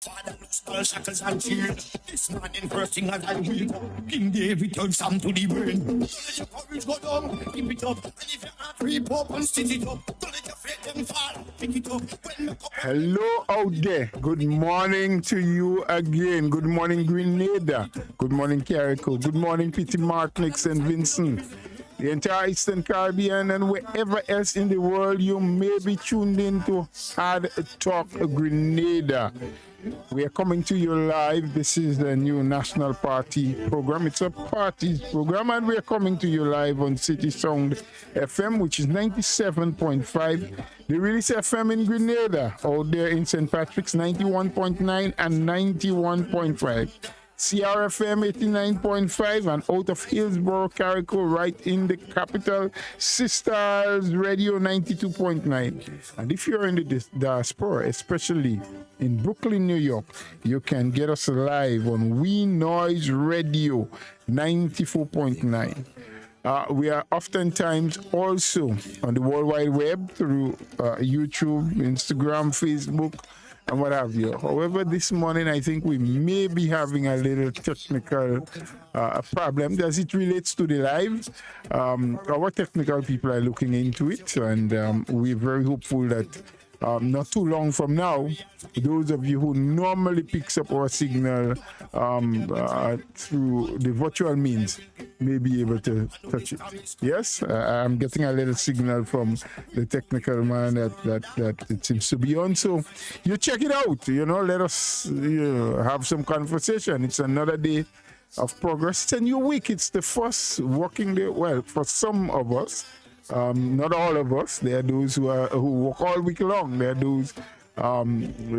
Father, loose all shackles and chains. This morning, first thing as I wake up, King David turns Sam to the brain. Don't let your courage go down, keep it up. And if your heart creep up and stitch it up, don't let your faith them fall, pick it up. Hello out there. Good morning to you again. Good morning, Grenada. Good morning, Carriacou. Good morning, Petit Martinique, St. Vincent. The entire Eastern Caribbean and wherever else in the world you may be tuned in to Hard Talk Grenada. We are coming to you live. This is the new National Party program. It's a parties program, and we are coming to you live on CitysoundFM, which is 97.5. The Release FM in Grenada, out there in St. Patrick's, 91.9 and 91.5. CRFM 89.5 and out of Hillsborough, Carriacou, right in the capital, Sisters Radio 92.9. And if you're in the diaspora, especially in Brooklyn, New York, you can get us live on We Noise Radio 94.9. We are oftentimes also on the World Wide Web through YouTube, Instagram, Facebook, and what have you. However, this morning I think we may be having a little technical problem as it relates to the live. Our technical people are looking into it, and we're very hopeful that not too long from now, those of you who normally picks up our signal through the virtual means may be able to touch it. Yes, I'm getting a little signal from the technical man that it seems to be on. So you check it out, let us have some conversation. It's another day of progress. It's a new week. It's the first working day. Well, for some of us, not all of us. There are those who work all week long. There are those,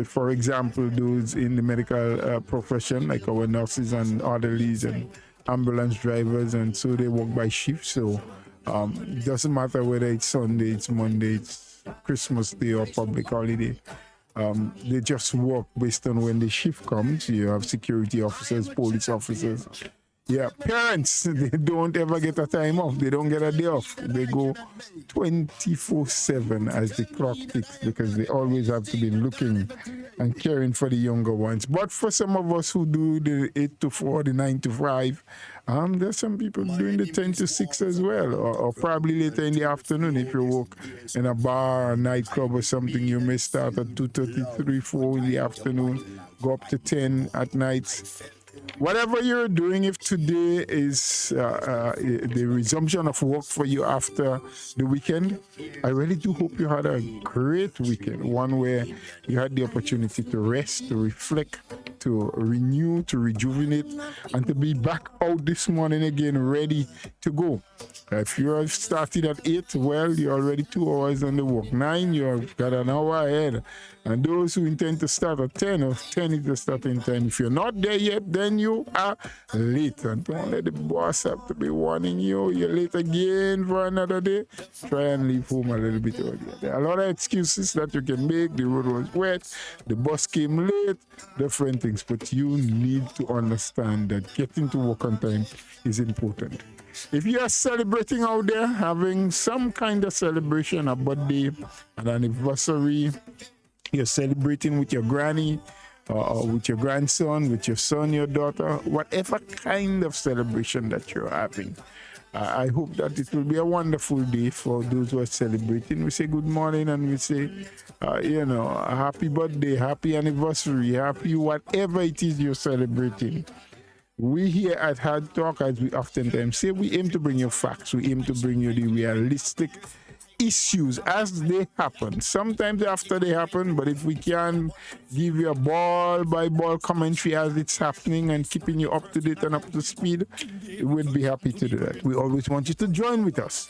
for example, those in the medical profession, like our nurses and orderlies and ambulance drivers, and so they work by shift. So it doesn't matter whether it's Sunday, it's Monday, it's Christmas Day or public holiday. They just work based on when the shift comes. You have security officers, police officers. Yeah, parents, they don't ever get a time off. They don't get a day off. They go 24/7 as the clock ticks because they always have to be looking and caring for the younger ones. But for some of us who do the 8 to 4, the 9 to 5, there's some people doing the 10 to 6 as well, or probably later in the afternoon. If you work in a bar or nightclub or something, you may start at 2:30, 3, 4 in the afternoon, go up to 10 at night. Whatever you're doing, if today is the resumption of work for you after the weekend, I really do hope you had a great weekend, one where you had the opportunity to rest, to reflect, to renew, to rejuvenate, and to be back out this morning again, ready to go. If you have started at 8, well, you're already 2 hours on the work. 9, you've got an hour ahead. And those who intend to start at 10, or 10 is the starting time. If you're not there yet, then you are late. And don't let the boss have to be warning you. You're late again for another day. Try and leave home a little bit earlier. There are a lot of excuses that you can make. The road was wet. The bus came late. Different things. But you need to understand that getting to work on time is important. If you are celebrating out there, having some kind of celebration, a birthday, an anniversary, you're celebrating with your granny, or with your grandson, with your son, your daughter, whatever kind of celebration that you're having. I hope that it will be a wonderful day for those who are celebrating. We say good morning and we say, a happy birthday, happy anniversary, happy whatever it is you're celebrating. We here at Hard Talk, as we oftentimes say, we aim to bring you facts. We aim to bring you the realistic issues as they happen. Sometimes after they happen, but if we can give you a ball by ball commentary as it's happening and keeping you up to date and up to speed, we'd be happy to do that. We always want you to join with us.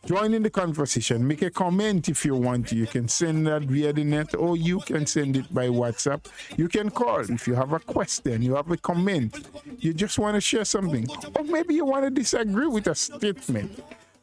Join in the conversation. Make a comment if you want to. You can send that via the net, or you can send it by WhatsApp. You can call if you have a question, you have a comment, you just want to share something, or maybe you want to disagree with a statement.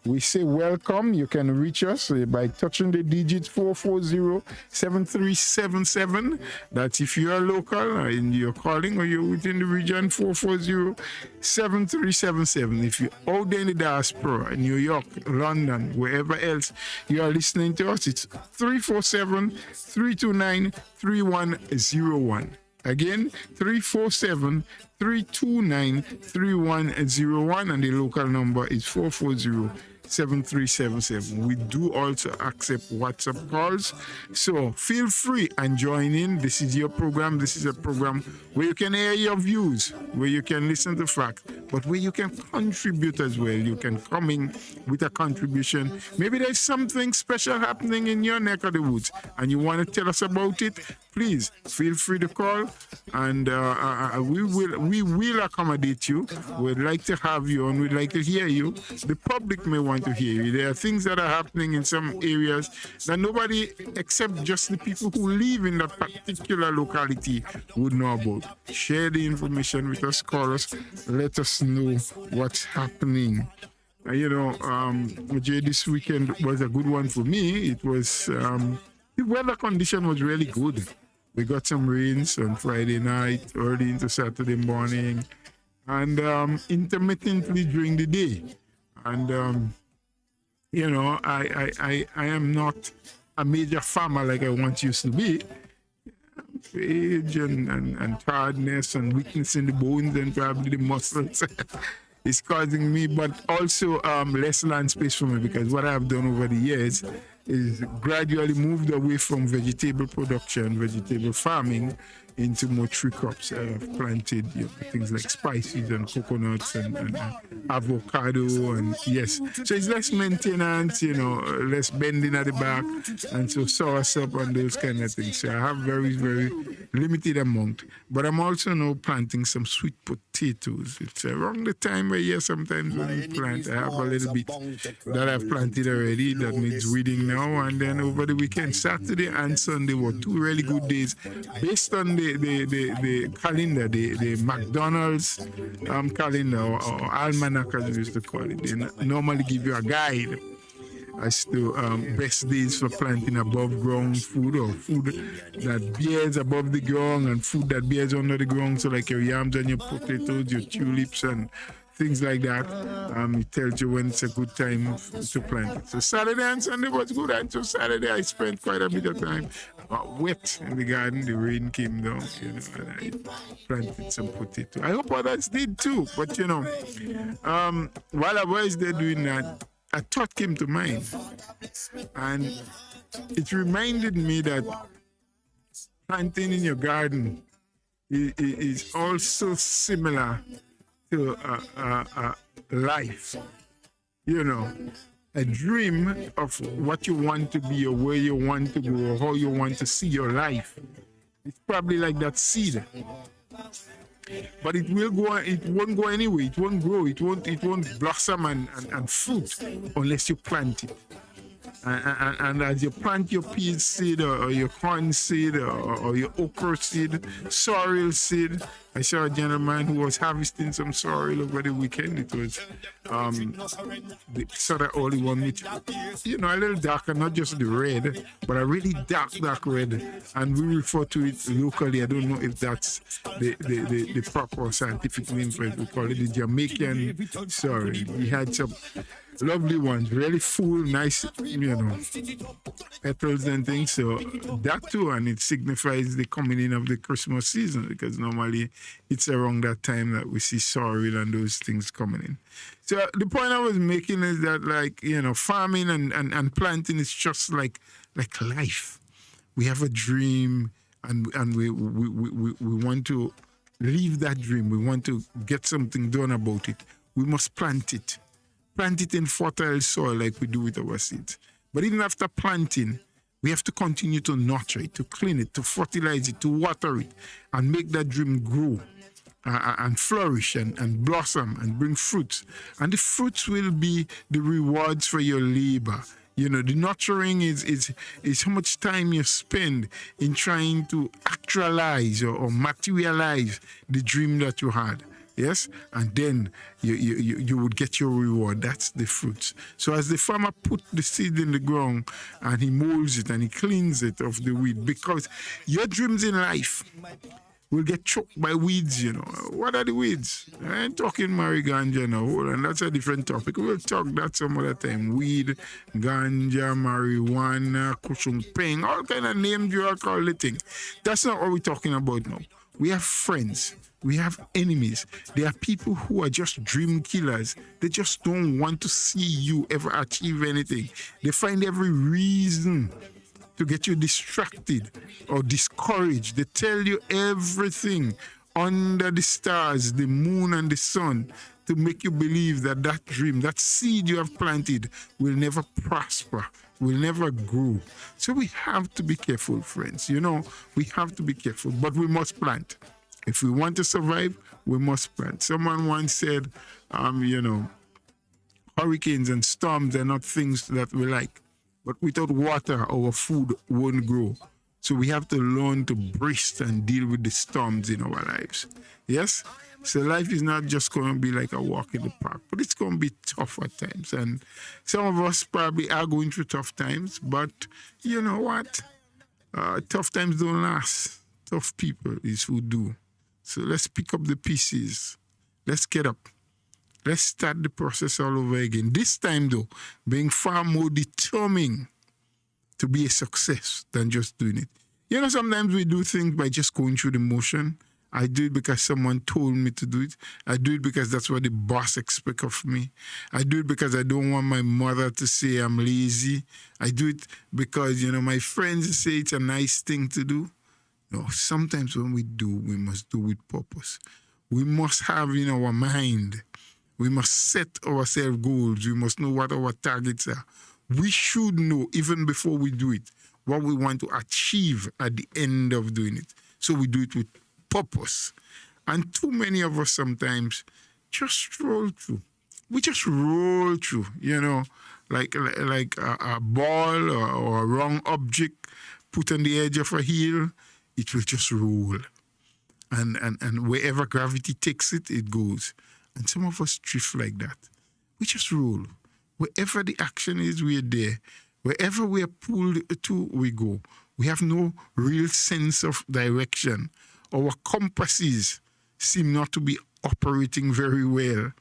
We say welcome. You can reach us by touching the digits 440-7377. That's if you are local and you're calling, or you're within the region, 440-7377. If you're out there in the diaspora, in New York, London, wherever else you are listening to us, it's 347-329-3101. Again, 347-329-3101, and the local number is 440-7377. We do also accept WhatsApp calls, so feel free and join in. This is your program. This is a program where you can hear your views, where you can listen to facts, but where you can contribute as well. You can come in with a contribution. Maybe there's something special happening in your neck of the woods and you want to tell us about it. Please feel free to call, and we will accommodate you. We'd like to have you on. We'd like to hear you. The public may want to hear you. There are things that are happening in some areas that nobody except just the people who live in that particular locality would know about. Share the information with us. Call us. Let us know what's happening. Jay, this weekend was a good one for me. It was the weather condition was really good. We got some rains on Friday night, early into Saturday morning, and intermittently during the day. And I am not a major farmer like I once used to be. Age and tiredness and weakness in the bones and probably the muscles is causing me, but also less land space for me, because what I've done over the years is gradually moved away from vegetable production, vegetable farming, into more tree crops. I've planted things like spices and coconuts and avocado, and yes, so it's less maintenance, less bending at the back, and so soursop and those kind of things. So I have very, very limited amount, but I'm also now planting some sweet potatoes. It's around the time of year sometimes when we plant. I have a little bit that I've planted already that needs weeding now, and then over the weekend, Saturday and Sunday were two really good days based on the calendar, the McDonald's calendar, or almanac as we used to call it. They normally give you a guide as to best days for planting above ground food, or food that bears above the ground and food that bears under the ground, so like your yams and your potatoes, your tulips and things like that. It tells you when it's a good time to plant it. So Saturday and Sunday was good, and so Saturday I spent quite a bit of time wet in the garden. The rain came down, and I planted some potato. I hope others did too, but while I was there doing that, a thought came to mind, and it reminded me that planting in your garden is also similar to life. A dream of what you want to be, or where you want to go, or how you want to see your life. It's probably like that seed. But it won't go anywhere. It won't grow. It won't blossom and fruit unless you plant it. And as you plant your peas seed, or your corn seed, or your okra seed, sorrel seed. I saw a gentleman who was harvesting some sorrel over the weekend. It was the sort of only one which, a little darker, not just the red, but a really dark red. And we refer to it locally. I don't know if that's the proper scientific name for it. We call it the Jamaican sorrel. We had some lovely ones, really full, nice, petals and things. So that too, and it signifies the coming in of the Christmas season, because normally it's around that time that we see sorrel and those things coming in. So the point I was making is that, farming and planting is just like life. We have a dream, and we want to live that dream. We want to get something done about it. We must plant it. Plant it in fertile soil like we do with our seeds. But even after planting, we have to continue to nurture it, to clean it, to fertilize it, to water it, and make that dream grow and flourish and blossom and bring fruits. And the fruits will be the rewards for your labor. The nurturing is how much time you spend in trying to actualize or materialize the dream that you had. Yes, and then you would get your reward. That's the fruits. So as the farmer put the seed in the ground and he molds it and he cleans it of the weed, because your dreams in life will get choked by weeds. What are the weeds? I ain't talking mariganja now. Hold on, that's a different topic. We'll talk that some other time. Weed, ganja, marijuana, kushung peng, all kind of names you all call the thing. That's not what we're talking about now. We have friends. We have enemies. There are people who are just dream killers. They just don't want to see you ever achieve anything. They find every reason to get you distracted or discouraged. They tell you everything under the stars, the moon and the sun, to make you believe that that dream, that seed you have planted, will never prosper, will never grow. So we have to be careful, friends. We have to be careful, but we must plant. If we want to survive, we must plant. Someone once said, hurricanes and storms are not things that we like, but without water, our food won't grow. So we have to learn to brace and deal with the storms in our lives. Yes? So life is not just going to be like a walk in the park, but it's going to be tough at times. And some of us probably are going through tough times, but you know what? Tough times don't last. Tough people is who do. So let's pick up the pieces. Let's get up. Let's start the process all over again. This time, though, being far more determined to be a success than just doing it. Sometimes we do things by just going through the motion. I do it because someone told me to do it. I do it because that's what the boss expects of me. I do it because I don't want my mother to say I'm lazy. I do it because, my friends say it's a nice thing to do. No, sometimes when we do, we must do with purpose. We must have in our mind. We must set ourselves goals. We must know what our targets are. We should know, even before we do it, what we want to achieve at the end of doing it. So we do it with purpose. And too many of us sometimes just roll through. We just roll through, like a ball or a wrong object put on the edge of a hill, it will just roll. And wherever gravity takes it, it goes. And some of us drift like that. We just roll. Wherever the action is, we're there. Wherever we are pulled to, we go. We have no real sense of direction. Our compasses seem not to be operating very well.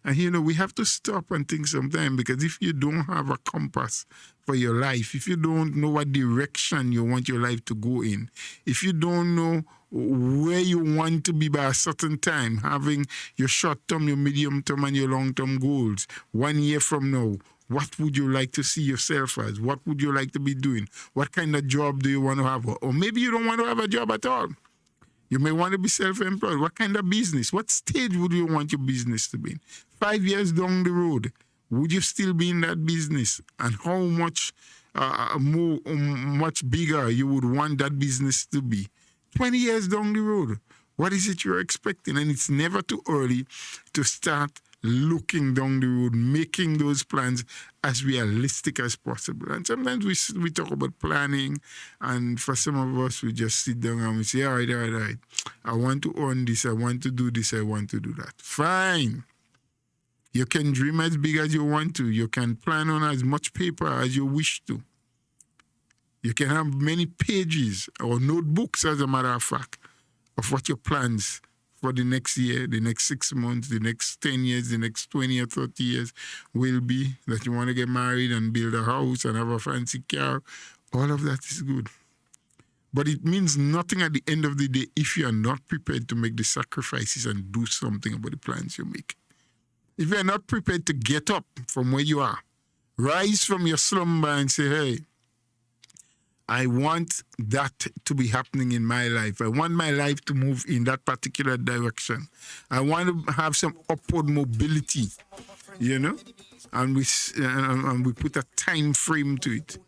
And we have to stop and think sometimes, because if you don't have a compass for your life, if you don't know what direction you want your life to go in, if you don't know where you want to be by a certain time, having your short-term, your medium-term, and your long-term goals, 1 year from now, what would you like to see yourself as? What would you like to be doing? What kind of job do you want to have? Or maybe you don't want to have a job at all. You may want to be self-employed. What kind of business? What stage would you want your business to be in? 5 years down the road, would you still be in that business? And how much much bigger you would want that business to be? 20 years down the road, what is it you're expecting? And it's never too early to start looking down the road, making those plans as realistic as possible. And sometimes we talk about planning, and for some of us, we just sit down and we say, all right. I want to own this, I want to do this, I want to do that. Fine. You can dream as big as you want to. You can plan on as much paper as you wish to. You can have many pages or notebooks, as a matter of fact, of what your plans for the next year, the next 6 months, the next 10 years, the next 20 or 30 years will be. That you want to get married and build a house and have a fancy car. All of that is good. But it means nothing at the end of the day if you are not prepared to make the sacrifices and do something about the plans you make. If you are not prepared to get up from where you are, rise from your slumber and say, hey, I want that to be happening in my life. I want my life to move in that particular direction. I want to have some upward mobility, and we put a time frame to it.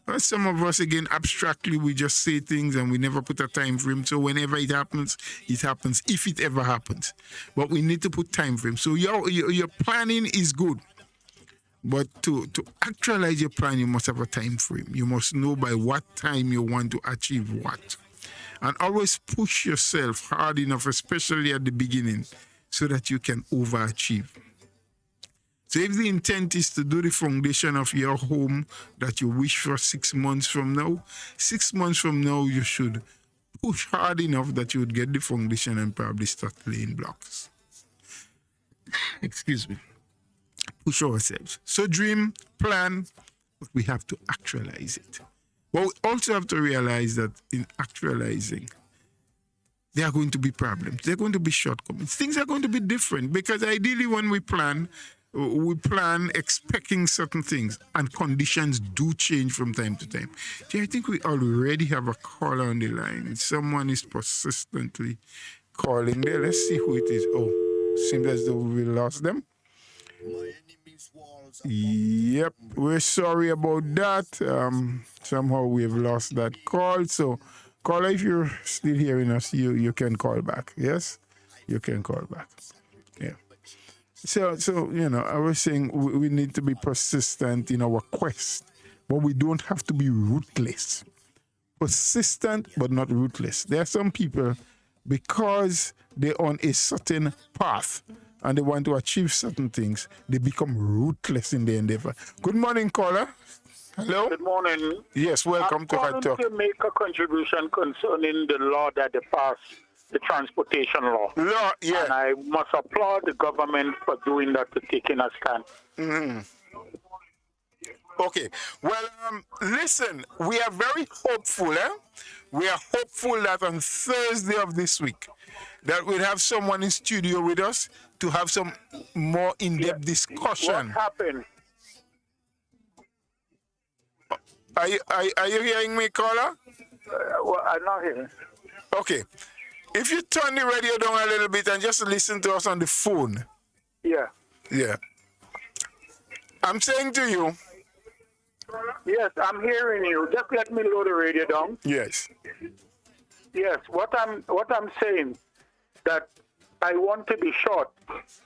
Well, some of us, again, abstractly, we just say things and we never put a time frame. So whenever it happens, if it ever happens. But we need to put time frame. So your planning is good. But to actualize your plan, you must have a time frame. You must know by what time you want to achieve what. And always push yourself hard enough, especially at the beginning, so that you can overachieve. So if the intent is to do the foundation of your home that you wish for 6 months from now, 6 months from now, you should push hard enough that you would get the foundation and probably start laying blocks. Excuse me. Push ourselves. So dream, plan, but we have to actualize it. But we also have to realize that in actualizing, there are going to be problems. There are going to be shortcomings. Things are going to be different because ideally when we plan expecting certain things, and conditions do change from time to time. I think we already have a caller on the line. Someone is persistently calling there. Let's see who it is. Oh, seems as though we lost them. Yep, we're sorry about that. Somehow we have lost that call. So, caller, if you're still hearing us, you can call back. Yes, you can call back. Yeah. So I was saying we need to be persistent in our quest, but we don't have to be ruthless. Persistent, but not ruthless. There are some people, because they're on a certain path and they want to achieve certain things, they become ruthless in their endeavor. Good morning, caller. Hello. Good morning. Yes, welcome to HARDTALK. I'm calling to make a contribution concerning the law that they passed, the transportation law. Law, yeah. And I must applaud the government for doing that, to taking a stand. Mm-hmm. Okay. Well, listen, we are very hopeful, We are hopeful that on Thursday of this week, that we'll have someone in studio with us to have some more in-depth discussion. What happened? Are you hearing me, caller? Well, I'm not hearing. Okay. If you turn the radio down a little bit and just listen to us on the phone. Yeah. Yeah. I'm saying to you. Yes, I'm hearing you. Just let me lower the radio down. Yes. Yes. What I'm saying, that I want to be short.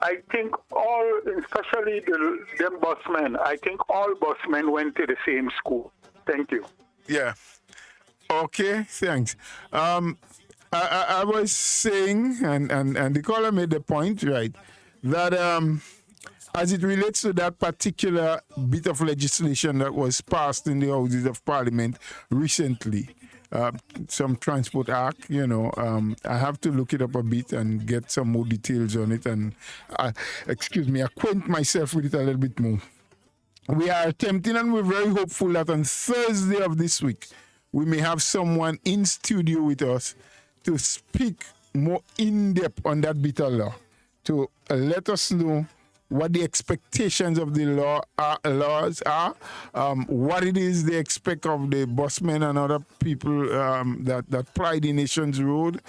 I think all, especially them busmen, I think all busmen went to the same school. Thank you. Yeah. Okay, thanks. I was saying, and the caller made the point, right, that as it relates to that particular bit of legislation that was passed in the Houses of Parliament recently, some Transport Act, I have to look it up a bit and get some more details on it and, acquaint myself with it a little bit more. We are attempting and we're very hopeful that on Thursday of this week, we may have someone in studio with us to speak more in-depth on that bit of law, to let us know what the expectations of the laws are, what it is they expect of the busmen and other people that ply the nation's road,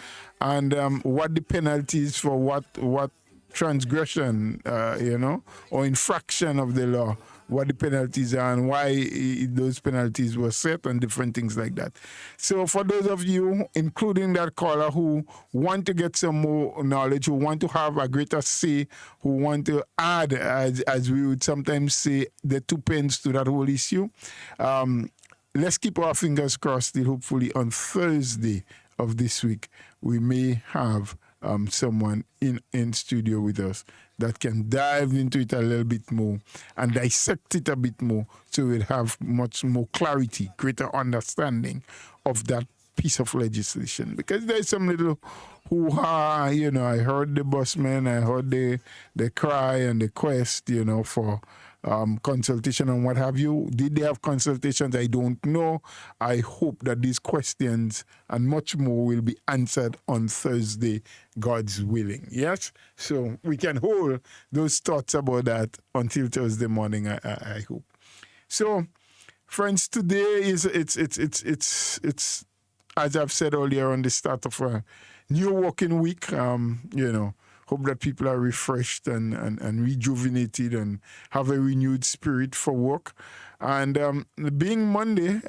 and what the penalties for what transgression, or infraction of the law, what the penalties are and why those penalties were set and different things like that. So for those of you, including that caller, who want to get some more knowledge, who want to have a greater say, who want to add, as we would sometimes say, the two pence to that whole issue, let's keep our fingers crossed till hopefully on Thursday of this week, we may have someone in studio with us that can dive into it a little bit more and dissect it a bit more, so we'll have much more clarity, greater understanding of that piece of legislation. Because there's some little hoo-ha, I heard the busmen, I heard the cry and the quest, for consultation and what have you. Did they have consultations? I don't know. I hope that these questions and much more will be answered on Thursday, God's willing. Yes? So we can hold those thoughts about that until Thursday morning, I hope. So, friends, today it's as I've said earlier, on the start of a new working week. Hope that people are refreshed and rejuvenated and have a renewed spirit for work. And being Monday,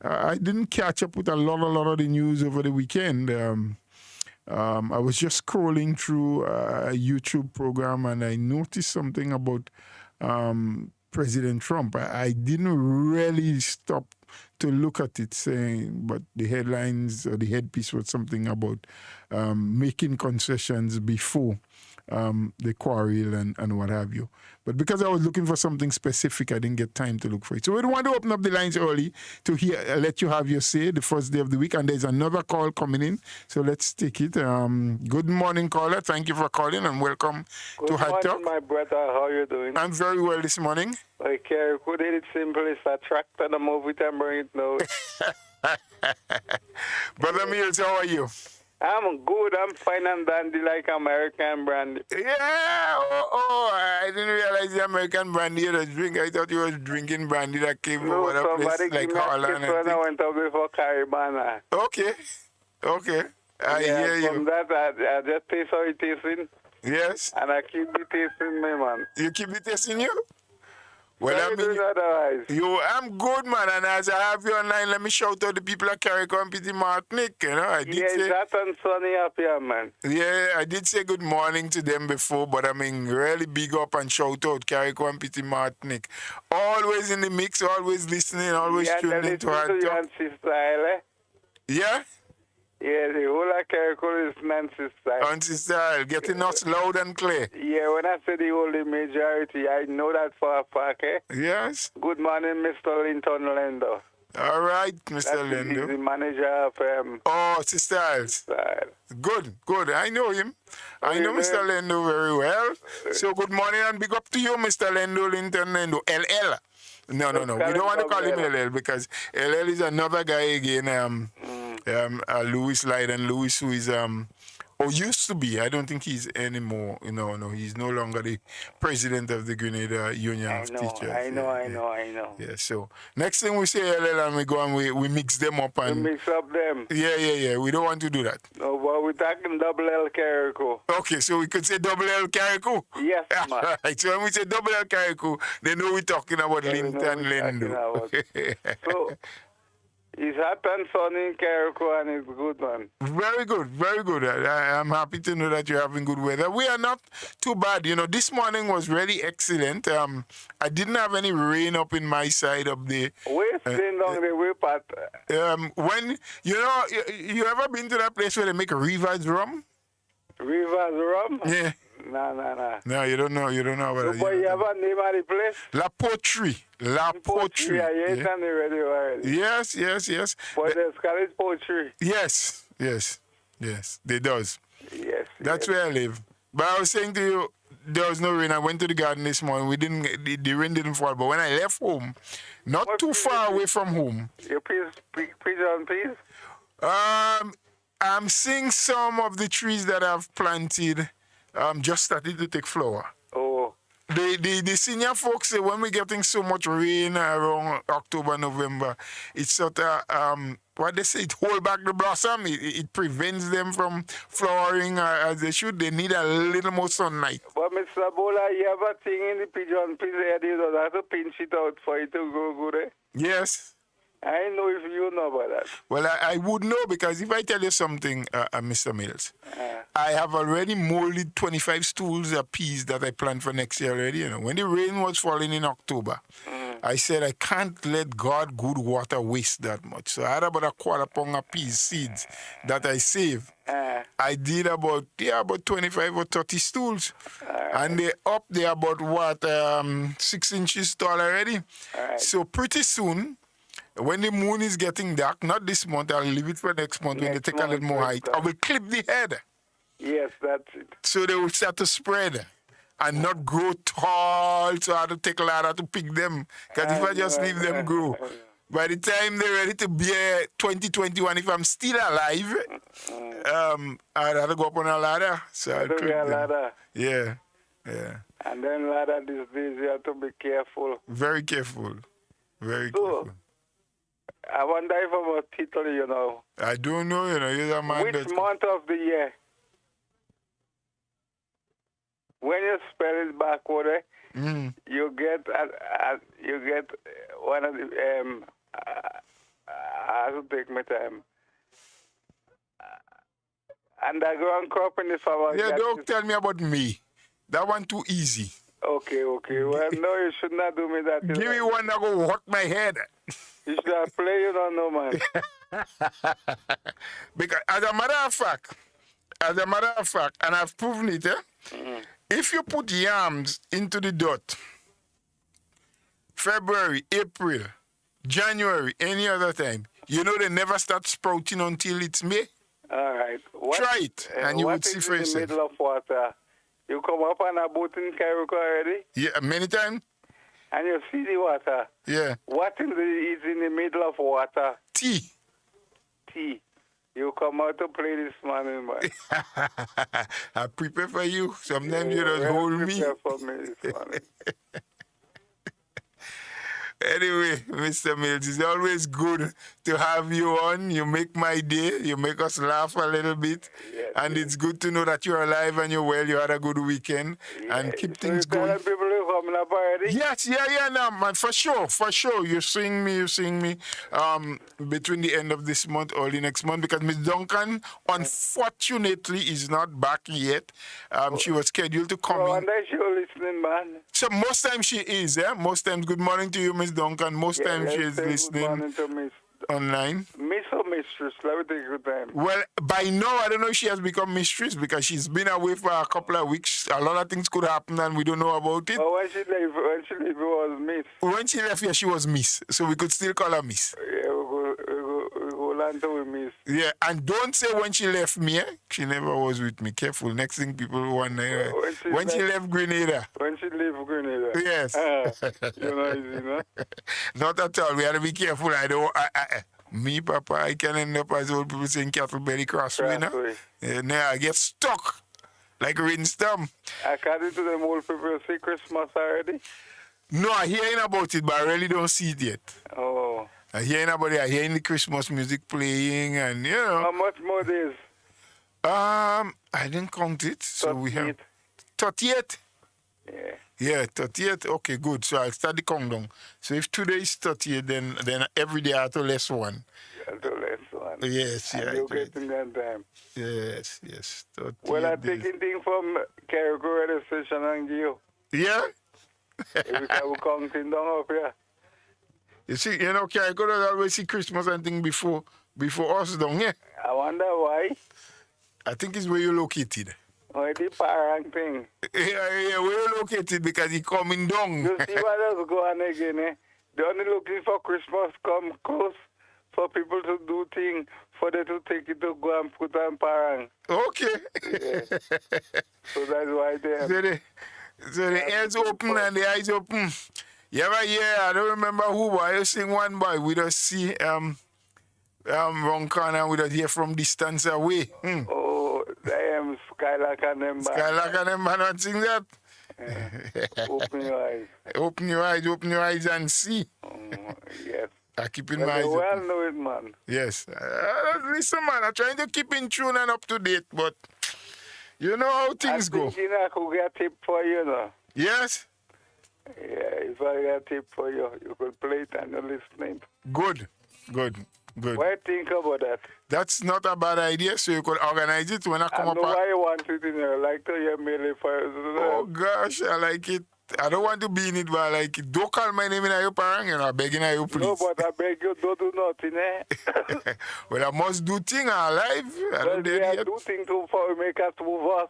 I didn't catch up with a lot of the news over the weekend. I was just scrolling through a YouTube program and I noticed something about President Trump. I didn't really stop to look at it, but the headlines or the headpiece was something about making concessions before the quarrel and what have you. But because I was looking for something specific, I didn't get time to look for it. So we want to open up the lines early to let you have your say the first day of the week. And there's another call coming in. So let's take it. Good morning, caller. Thank you for calling and welcome to HARDTALK. Good morning, my brother. How are you doing? I'm very well this morning. Like, Carriacou did it simple. It's a tractor and move it and bring it now. Brother Mills, how are you? I'm good. I'm fine and dandy like American brandy. Yeah, I didn't realize the American brandy you was drink. I thought you was drinking brandy that came from No, other place somebody like give me a Holland kiss when and I things. went up before Caribana. Okay. I hear From you. that, I just taste how it tasting, Yes, and I keep the tasting me, man. you keep it testing you? Well, How I you mean, doing otherwise? I'm good, man. And as I have you online, let me shout out the people at Carriacou and Petit Martinique. You know, I did Yeah, say, it's hot and sunny up here, man. yeah, I did say good morning to them before, but I mean, really big up and shout out Carriacou and Petit Martinique. Always in the mix, always listening, always Yeah, tuning they into listen to you HARDTALK. and sister, eh? Yeah? Yeah, the whole of Carriacou is Nancy's style. Auntie Style, getting us loud and clear. Yeah, when I say the whole majority, I know that for a fact, eh? Yes? Good morning, Mr. Linton Lendo. All right, Mr. That's the Lendo. manager of Oh, Sister Styles. style. Good. I know him. I know Mr. Lendo very well. So good morning and big up to you, Mr. Lendo, Linton Lendo. LL. No. We don't want to call him LL because LL is another guy again. Louis Lydon. Louis, who is or used to be. I don't think he's anymore. No, he's no longer the president of the Grenada Union of Teachers. I know. Yeah. So next thing we say LL and we go and we mix them up We and mix up them. yeah. We don't want to do that. No, but we're talking double L Carriacou. Okay, so we could say double L Carriacou. Yes, man. Right. So when we say double L Carriacou, they know we're talking about Yeah, we know Linton we're talking Lendo. So, it's hot and sunny in Carriacou and it's good, man. Very good. I'm happy to know that you're having good weather. We are not too bad. This morning was really excellent. I didn't have any rain up in my side of the. We're staying down the way, Pat. When you ever been to that place where they make RealFM rum? Rivers Rum? Yeah. Nah. No, you don't know. You don't know about So, but you have a name of the place? La Poterie. Poetry. Yeah, you ain't on the radio already. Yes. But there's college poetry. Yes, they does. Yes. That's where I live. But I was saying to you, there was no rain. I went to the garden this morning. The rain didn't fall. But when I left home, not too far away from home, You pigeon peas? I'm seeing some of the trees that I've planted just started to take flower. Oh. The senior folks say when we're getting so much rain around October, November, it's sort of, what they say, it hold back the blossom. It prevents them from flowering as they should. They need a little more sunlight. But Mr. Bola, you have a thing in the pigeon peas head, you don't have to pinch it out for it to go good, eh? Yes. I know if you know about that. Well, I would know because if I tell you something, Mr. Mills, I have already molded 25 stools of peas that I planned for next year already. When the rain was falling in October, I said I can't let God good water waste that much. So I had about a quarter pound of peas seeds that I saved. I did about 25 or 30 stools. And they're up there about 6 inches tall already. So pretty soon, when the moon is getting dark, not this month, I'll leave it for next month when they take a little more height. I will clip the head. Yes, that's it. So they will start to spread and not grow tall. So I have to take a ladder to pick them. Because if I just leave them grow, by the time they're ready to bear 2021, if I'm still alive, I'd have to go up on a ladder. So I'll clip them. Ladder. Yeah. And then ladder these days, you have to be careful. Very careful. Careful. I wonder if I'm a title, I don't know, you're a man. Which month of the year? When you spell it backward, you get one of the I have to take my time. Underground crop in the farmer. Yeah, don't tell me about me. That one too easy. Okay. Well, no, you should not do me that. Give me one that go hurt my head. You should have played, you don't know, man. Because as a matter of fact, and I've proven it, if you put yams into the dirt, February, April, January, any other time, they never start sprouting until it's May. All right. Try it, and you would see for yourself. What is in the middle of water? You come up on a boat in Carriacou already? Yeah, many times. And you see the water? Yeah. What is in the middle of water? Tea. You come out to play this morning, man. I prepare for you. Sometimes you Yeah, just hold me. prepare for me this morning. Anyway, Mr. Mills, it's always good to have you on. You make my day. You make us laugh a little bit. Yes, And it's good to know that you're alive and you're well. You had a good weekend. And keep things you going. people who coming up already? Yes, no, man, for sure. You sing me. Between the end of this month, early next month, because Miss Duncan, unfortunately, is not back yet. She was scheduled to come in. And she was listening, man. So most times she is, Most times, good morning to you, Miss Duncan. Most times she is Good listening morning to Miss. online. Miss or mistress? Let me take your time. Well, by now, I don't know if she has become mistress because she's been away for a couple of weeks. A lot of things could happen and we don't know about it. Oh, when she left, it was Miss. When she left here, she was Miss. So we could still call her Miss. Yeah, we go land to Miss. Yeah, and don't say when she left me, She never was with me. Careful. Next thing people want when she left Grenada. When she left Grenada. Yes. You know, easy, no? Not at all. We have to be careful. Me, Papa, I can end up as old people saying cattle belly crossway. Now I get stuck like a rainstorm. According to them old people, see Christmas already? No, I'm hearing about it, but I really don't see it yet. Oh. I'm hearing about it. I'm hearing the Christmas music playing and, How much more days? I didn't count it. So we have 38. Yeah. Yeah, 38. Okay, good. So I'll start the countdown. So if today is 38, then every day I have to less one. You have to less one. Yes, and you're getting that time. Yes. Well, I'm taking things from Carriacou radio station and give you. Yeah? Every time we counting down up here. You see, Carriacou does always see Christmas and things before us down here. I wonder why. I think it's where you're located. Oh, the parang thing. Yeah, where you're located because it's coming down. You see what else go on again, They're only looking for Christmas come close for people to do things, for them to take it to go and put on parang. Okay. Yeah. So that's why they So the ears open and the eyes open. You ever hear, I don't remember who, but I sing one boy, we just see wrong corner, we just hear from distance away. Oh, I am Skylark and them. Skylark and them, not sing that. Open your eyes. Open your eyes and see. Yes. I keep in mind. Well know it, man. Yes. Listen, man, I'm trying to keep in tune and up to date, but you know how things go. I could get a tip for you, no? Yes? Yeah, if I get a tip for you, you could play it and you're listening. Good. What do you think about that? That's not a bad idea, so you could organize it when I come up. I know why you want it in there. Like to hear me for Oh, gosh, I like it. I don't want to be in it, but I like it. Don't call my name in your parang, I'm begging you, please. No, but I beg you, don't do nothing, Well, I must do things alive. Well, I do things to make us move us.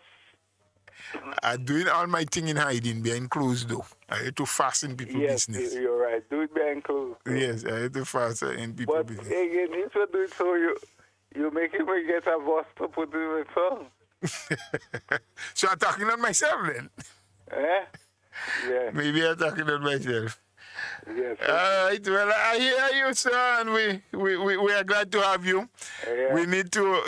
I'm doing all my thing in hiding, behind closed door. I have to fasten people business. Yes, you're right. Do it behind closed door. Yes, I have to fasten in people business. But again, if you do it so you make him get a boss to put in the song. So I'm talking on myself then? Yeah. Maybe I'm talking on myself. Yes. All right. Well, I hear you, sir, and we are glad to have you. Yeah. We need to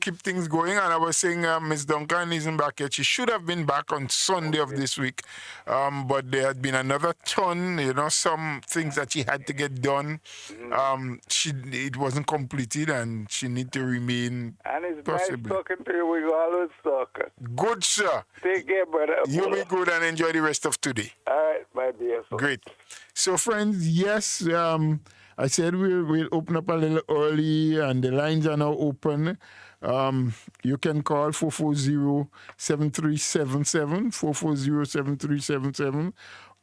keep things going. And I was saying Ms. Duncan isn't back yet. She should have been back on Sunday of this week. But there had been another ton, some things that she had to get done. It wasn't completed, and she need to remain. And it's possibly. nice talking to you. We always talk. Good, sir. Take care, brother. You be good and enjoy the rest of today. All right, my dear. Great. So, friends, yes, I said we'll open up a little early, and the lines are now open. You can call 440-7377, 440-7377,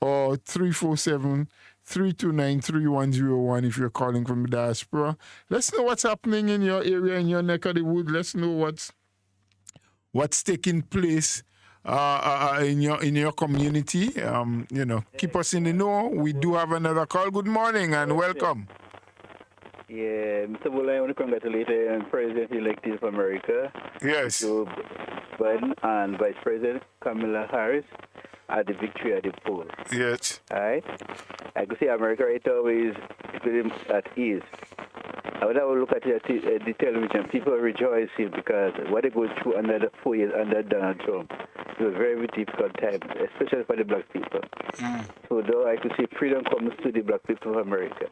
or 347-329-3101 if you're calling from the diaspora. Let's know what's happening in your area, in your neck of the woods. Let's know what's taking place in your community. Keep us in the know. We do have another call. Good morning and welcome. Yeah, Mr. Bulla, I want to congratulate President-elect of America, yes, Joe Biden, and Vice President Kamala Harris at the victory at the poll. Yes. All right? I could say America right now is at ease. When I would look at the television, people are rejoicing because what they go through under the 4 years under Donald Trump, it was very difficult time, especially for the black people. So though I could see freedom comes to the black people of America.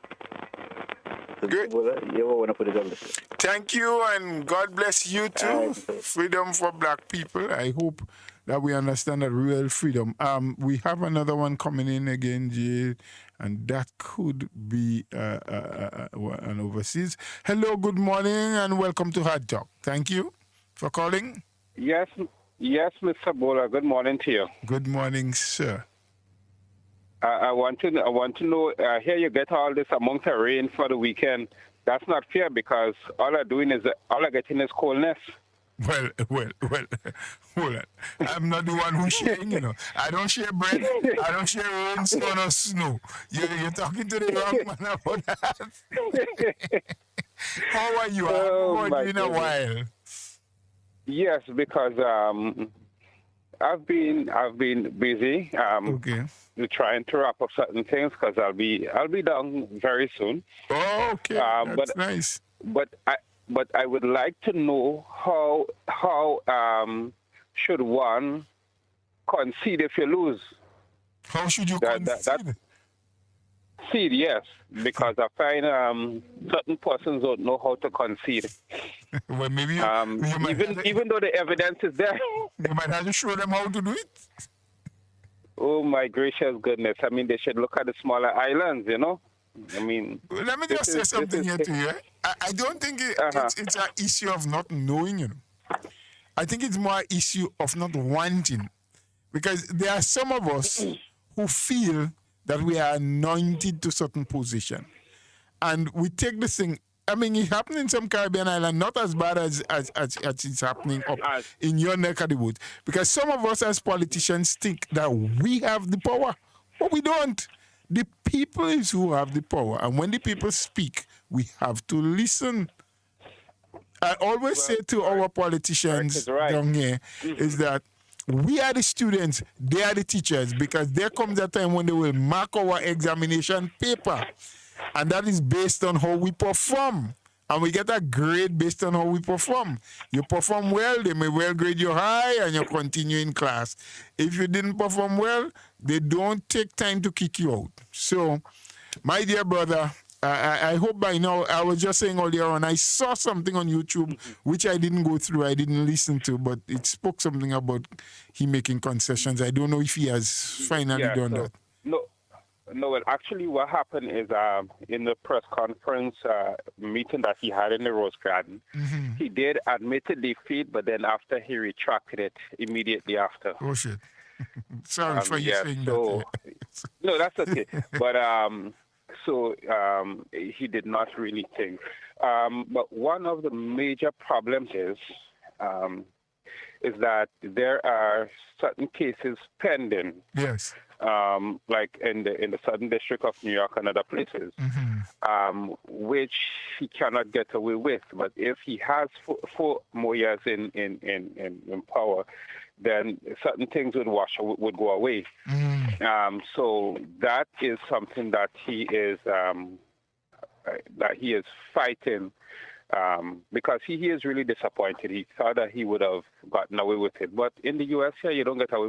So Good. You ever want to put it on the show? Thank you, and God bless you too. Freedom for black people. I hope that we understand that real freedom. We have another one coming in again, Jay, and that could be an overseas. Hello, good morning, and welcome to Hard Talk. Thank you for calling. Yes, Mr. Bola. Good morning to you. Good morning, sir. I want to know. Here you get all this amount of rain for the weekend. That's not fair because all I'm getting is coldness. Well, hold on. I'm not the one who's sharing, I don't share bread. I don't share rain, sun, or snow. You're talking to the wrong man about that. How are you? I haven't heard you in a while. Yes, because I've been busy. Okay. Trying to wrap up certain things because I'll be done very soon. Oh, okay. That's nice. But I would like to know how should one concede if you lose? How should you concede? Concede, yes, because I find certain persons don't know how to concede. Well, maybe even though the evidence is there, you might have to show them how to do it. Oh my gracious goodness! I mean, they should look at the smaller islands, I mean, let me just say something here to you. I don't think it's an issue of not knowing, I think it's more an issue of not wanting. Because there are some of us who feel that we are anointed to certain position. And we take this thing, I mean, it happened in some Caribbean island, not as bad as it's happening up in your neck of the woods. Because some of us as politicians think that we have the power, but we don't. The people is who have the power. And when the people speak, we have to listen. I always say to our politicians down here is that we are the students, they are the teachers, because there comes a time when they will mark our examination paper. And that is based on how we perform. And we get a grade based on how we perform. You perform well, they may well grade you high and you continue in class. If you didn't perform well, they don't take time to kick you out. So, my dear brother, I hope by now, I was just saying earlier on, I saw something on YouTube, which I didn't go through, I didn't listen to, but it spoke something about him making concessions. I don't know if he has finally done that. No, well, actually what happened is in the press conference meeting that he had in the Rose Garden, he did admit to defeat, but then after he retracted it immediately after. Oh, shit. Sorry for you saying that. No, that's okay. But he did not really think. But one of the major problems is that there are certain cases pending. Yes. Like in the Southern District of New York and other places, which he cannot get away with. But if he has four more years in power, then certain things would go away. So that is something that he is fighting. Because he is really disappointed. He thought that he would have gotten away with it. But in the U.S. here, you don't get away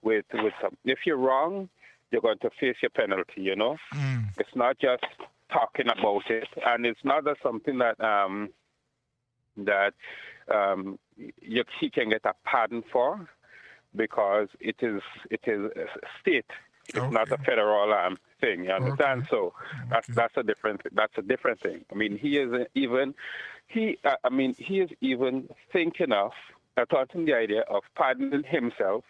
with some. If you're wrong, you're going to face your penalty, It's not just talking about it. And it's not just something that he can get a pardon for, because it is a state. It's not a federal thing. You understand? Okay. So that's a different thing. I mean, he is even thinking of starting the idea of pardoning himself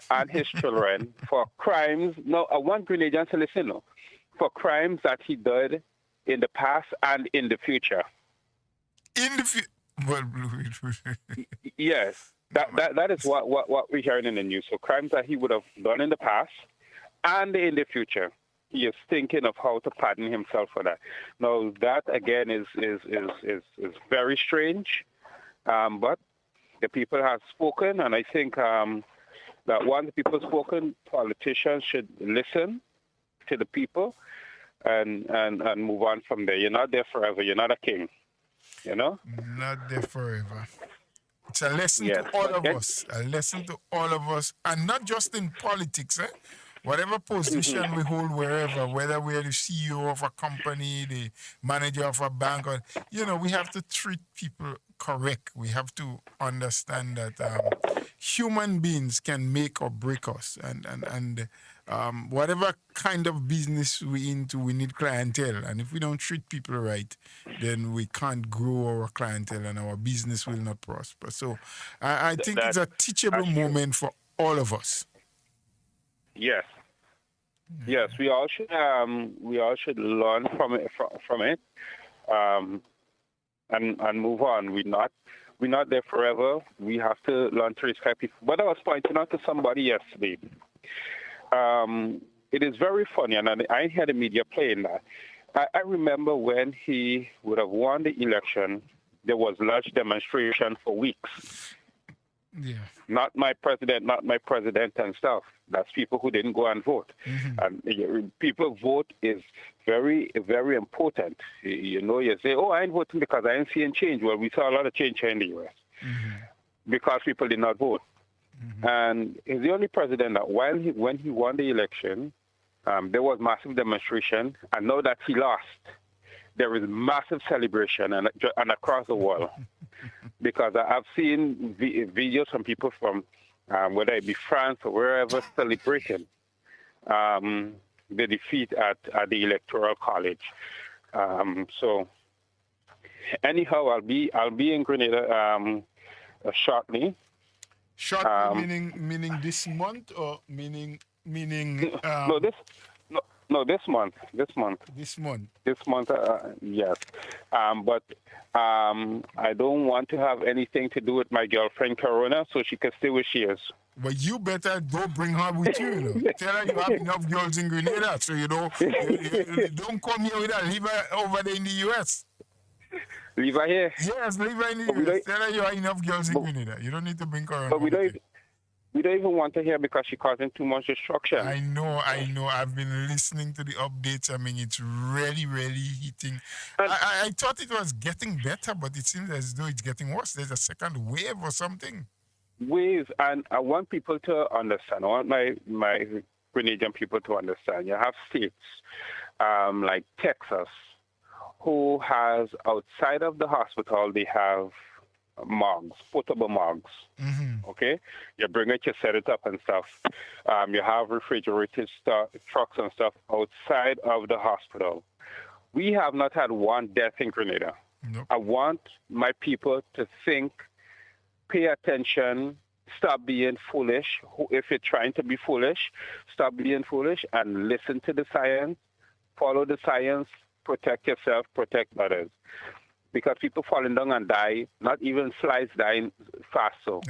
and his children for crimes. No, I want Grenadians to listen. No, for crimes that he did in the past and in the future. In the future. Yes, that is what we're hearing in the news. So crimes that he would have done in the past and in the future. He is thinking of how to pardon himself for that. Now, that again is very strange, but the people have spoken, and I think that once the people have spoken, politicians should listen to the people and move on from there. You're not there forever. You're not a king, you know? Not there forever. It's a lesson Yes, to all but of us. A lesson to all of us, and not just in politics. Whatever position we hold, wherever, whether we're the CEO of a company, the manager of a bank, or we have to treat people correct. We have to understand that human beings can make or break us, and whatever kind of business we into, we need clientele, and if we don't treat people right, then we can't grow our clientele, and our business will not prosper. So, I think it's a teachable moment for all of us. Yes. Yes, we all should learn from it, and move on. We're not there forever. We have to learn to respect people. But I was pointing out to somebody yesterday. It is very funny, and I hear the media playing that. I remember when he would have won the election, there was large demonstration for weeks. Yeah. Not my president, and stuff. That's people who didn't go and vote. And people vote is very, very important. You say, I ain't voting because I ain't seeing change. Well, we saw a lot of change here in the U.S. Because people did not vote. And he's the only president that when he won the election, there was massive demonstration. And now that he lost, there is massive celebration and across the world. Because I've seen videos from people from whether it be France or wherever celebrating the defeat at the Electoral College. So anyhow, I'll be in Grenada shortly. Shortly meaning this month, or meaning this month. This month. Yes. But I don't want to have anything to do with my girlfriend, Corona, so she can stay where she is. But you better don't bring her with you. Tell her you have enough girls in Grenada, so you don't come here with her. Leave her over there in the U.S. Leave her here? Yes, leave her in the U.S. Tell her you have enough girls in Grenada. You don't need to bring her. But we don't even want her here because she's causing too much destruction. I know. I've been listening to the updates. I mean, it's really, really hitting. I thought it was getting better, but it seems as though it's getting worse. There's a second wave or something. And I want people to understand. I want my Grenadian people to understand. You have states like Texas, who has outside of the hospital, they have morgues, portable morgues. Okay, you bring it, you set it up and stuff. You have refrigerated trucks and stuff outside of the hospital. We have not had one death in Grenada. Nope. I want my people to think, pay attention, stop being foolish. If you're trying to be foolish, stop being foolish and listen to the science, follow the science, protect yourself, protect others. Because people falling down and die, not even flies dying fast. So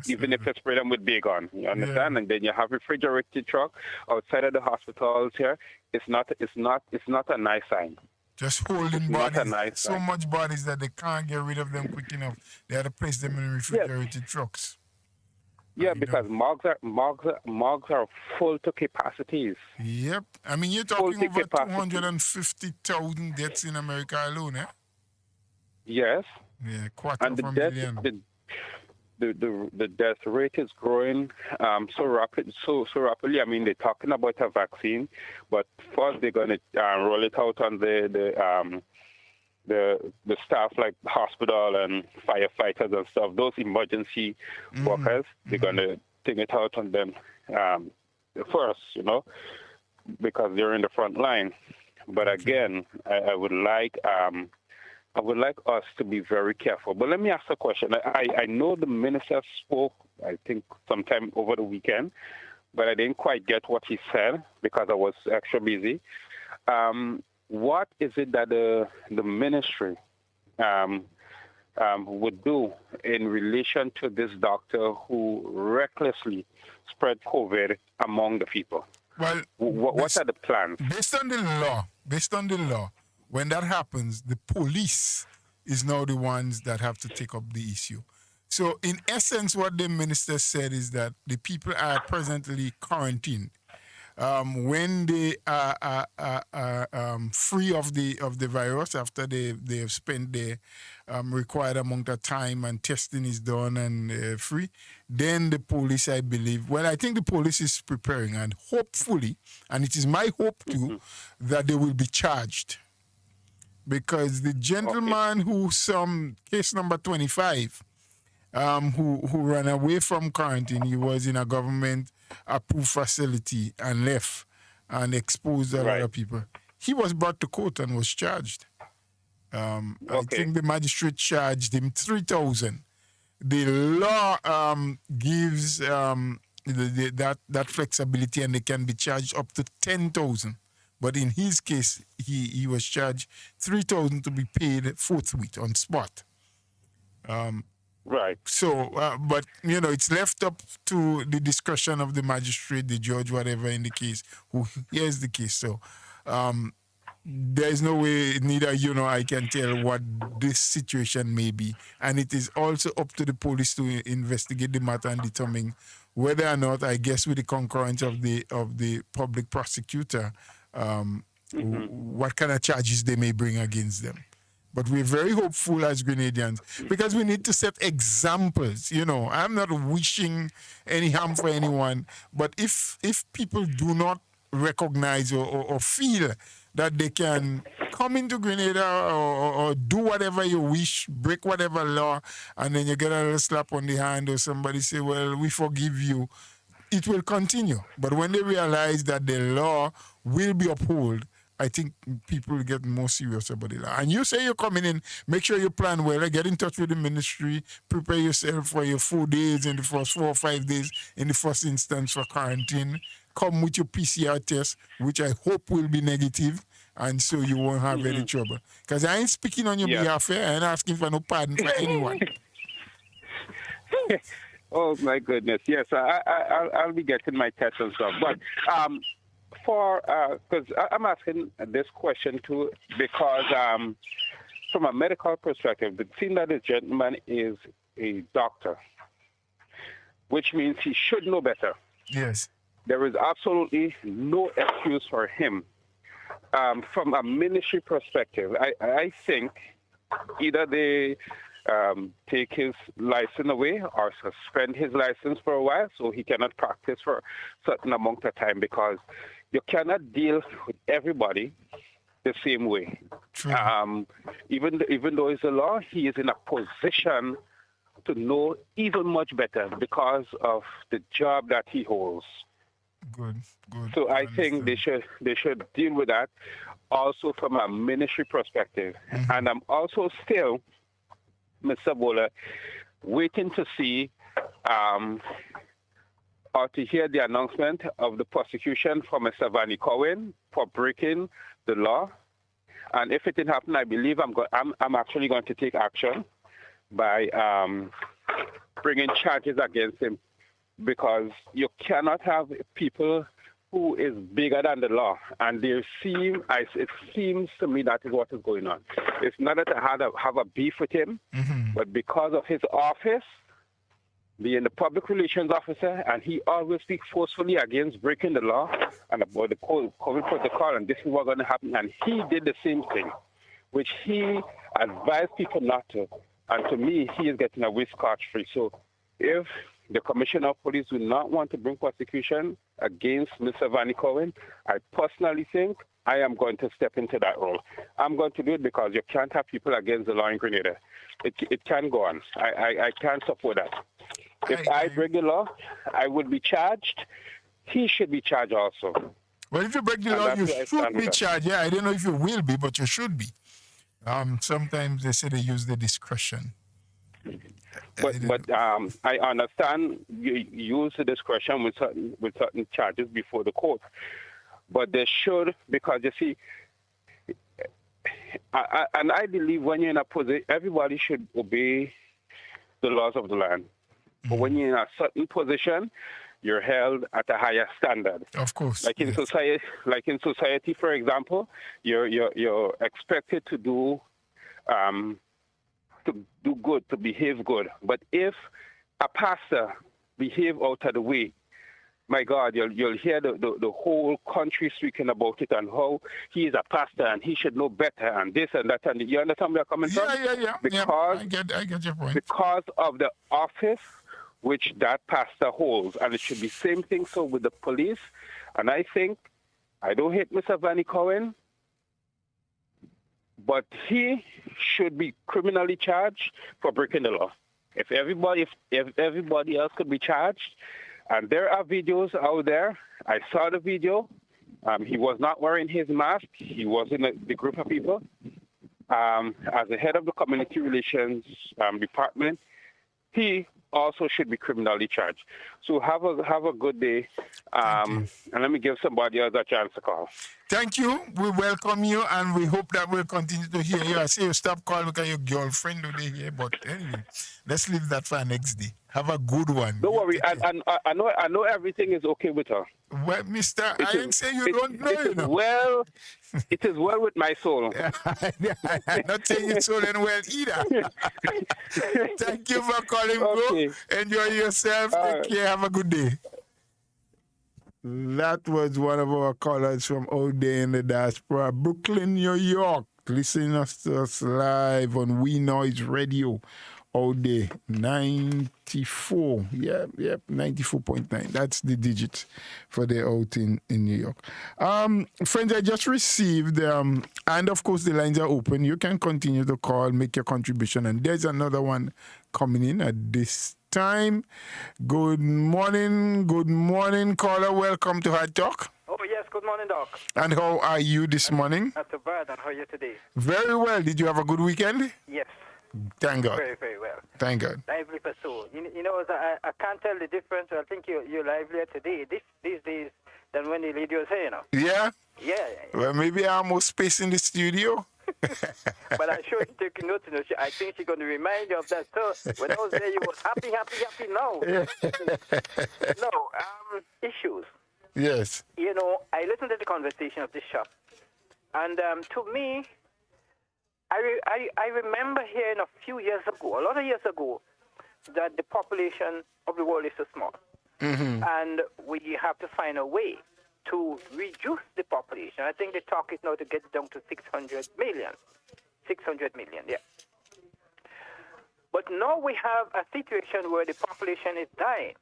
even if you spray them with Baygon, you understand? And then you have refrigerated truck outside of the hospitals here. It's not a nice sign. Just holding bodies, so much bodies that they can't get rid of them quick enough. They have to place them in refrigerated trucks. Yeah, because morgues are full to capacities. Yep. I mean, you're talking over 250,000 deaths in America alone, eh? Yes. Yeah, quarter of a million. The death rate is growing so rapidly. I mean, they're talking about a vaccine, but first they're going to roll it out on the staff like hospital and firefighters and stuff. Those emergency workers, they're going to take it out on them first, because they're in the front line. But again, I would like us to be very careful. But let me ask a question. I know the minister spoke, I think, sometime over the weekend, but I didn't quite get what he said because I was extra busy. What is it that the ministry would do in relation to this doctor who recklessly spread COVID among the people? Well, what are the plans? Based on the law, when that happens, the police is now the ones that have to take up the issue. So in essence, what the minister said is that the people are presently quarantined. when they are free of the virus after they have spent the required amount of time and testing is done and free, then the police, I believe, well, I think the police is preparing, and hopefully, and it is my hope too, that they will be charged. Because the gentleman who some case number 25, who ran away from quarantine, he was in a government approved facility and left and exposed a lot of people. He was brought to court and was charged. I think the magistrate charged him 3,000. The law gives that flexibility, and they can be charged up to 10,000. But in his case, he was charged 3,000 to be paid forthwith on spot. Right. So, but it's left up to the discretion of the magistrate, the judge, whatever in the case, who hears the case. So, there's no way neither I can tell what this situation may be, and it is also up to the police to investigate the matter and determine whether or not, I guess, with the concurrence of the public prosecutor, what kind of charges they may bring against them. But we're very hopeful as Grenadians, because we need to set examples. I'm not wishing any harm for anyone, but if people do not recognize or feel that they can come into Grenada or do whatever you wish, break whatever law, and then you get a little slap on the hand or somebody say, well, we forgive you, it will continue. But when they realize that the law will be upheld, I think people will get more serious about it. And you say you're coming in, make sure you plan well, get in touch with the ministry, prepare yourself for your 4 days in the first 4 or 5 days in the first instance for quarantine. Come with your PCR test, which I hope will be negative, and so you won't have any trouble. Because I ain't speaking on your behalf here, I ain't asking for no pardon for anyone. Oh my goodness! Yes, I'll be getting my test and stuff. But because I'm asking this question too, because from a medical perspective, the thing that this gentleman is a doctor, which means he should know better. Yes. There is absolutely no excuse for him. From a ministry perspective, I think either they take his license away or suspend his license for a while so he cannot practice for a certain amount of time, because you cannot deal with everybody the same way. Even though it's a law, he is in a position to know even much better because of the job that he holds. Good. So I think they should deal with that also from a ministry perspective. And I'm also still, Mr. Bola, waiting to see or to hear the announcement of the prosecution for Mr. Vanny Cohen for breaking the law. And if it didn't happen, I believe I'm actually going to take action by bringing charges against him, because you cannot have people who is bigger than the law, and it seems to me that is what is going on. It's not that I have a beef with him, but because of his office, being the public relations officer, and he always speaks forcefully against breaking the law and about the COVID protocol, and this is what's going to happen. And he did the same thing, which he advised people not to. And to me, he is getting away scot-free. So if the Commissioner of Police do not want to bring prosecution against Mr. Vanny Cohen, I personally think I am going to step into that role. I'm going to do it because you can't have people against the law in Grenada. It can't go on. I can't support that. If I break the law, I would be charged. He should be charged also. Well, if you break the law, you should be charged. Yeah, I don't know if you will be, but you should be. Sometimes they say they use the discretion. But I understand you use the discretion with certain charges before the court. But they should, because you see, and I believe when you're in a position, everybody should obey the laws of the land. But when you're in a certain position, you're held at a higher standard. Of course. Like in society, for example, you're expected to do good, to behave good. But if a pastor behave out of the way, my God, you'll hear the whole country speaking about it and how he is a pastor and he should know better and this and that. And you understand where I'm coming from? Yeah. Because I get your point. because of the office which that pastor holds, and it should be same thing so with the police. And I think I don't hate Mr. Vanny Cohen, but he should be criminally charged for breaking the law. If everybody else could be charged, and there are videos out there. I saw the video. He was not wearing his mask. He was in the group of people. As the head of the community relations department, he also should be criminally charged. So have a good day, and let me give somebody else a chance to call. Thank you. We welcome you, and we hope that we'll continue to hear you. I see you stop calling because your girlfriend today here, but anyway, let's leave that for next day. Have a good one. Don't worry. I know everything is okay with her. Well, mister, I didn't say you don't know, you know. Well, it is well with my soul. I'm not saying it's so well either. Thank you for calling, bro. Enjoy yourself. Take care. Have a good day. That was one of our callers from out there in the diaspora, Brooklyn, New York, listening to us live on We Noise Radio out there, 94. Yep, 94.9. That's the digit for the out in New York. Friends, I just received, and of course the lines are open. You can continue to call, make your contribution, and there's another one coming in at this time. Good morning, caller. Welcome to Hard Talk. Oh, yes, good morning, Doc. And how are you this morning? Not too bad, and how are you today? Very well. Did you have a good weekend? Yes. Thank God. Very, very well. Thank God. Lively pursuit. You know, I can't tell the difference. I think you're livelier today, these days, than when the lady was here, you know. Yeah? Yeah. Well, maybe I have more space in the studio. But I'm sure you take note. You know, I think she's going to remind you of that. So when I was there, you was happy now. No, issues. Yes. You know, I listened to the conversation of this shop. And to me, I remember hearing a lot of years ago, that the population of the world is so small. Mm-hmm. And we have to find a way to reduce the population. I think the talk is now to get down to 600 million. 600 million, yeah. But now we have a situation where the population is dying.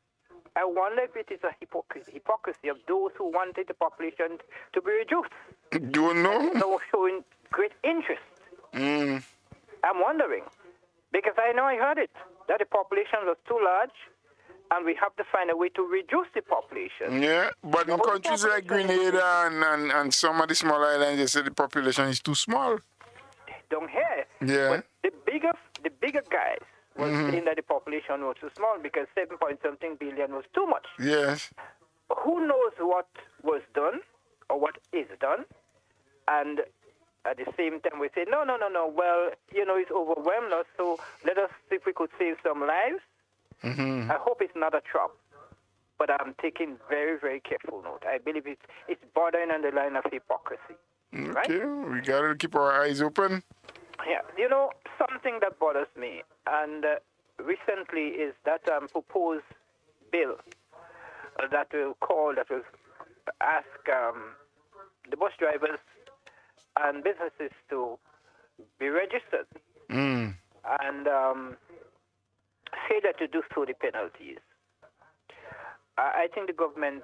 I wonder if it is a hypocrisy of those who wanted the population to be reduced. Do you know? Now showing great interest. Mm. I'm wondering, because I know I heard it, that the population was too large, and we have to find a way to reduce the population. Yeah, but in countries like Grenada and some of the small islands, they say the population is too small. Don't hear. Yeah. But the bigger guys was saying that the population was too small because 7-point-something billion was too much. Yes. Who knows what was done or what is done? And at the same time, we say, no. Well, you know, it's overwhelmed us, so let us see if we could save some lives. Mm-hmm. I hope it's not a trap, but I'm taking very, very careful note. I believe it's bordering on the line of hypocrisy. Okay, right? We got to keep our eyes open. Yeah, you know, something that bothers me, and recently is that proposed bill that will ask the bus drivers and businesses to be registered. Mm. And say that to do so the penalties. I think the government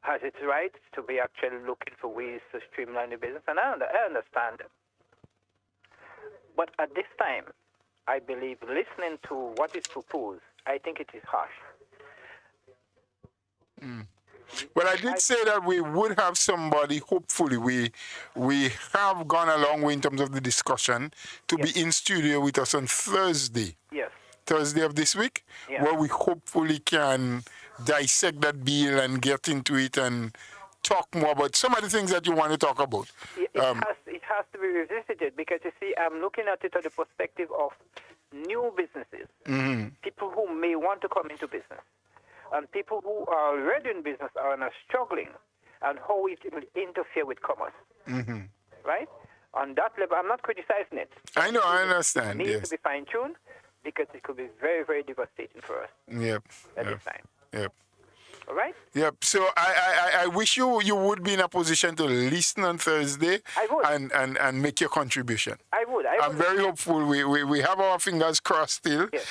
has its right to be actually looking for ways to streamline the business, and I understand it. But at this time, I believe listening to what is proposed, I think it is harsh. Mm. Well, I did say that we would have somebody, hopefully, we have gone a long way in terms of the discussion, to be in studio with us on Thursday. Yes. Thursday of this week, where we hopefully can dissect that bill and get into it and talk more about some of the things that you want to talk about. It has to be revisited because, you see, I'm looking at it from the perspective of new businesses, people who may want to come into business, and people who are already in business are struggling, and how it will interfere with commerce. Right? On that level, I'm not criticizing it. I know, I understand. It needs to be fine-tuned because it could be very, very devastating for us at this time. Yep. All right? Yep. So I wish you would be in a position to listen on Thursday I would. and make your contribution. I would. I'm very hopeful. We have our fingers crossed still. Yes.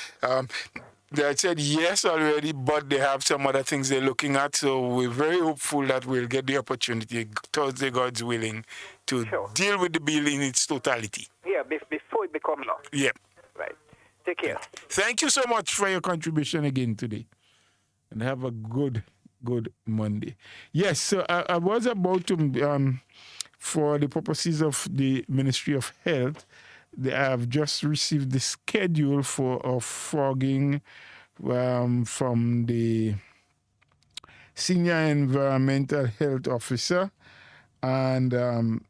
They said yes already, but they have some other things they're looking at. So we're very hopeful that we'll get the opportunity, Thursday, God's willing, to deal with the bill in its totality. Yeah, before it becomes law. Yep. Right. Take care. Thank you so much for your contribution again today. And have a good Monday. Yes, so I was about to, for the purposes of the Ministry of Health, they have just received the schedule of fogging from the Senior Environmental Health Officer. And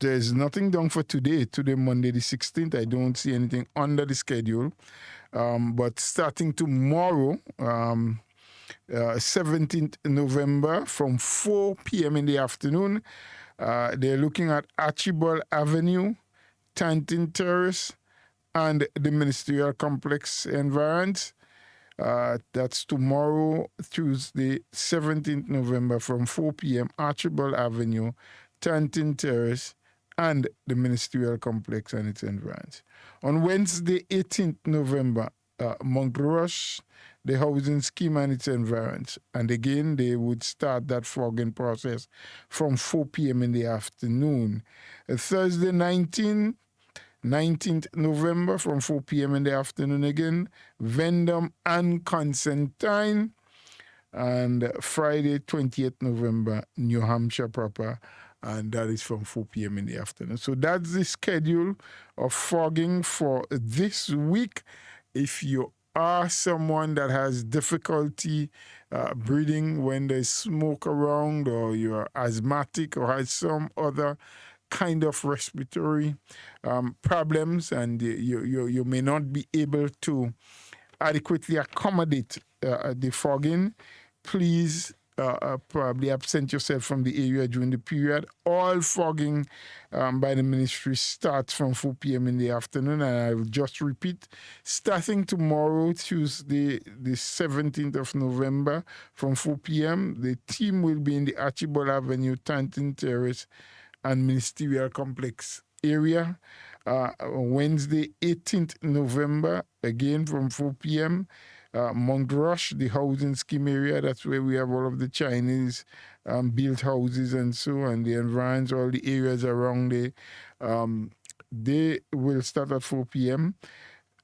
there's nothing done for today, Monday the 16th. I don't see anything under the schedule. But starting tomorrow, 17th November from 4 p.m. in the afternoon, they're looking at Archibald Avenue, Tantin Terrace, and the Ministerial Complex environs. That's tomorrow, Tuesday, 17th November from 4 p.m., Archibald Avenue, Tantin Terrace, and the Ministerial Complex and its environs. On Wednesday, 18th November, Montrush, the housing scheme and its environs. And again, they would start that fogging process from 4 p.m. in the afternoon. Thursday, 19th November from 4 p.m. in the afternoon again, Vendome and Constantine. And Friday, 20th November, New Hampshire proper, and that is from 4 p.m. in the afternoon. So that's the schedule of fogging for this week. If you are someone that has difficulty breathing when there's smoke around, or you're asthmatic or has some other kind of respiratory problems, and you may not be able to adequately accommodate the fogging, please probably absent yourself from the area during the period. All fogging by the ministry starts from 4 p.m. in the afternoon, and I will just repeat, starting tomorrow, Tuesday, the 17th of November, from 4 p.m., the team will be in the Archibald Avenue, Tantin Terrace, and Ministerial Complex area. Wednesday, 18th November, again from 4 p.m., Montrush, the housing scheme area, that's where we have all of the Chinese built houses and so on, the environs, all the areas around there. They will start at 4 p.m.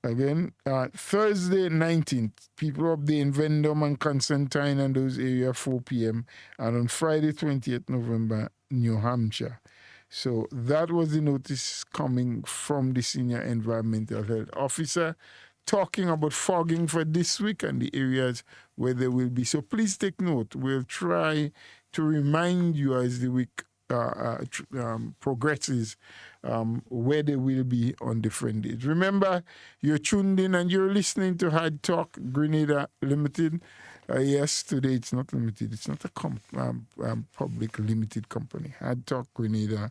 Again, Thursday, 19th, people up there in Vendome and Constantine and those areas, 4 p.m. And on Friday, 20th November, New Hampshire. So that was the notice coming from the Senior Environmental Health Officer, talking about fogging for this week and the areas where there will be. So please take note. We'll try to remind you as the week progresses where they will be on different days. Remember, you're tuned in and you're listening to Hard Talk Grenada Limited. Yes, today it's not limited. It's not a public limited company. Hard Talk Grenada,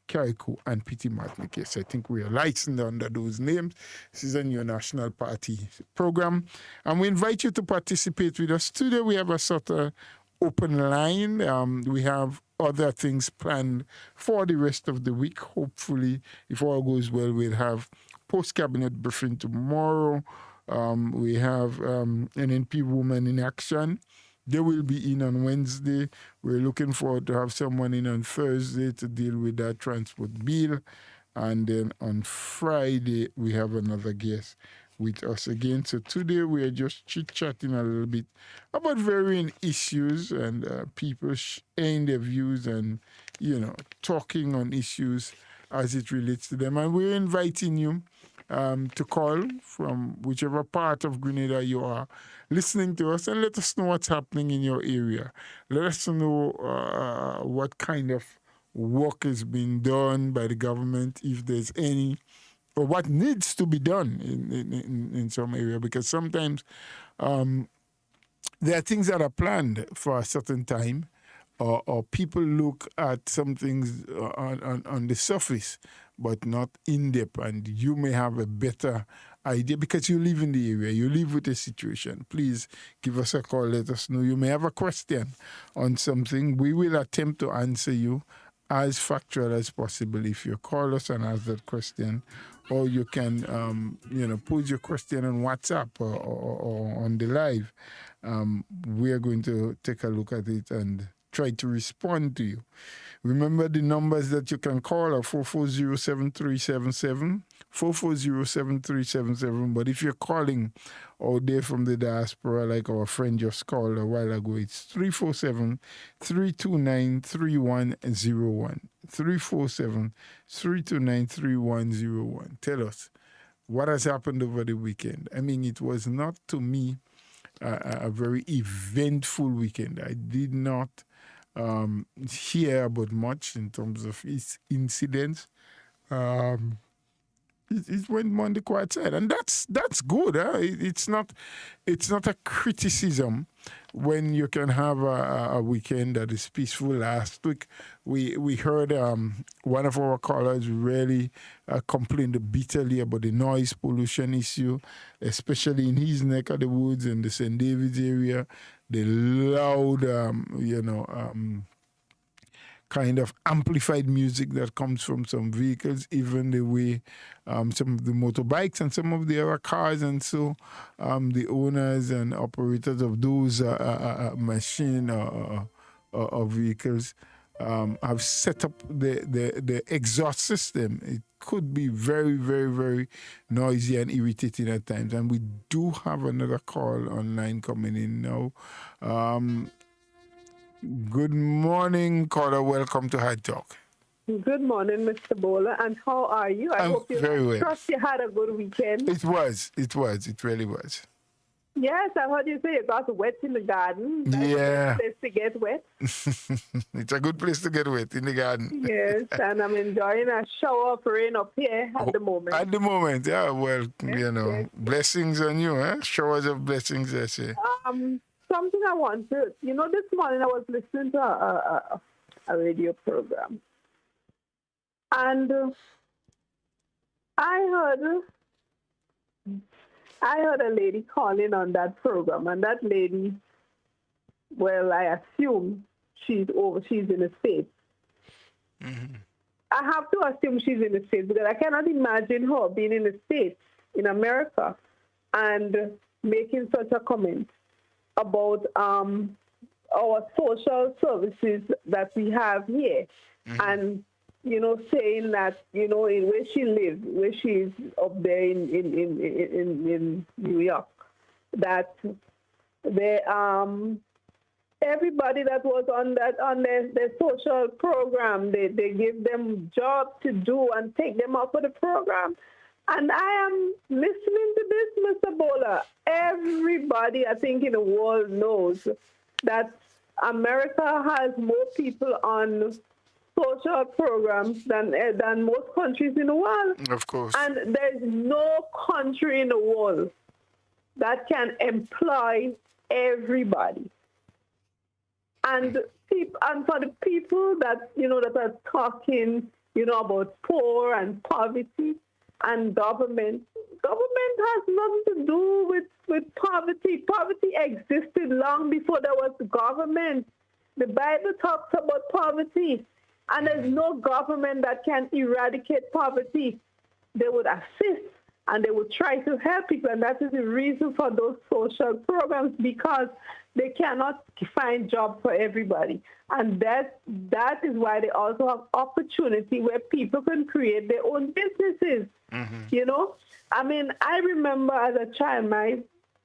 Carriacou, and P.T. Martinique. Yes, I think we are licensed under those names. This is a new national party program. And we invite you to participate with us. Today we have a sort of open line. We have other things planned for the rest of the week. Hopefully, if all goes well, we'll have post-cabinet briefing tomorrow. We have NNP Women in Action. They will be in on Wednesday. We're looking forward to have someone in on Thursday to deal with that transport bill. And then on Friday, we have another guest with us again. So today we are just chit-chatting a little bit about varying issues and people sharing their views and, talking on issues as it relates to them. And we're inviting you to call from whichever part of Grenada you are listening to us, and let us know what's happening in your area. Let us know what kind of work is being done by the government, if there's any, or what needs to be done in some area, because sometimes there are things that are planned for a certain time, or people look at some things on the surface, but not in depth, and you may have a better idea, because you live in the area, you live with a situation, please give us a call, let us know. You may have a question on something. We will attempt to answer you as factual as possible if you call us and ask that question. Or you can, pose your question on WhatsApp or on the live. We are going to take a look at it and try to respond to you. Remember the numbers that you can call are 440-7377, 440-7377. But if you're calling out there from the diaspora, like our friend just called a while ago, it's 347-329-3101. 347-329-3101. Tell us, what has happened over the weekend? I mean, it was not, to me, a very eventful weekend. I did not hear about much in terms of its incidents. It went on the quiet side, and that's good. Huh? It's not a criticism when you can have a weekend that is peaceful. Last week we heard one of our callers really complained bitterly about the noise pollution issue, especially in his neck of the woods in the St. David's area. The loud, kind of amplified music that comes from some vehicles, even the way some of the motorbikes and some of the other cars, and so the owners and operators of those machine or vehicles have set up the exhaust system. It could be very, very, very noisy and irritating at times. And we do have another call online coming in now. Good morning, caller. Welcome to Hard Talk. Good morning, Mr. Bowler. And how are you? I hope you very well. Trust you had a good weekend. It was. It really was. Yes, I heard you say you got wet in the garden. That's yeah. a good place to get wet. It's a good place to get wet, in the garden. Yes, and I'm enjoying a shower of rain up here at the moment. At the moment, yeah. Well, yes. Blessings on you, huh? Showers of blessings, I say. Something I want to, this morning I was listening to a radio program. And I heard a lady calling on that program, and that lady, well, I assume she's in the States. Mm-hmm. I have to assume she's in the States because I cannot imagine her being in the States, in America, and making such a comment about our social services that we have here. Mm-hmm. And saying that, in where she lives, where she is up there in New York, that everybody that was on their social program, they give them jobs to do and take them off of the program. And I am listening to this, Mr. Bowler. Everybody, I think, in the world knows that America has more people on social programs than most countries in the world. Of course. And there's no country in the world that can employ everybody. And for the people that that are talking, about poor and poverty and government has nothing to do with poverty. Poverty existed long before there was government. The Bible talks about poverty. And there's no government that can eradicate poverty. They would assist and they would try to help people. And that is the reason for those social programs, because they cannot find jobs for everybody. And that is why they also have opportunity where people can create their own businesses. Mm-hmm. I mean, I remember as a child,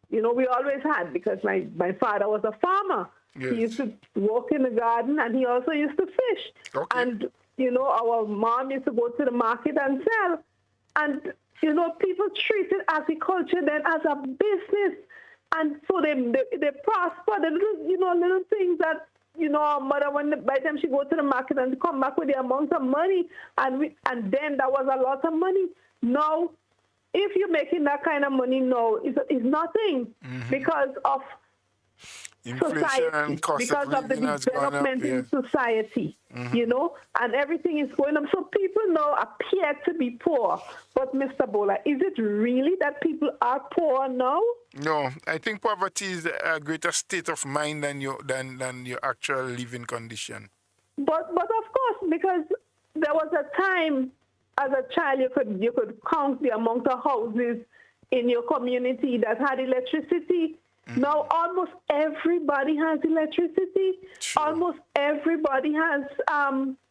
we always had, because my father was a farmer. Yes. He used to walk in the garden, and he also used to fish. Okay. And, our mom used to go to the market and sell. And, people treated agriculture then as a business. And so they prosper. The little things that, our mother, by the time she go to the market and come back with the amount of money, and then that was a lot of money. Now, if you're making that kind of money now, it's nothing, mm-hmm. because of Inflation and cost because of the living has gone up, development in society, and everything is going up. So people now appear to be poor. But Mr. Bola, is it really that people are poor now? No, I think poverty is a greater state of mind than your actual living condition. But of course, because there was a time as a child you could count the amount of houses in your community that had electricity. Now almost everybody has electricity. Sure. Almost everybody has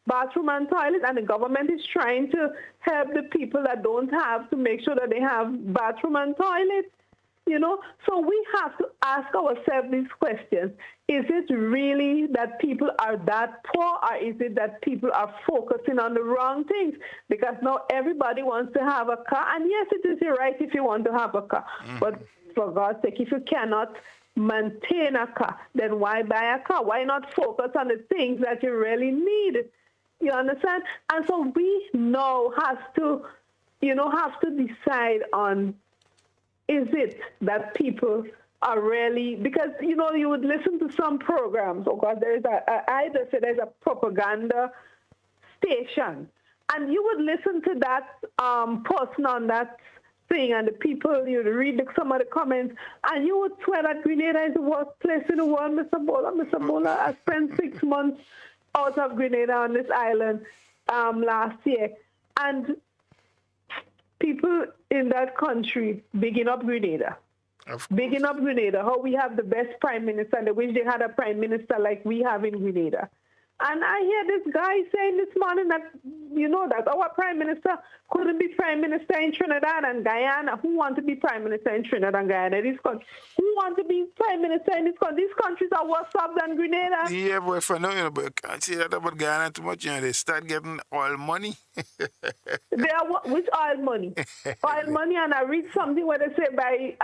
bathroom and toilet, and the government is trying to help the people that don't have to make sure that they have bathroom and toilet. So we have to ask ourselves these questions. Is it really that people are that poor, or is it that people are focusing on the wrong things? Because now everybody wants to have a car, and yes, it is your right if you want to have a car. But for God's sake, if you cannot maintain a car, then why buy a car? Why not focus on the things that you really need? You understand? And so we now have to decide on, is it that people are really, because, you would listen to some programs, there's a propaganda station, and you would listen to that person on that thing, and the people, you read some of the comments, and you would swear that Grenada is the worst place in the world, Mr. Bola. I spent 6 months out of Grenada on this island last year, and people in that country bigging up Grenada. Bigging up Grenada, how we have the best prime minister, and they wish they had a prime minister like we have in Grenada. And I hear this guy saying this morning that, that our prime minister couldn't be prime minister in Trinidad and Guyana. Who want to be prime minister in Trinidad and Guyana? Who want to be prime minister in this country? These countries are worse off than Grenada. Yeah, but for now, but you can't say that about Guyana too much. They start getting oil money. Which oil money? Oil money, and I read something where they say by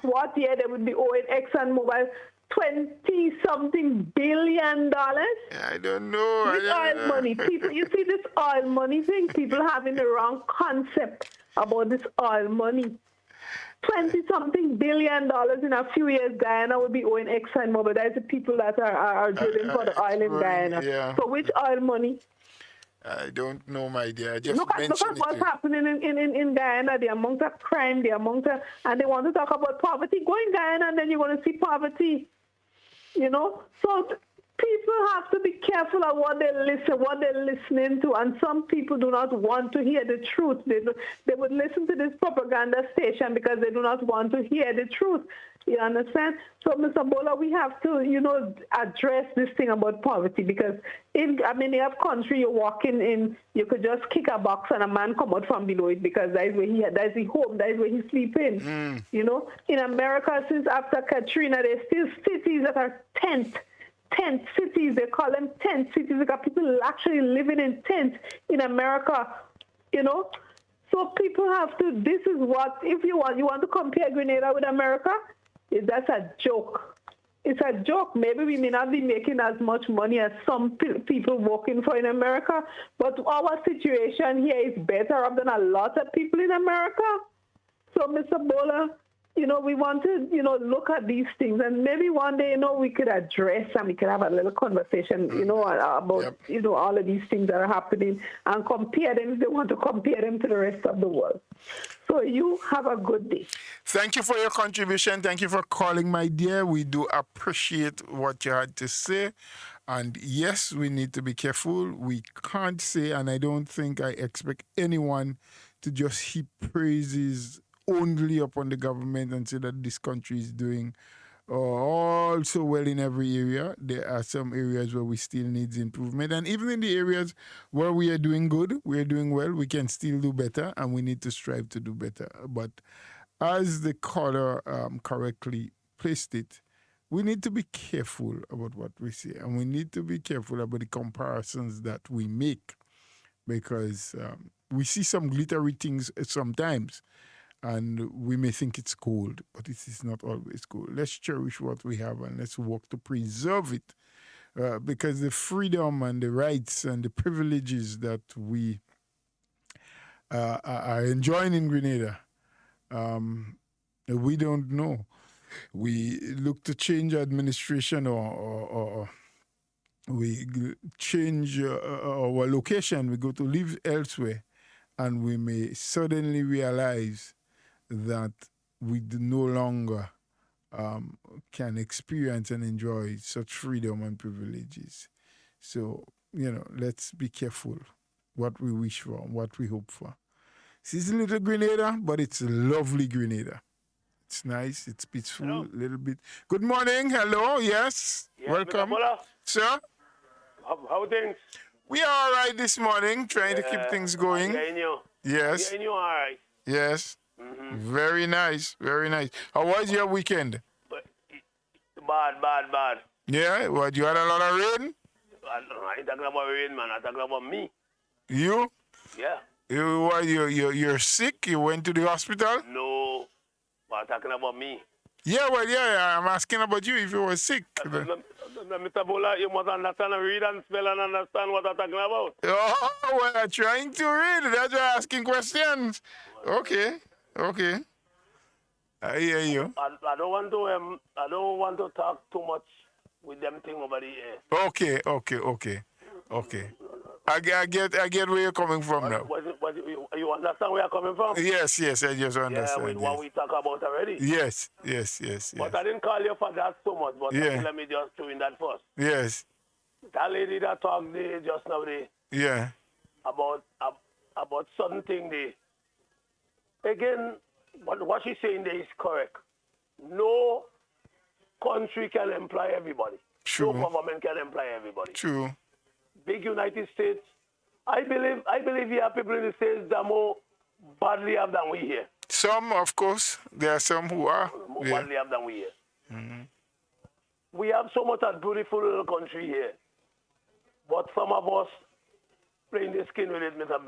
what year they would be owing ExxonMobil $20-something billion. I don't know. This oil money. People, you see this oil money thing? People having the wrong concept about this oil money. $20-something billion in a few years, Guyana will be owing ExxonMobil. That's the people that are drilling for the oil in Guyana. Yeah. So which oil money? I don't know, my dear. Just look at what's happening in Guyana, the amount of crime, and they want to talk about poverty. Go in Guyana and then you're going to see poverty. So people have to be careful of what they're listening to, and some people do not want to hear the truth. They would listen to this propaganda station because they do not want to hear the truth. You understand? So, Mr. Bola, we have to, address this thing about poverty, because you have country you're walking in, you could just kick a box and a man come out from below it because that's his home, that's where he's sleeping. In America, since after Katrina, there's still cities that are tent cities. They call them tent cities. They got people actually living in tents in America, So people have to, this is what, if you want to compare Grenada with America, that's a joke. It's a joke. Maybe we may not be making as much money as some people working for in America, but our situation here is better off than a lot of people in America. So, Mr. Bola, we want to, look at these things, and maybe one day, we could address and we could have a little conversation, about, all of these things that are happening, and compare them if they want to compare them to the rest of the world. So you have a good day. Thank you for your contribution. Thank you for calling, my dear. We do appreciate what you had to say. And yes, we need to be careful. We can't say, and I don't think I expect anyone to just heap praises only upon the government and say that this country is doing all so well in every area. There are some areas where we still need improvement. And even in the areas where we are doing good, we are doing well, we can still do better, and we need to strive to do better. But as the caller correctly placed it, we need to be careful about what we say, and we need to be careful about the comparisons that we make, because we see some glittery things sometimes, and we may think it's gold, but it is not always gold. Let's cherish what we have and let's work to preserve it, because the freedom and the rights and the privileges that we are enjoying in Grenada, we don't know we look to change administration or we change our location, we go to live elsewhere, and we may suddenly realize that we no longer can experience and enjoy such freedom and privileges. So, let's be careful what we wish for, what we hope for. This is a little Grenada, but it's a lovely Grenada. It's nice, it's peaceful, a little bit. Good morning, hello, yes, welcome. Sir? How things? We are all right this morning, trying to keep things going. Yes. You all right? Yes. Mm-hmm. Very nice, very nice. How was your weekend? Bad. Yeah, what, you had a lot of rain? I ain't talking about rain, man. I'm talking about me. You? Yeah. You're sick? You went to the hospital? No, but I'm talking about me. Yeah, well, yeah, I'm asking about you if you were sick. Mr. Bola, you must understand and read and spell and understand what I'm talking about. Oh, well, I'm trying to read. That's why I'm asking questions. Okay. I hear you. I don't want to talk too much with them thing over the air. Okay. I get where you're coming from now. You understand where I'm coming from? Yes, I just understand. Yeah, with what we talk about already. Yes. But I didn't call you for that so much, but yeah. let me just throw in that first. Yes. That lady that talked just now yeah. about certain thing again, what she's saying there is correct. No country can employ everybody. True. No government can employ everybody. True. Big United States, I believe you have people in the States that more badly off than we here. Some, of course. There are some who are. More badly off than we here. Mm-hmm. We have so much a beautiful little country here. But some of us playing the skin with it, Mr.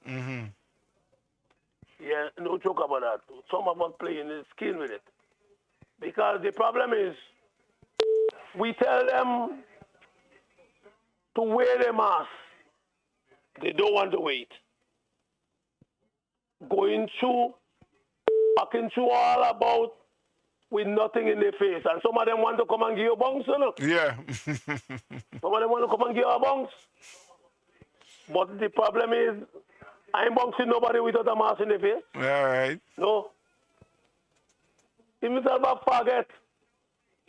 Mm-hmm. Yeah, no joke about that. Some of us playing the skin with it. Because the problem is, we tell them to wear their mask. They don't want to wait. Talking through all about with nothing in their face. And some of them want to come and give you bunks, you know? Yeah. Some of them want to come and give you bunks. But the problem is, I ain't bunksing nobody without a mask in the face. All right. No. If you ever forget,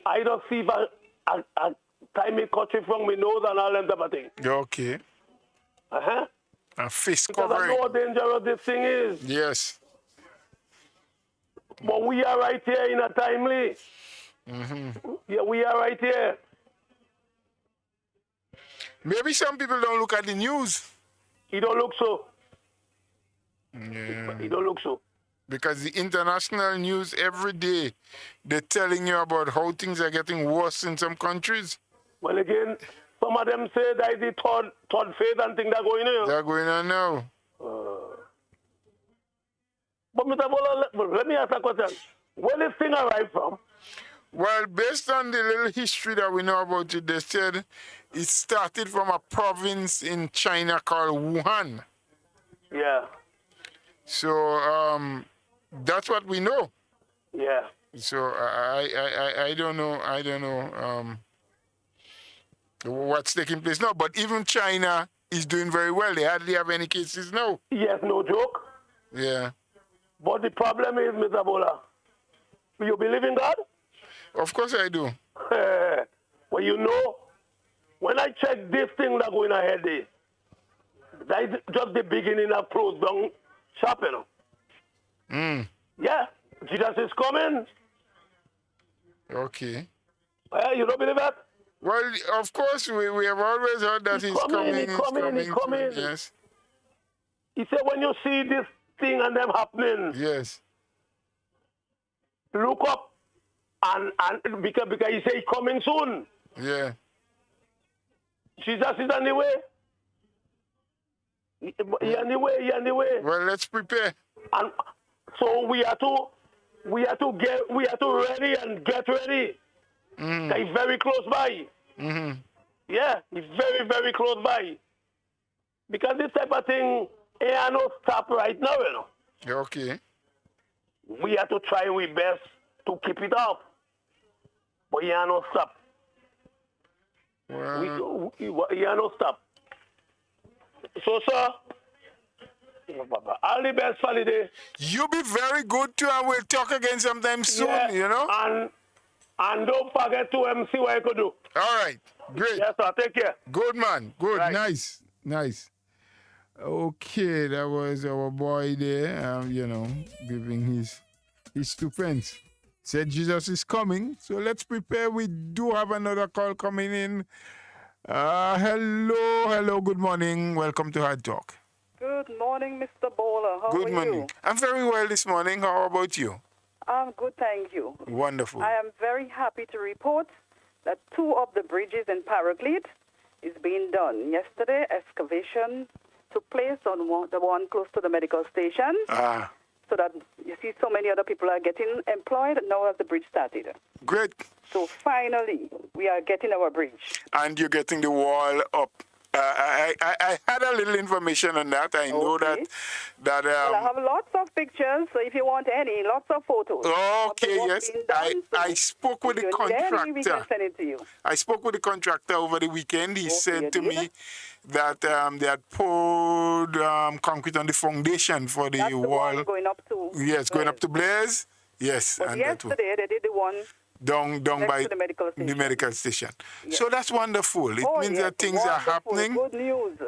I don't see if I time me cut it from my nose and all them type of thing. Okay. Uh-huh. A face because covering. I know how dangerous this thing is. Yes. But we are right here in a timely. Mm-hmm. Yeah, we are right here. Maybe some people don't look at the news. He don't look so. Yeah. He don't look so. Because the international news every day, they're telling you about how things are getting worse in some countries. Well, again, some of them say that the third phase and things are going on. They're going on now. But Mr. Bola, let me ask a question. Where this thing arrived from? Well, based on the little history that we know about it, they said it started from a province in China called Wuhan. Yeah. So that's what we know. Yeah. So I don't know what's taking place now. But even China is doing very well. They hardly have any cases now. Yes, no joke. Yeah. But the problem is, Mr. Bola, do you believe in God? Of course I do. Well, you know, when I check this thing that's going ahead there, that is just the beginning of closed down shop, you know. Yeah, Jesus is coming. Okay. You don't believe that? Well, of course, we have always heard that he's coming. Yes. He said when you see this thing and them happening, yes, look up and because he said he's coming soon. Yeah. Jesus is on the way. He on the way. Well, let's prepare. And so we are to ready and get ready. He's very close by. Mm-hmm. Yeah, he's very, very close by. Because this type of thing ain't no stop right now, you know. Okay. We have to try our best to keep it up. But he ain't no stop. Well, He ain't no stop. So, sir, all the best for the day. you be very good too, and we'll talk again sometime soon, you know? And don't forget to see what you could do. All right, great. Yes, sir, take care. Good, man. Good, Right. nice. Okay, that was our boy there, you know, giving his 2 pence. Said Jesus is coming, so let's prepare. We do have another call coming in. Hello, good morning. Welcome to Hard Talk. Good morning, Mr. Bowler. How Good are morning. you? I'm very well this morning. How about you? I'm good, thank you. Wonderful. I am very happy to report that 2 of the bridges in Paraclete is being done. Yesterday, excavation took place on the one close to the medical station, so that you see so many other people are getting employed now as the bridge started. Great. So finally, we are getting our bridge. And you're getting the wall up. I had a little information on that. I know that. Well, I have lots of pictures, so if you want any, lots of photos. Okay, yes. I spoke with the contractor. We can send it to you. I spoke with the contractor over the weekend. He said to me that they had poured concrete on the foundation for the wall. One going up to Yes, going up to Blaze. Yes. But and yesterday they did the one down by to the medical station. Yes. So that's wonderful. It means that things are happening. Good news.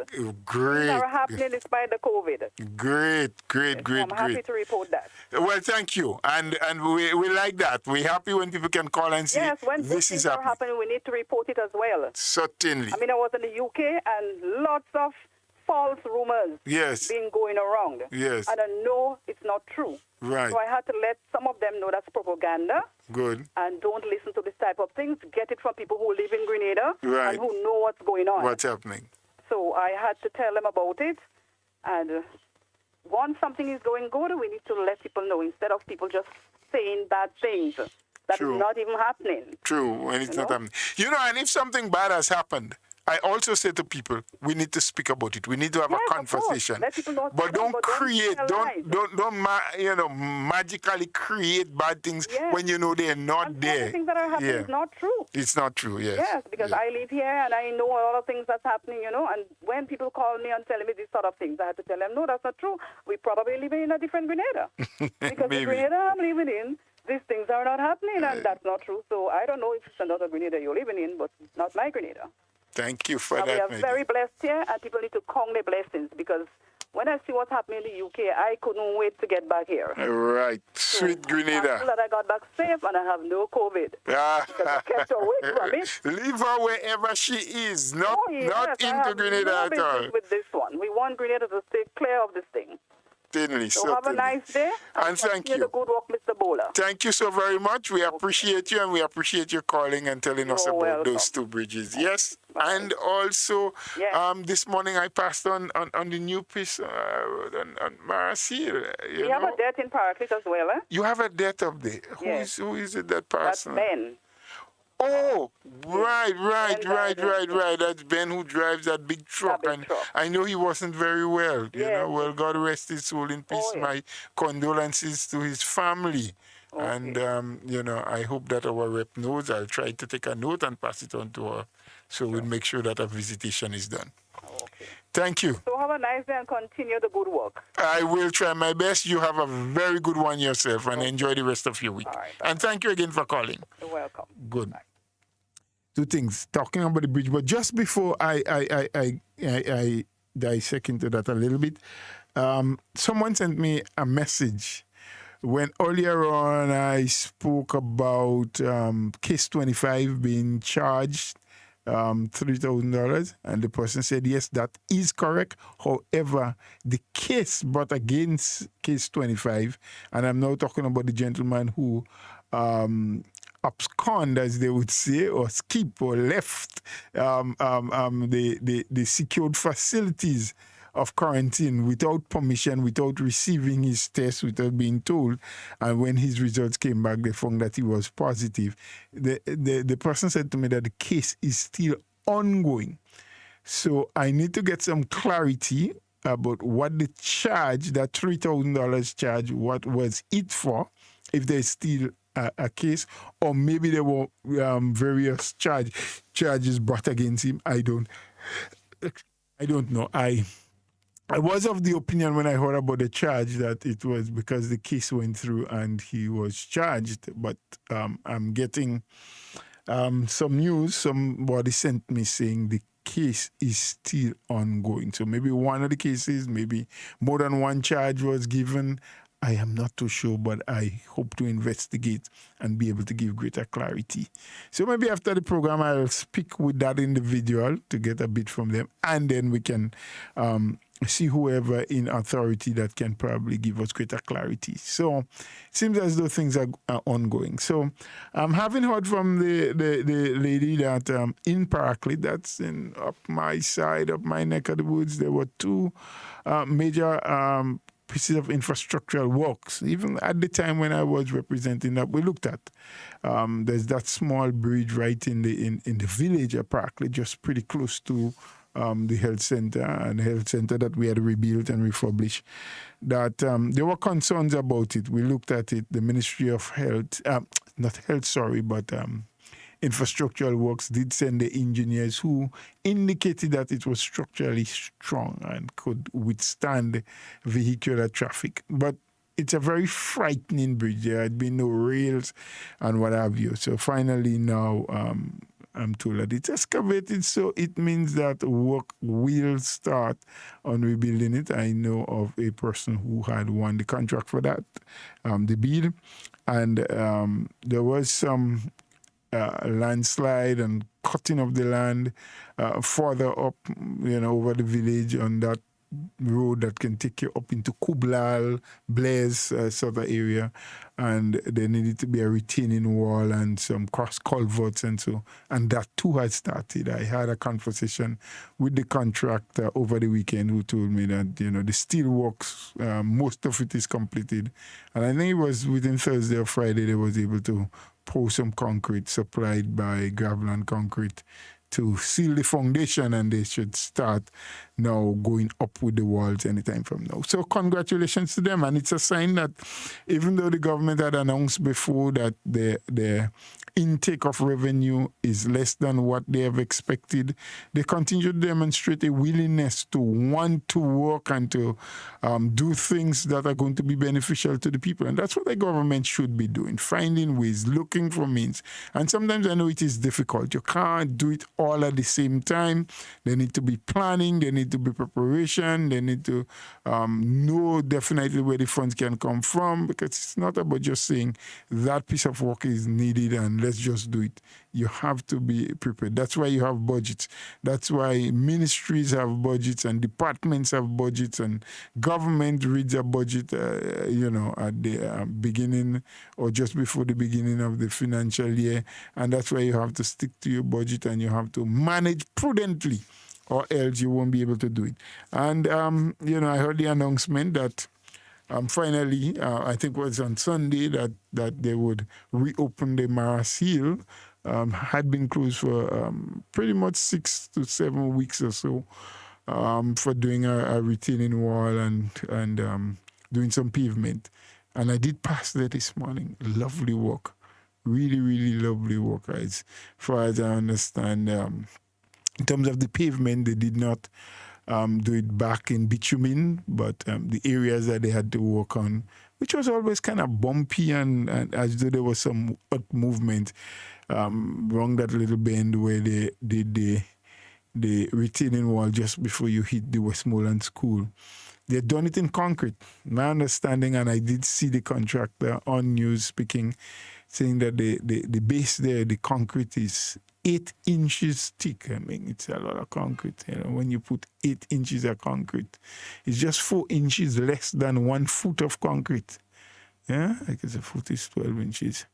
Great. Things are happening despite the COVID. Great. I'm happy to report that. Well, thank you. And we like that. We're happy when people can call and say, yes, when this is things are happening, we need to report it as well. Certainly. I mean, I was in the UK and lots of false rumors being going around. Yes. And I know it's not true. Right. So I had to let some of them know that's propaganda. Good. And don't listen to this type of things. Get it from people who live in Grenada and who know what's going on. What's happening. So I had to tell them about it. And once something is going good, we need to let people know instead of people just saying bad things. That is not even happening. True, when it's not happening. You know, and if something bad has happened, I also say to people, we need to speak about it. We need to have a conversation. Let people know but don't create, don't magically create bad things when you know they're not there. The things that are happening is not true. It's not true, yes. Yes, because I live here and I know all the things that's happening, you know. And when people call me and tell me these sort of things, I have to tell them, no, that's not true. We probably live in a different Grenada. Because the Grenada I'm living in, these things are not happening, and that's not true. So I don't know if it's another Grenada you're living in, but it's not my Grenada. Thank you for and that. We are very blessed here, and people need to count their blessings, because when I see what's happening in the UK, I couldn't wait to get back here. Right. Sweet Grenada. I'm glad I got back safe, and I have no COVID. Because I kept away from it. Leave her wherever she is, not into Grenada at all. With this one. We want Grenada to stay clear of this thing. So have a nice day. And thank you. The good work, Mr. Bowler. Thank you so very much. We appreciate you, and we appreciate you calling and telling us about those 2 bridges. Yes. And also, this morning I passed on the new piece on Marseille. You have a death in Paraclete as well, eh? You have a death up there. Who is it that passed on? That's Ben. Oh, right. That's Ben who drives that big truck. I know he wasn't very well. You know, well, God rest his soul in peace. My condolences to his family. And, you know, I hope that our rep knows. I'll try to take a note and pass it on to her, so we'll make sure that a visitation is done. Thank you. So have a nice day and continue the good work. I will try my best. You have a very good one yourself, and enjoy the rest of your week. Right, and thank you again for calling. You're welcome. Good. Bye. 2 things, talking about the bridge, but just before I dissect into that a little bit, someone sent me a message when earlier on I spoke about case 25 being charged $3,000, and the person said, yes, that is correct. However, the case brought against case 25, and I'm now talking about the gentleman who abscond, as they would say, or skip or left the secured facilities of quarantine without permission, without receiving his test, without being told. And when his results came back, they found that he was positive. The person said to me that the case is still ongoing. So I need to get some clarity about what the charge, that $3,000 charge, what was it for, if there's still a case, or maybe there were various charges brought against him. I don't know. I was of the opinion when I heard about the charge that it was because the case went through and he was charged. But I'm getting some news. Somebody sent me saying the case is still ongoing. So maybe one of the cases, maybe more than one charge was given. I am not too sure, but I hope to investigate and be able to give greater clarity. So maybe after the program, I'll speak with that individual to get a bit from them, and then we can see whoever in authority that can probably give us greater clarity. So it seems as though things are ongoing. So having heard from the lady that in Paraclete, that's up my side, up my neck of the woods, there were two major pieces of infrastructural works. Even at the time when I was representing that, we looked at. There's that small bridge right in the village of Paraclete, just pretty close to the health center, and the health center that we had rebuilt and refurbished, that there were concerns about it. We looked at it. The Ministry of Health, not health, sorry, but infrastructural works did send the engineers who indicated that it was structurally strong and could withstand vehicular traffic. But it's a very frightening bridge. There had been no rails and what have you. So finally now I'm told that it's excavated, so it means that work will start on rebuilding it. I know of a person who had won the contract for that, the bid, and there was some landslide and cutting of the land further up, over the village on that road that can take you up into Kublal, Blaise sort of area, and there needed to be a retaining wall and some cross culverts and that too had started. I had a conversation with the contractor over the weekend who told me that the steel works, most of it is completed, and I think it was within Thursday or Friday they was able to pour some concrete supplied by Gravel and Concrete to seal the foundation, and they should start now going up with the walls anytime from now. So congratulations to them, and it's a sign that even though the government had announced before that their intake of revenue is less than what they have expected, they continue to demonstrate a willingness to want to work and to do things that are going to be beneficial to the people. And that's what the government should be doing, finding ways, looking for means. And sometimes I know it is difficult. You can't do it all at the same time. There need to be planning, there need to be preparation, they need to know definitely where the funds can come from, because it's not about just saying that piece of work is needed and let's just do it. You have to be prepared. That's why you have budgets. That's why ministries have budgets and departments have budgets, and government reads a budget, at the beginning or just before the beginning of the financial year. And that's why you have to stick to your budget and you have to manage prudently, or else you won't be able to do it. And, I heard the announcement that finally, I think it was on Sunday, that they would reopen the Maras Hill. Had been closed for pretty much 6 to 7 weeks or so for doing a retaining wall and doing some pavement. And I did pass there this morning. Lovely work. Really, really lovely work. As far as I understand, in terms of the pavement, they did not do it back in bitumen, but the areas that they had to work on, which was always kind of bumpy and as though there was some movement wrong that little bend where they did the retaining wall just before you hit the Westmoreland School. They had done it in concrete. My understanding, and I did see the contractor on news speaking, saying that the base there, the concrete is 8 inches thick. I mean, it's a lot of concrete. When you put 8 inches of concrete, it's just 4 inches less than 1 foot of concrete. Yeah, I guess a foot is 12 inches.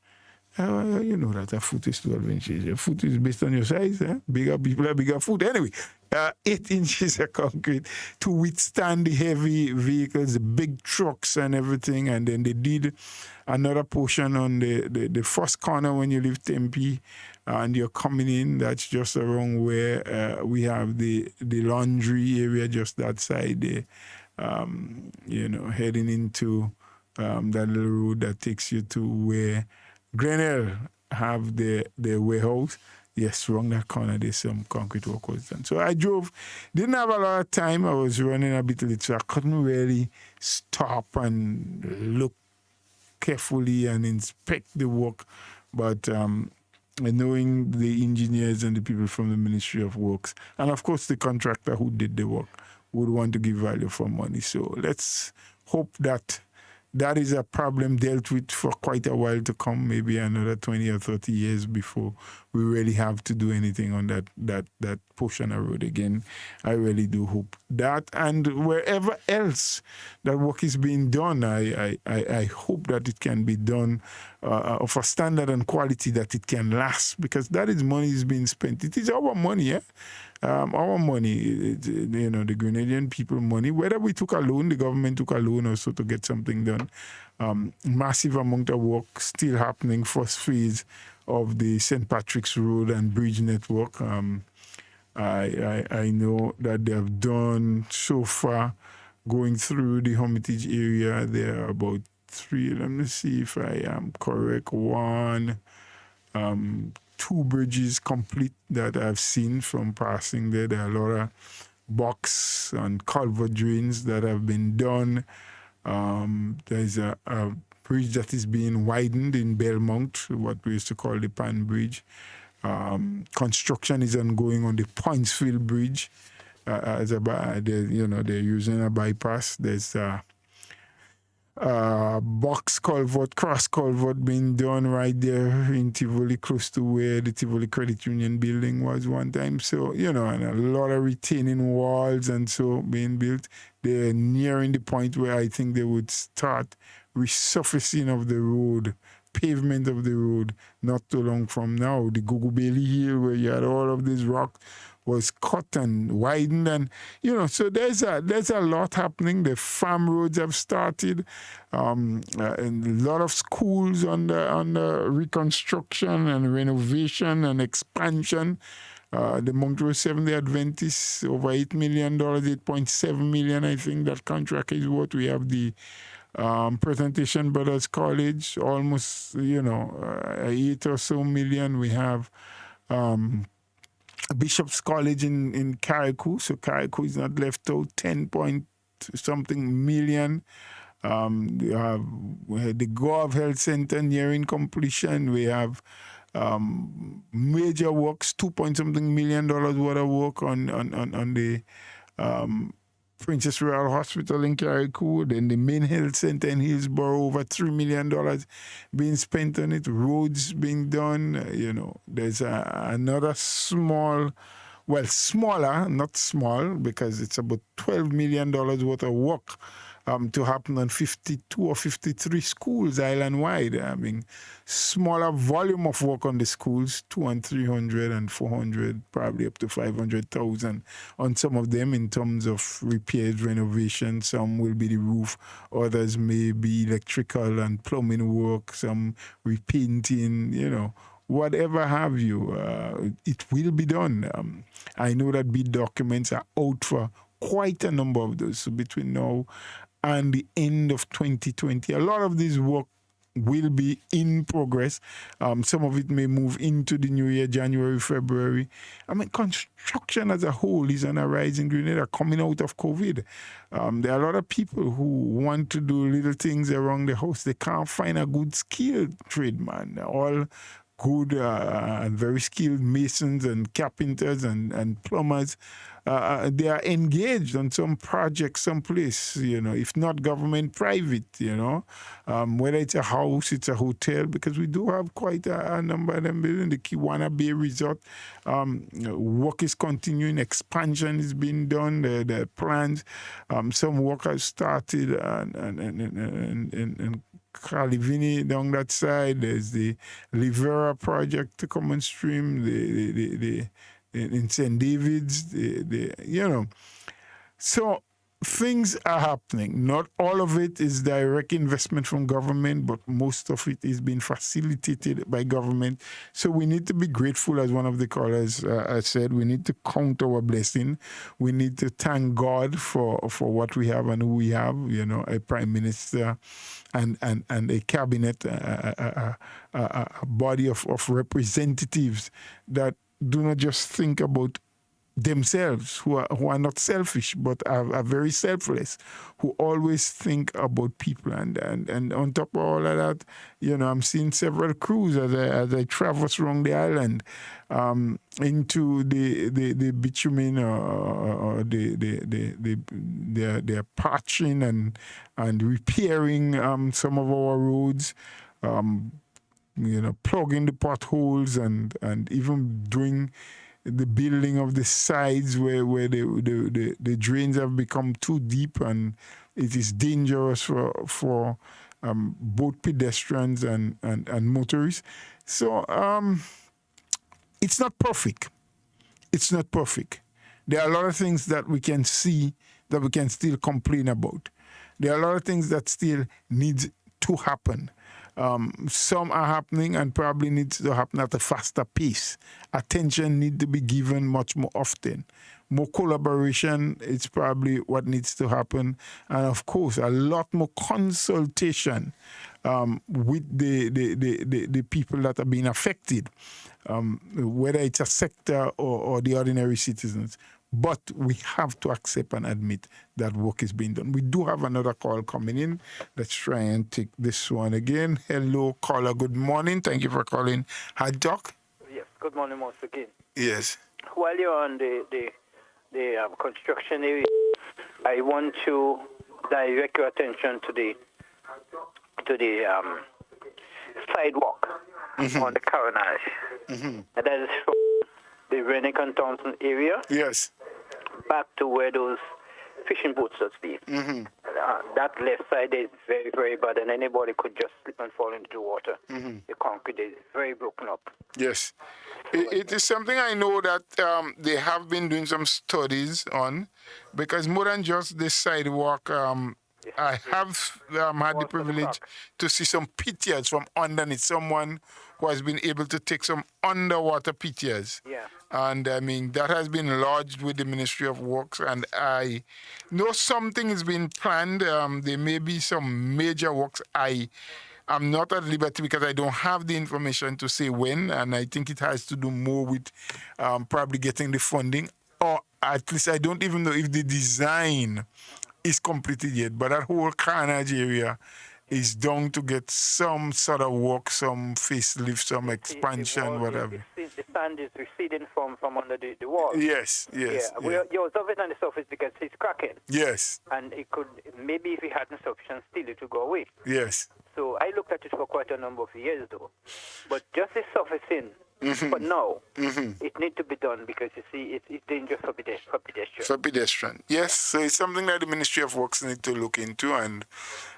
You know that a foot is 12 inches. A foot is based on your size. Bigger people have bigger foot. Anyway, 8 inches of concrete to withstand the heavy vehicles, the big trucks and everything. And then they did another portion on the first corner when you leave Tempe and you're coming in. That's just around where we have the laundry area, just that side there, heading into that little road that takes you to where Grenada have their warehouse. Yes, wrong that corner, there's some concrete work was done. So I drove, didn't have a lot of time. I was running a bit late, so I couldn't really stop and look carefully and inspect the work. But knowing the engineers and the people from the Ministry of Works, and of course the contractor who did the work, would want to give value for money. So let's hope that that is a problem dealt with for quite a while to come, maybe another 20 or 30 years before we really have to do anything on that portion of road again. I really do hope that. And wherever else that work is being done, I hope that it can be done of a standard and quality that it can last, because that is money is being spent. It is our money, yeah? Our money, the Grenadian people money, whether we took a loan, the government took a loan also to get something done. Massive amount of work still happening, first phase of the St. Patrick's Road and Bridge network. I know that they have done so far, going through the Hermitage area, there are about 3, let me see if I am correct, 2 bridges complete that I've seen from passing there. There are a lot of box and culvert drains that have been done. There's a bridge that is being widened in Belmont, what we used to call the Pan Bridge. Construction is ongoing on the Pointsfield Bridge. They're using a bypass. There's box culvert, cross culvert being done right there in Tivoli, close to where the Tivoli Credit Union building was one time. So, and a lot of retaining walls and so being built. They're nearing the point where I think they would start resurfacing of the road, pavement of the road, not too long from now. The Gugu Bailey Hill, where you had all of this rock, was cut and widened, and so there's a lot happening. The farm roads have started, and a lot of schools under reconstruction and renovation and expansion. The Montrose Seventh-day Adventists, over $8 million, $8.7 million, I think that contract is what we have. The Presentation Brothers College, almost 8 or so million. We have Bishop's College in Carriacou, so Carriacou is not left out, 10 point something million. We have the Gov Health Center nearing completion. We have major works, $2 point something million worth of work on the Princess Royal Hospital in Carriacou, then the main health center in Hillsborough, over $3 million being spent on it, roads being done. There's another smaller, not small, because it's about $12 million worth of work to happen on 52 or 53 schools island-wide. I mean, smaller volume of work on the schools, 200 and 300 and 400, probably up to 500,000 on some of them in terms of repairs, renovation. Some will be the roof, others may be electrical and plumbing work, some repainting, whatever have you. It will be done. I know that bid documents are out for quite a number of those. So between now and the end of 2020, a lot of this work will be in progress. Some of it may move into the new year, January, February. I mean, construction as a whole is on a rise in Grenada coming out of COVID. There are a lot of people who want to do little things around the house. They can't find a good skilled tradesman. All good and very skilled masons and carpenters and plumbers. They are engaged on some project someplace, if not government, private, whether it's a house, it's a hotel, because we do have quite a number of them building. The Kiwana Bay Resort, work is continuing, expansion is being done, the plans, some work has started and Calivini down that side. There's the Livera project to come on stream, the in St. David's, So things are happening. Not all of it is direct investment from government, but most of it is being facilitated by government. So we need to be grateful, as one of the callers has said. We need to count our blessing. We need to thank God for what we have and who we have. You know, a prime minister and a cabinet, a body of representatives that do not just think about themselves, who are not selfish but are very selfless, who always think about people. And on top of all of that, you know, I'm seeing several crews as I traverse around the island into the bitumen or they're patching and repairing some of our roads. You know, plugging the potholes and even doing the building of the sides where the drains have become too deep and it is dangerous for both pedestrians and motorists. So it's not perfect. It's not perfect. There are a lot of things that we can see that we can still complain about. There are a lot of things that still need to happen. Some are happening and probably needs to happen at a faster pace. Attention needs to be given much more often. More collaboration is probably what needs to happen. And of course, a lot more consultation with the people that are being affected, whether it's a sector or the ordinary citizens. But we have to accept and admit that work is being done. We do have another call coming in. Let's try and take this one again. Hello, caller. Good morning. Thank you for calling HARDTALK. Yes, good morning once again. Yes. While you're on the construction area, I want to direct your attention to the sidewalk on the Carriacou. And that is from the Rennick and Thompson area. Yes. Back to where those fishing boats should be. That left side is very, very bad, and anybody could just slip and fall into the water. The concrete is very broken up. Yes. It is something I know that they have been doing some studies on, because more than just this sidewalk, I have had the privilege to see some pictures from underneath, someone who has been able to take some underwater pictures. Yeah. And I mean, that has been lodged with the Ministry of Works, and I know something is being planned. There may be some major works. I am not at liberty because I don't have the information to say when, and I think it has to do more with probably getting the funding, or at least I don't even know if the design is completed yet. But that whole Carnage area is down to get some sort of work, some facelift, some expansion, whatever. The sand is receding from under the wall. Yes. You observe it on the surface because it's cracking. Yes. And it could, maybe if it hadn't sufficient steel, it would go away. Yes. So I looked at it for quite a number of years, though. But just the surfacing, for now, it needs to be done because, you see, it's dangerous for pedestrians. For pedestrian. Yes, so it's something that the Ministry of Works need to look into, and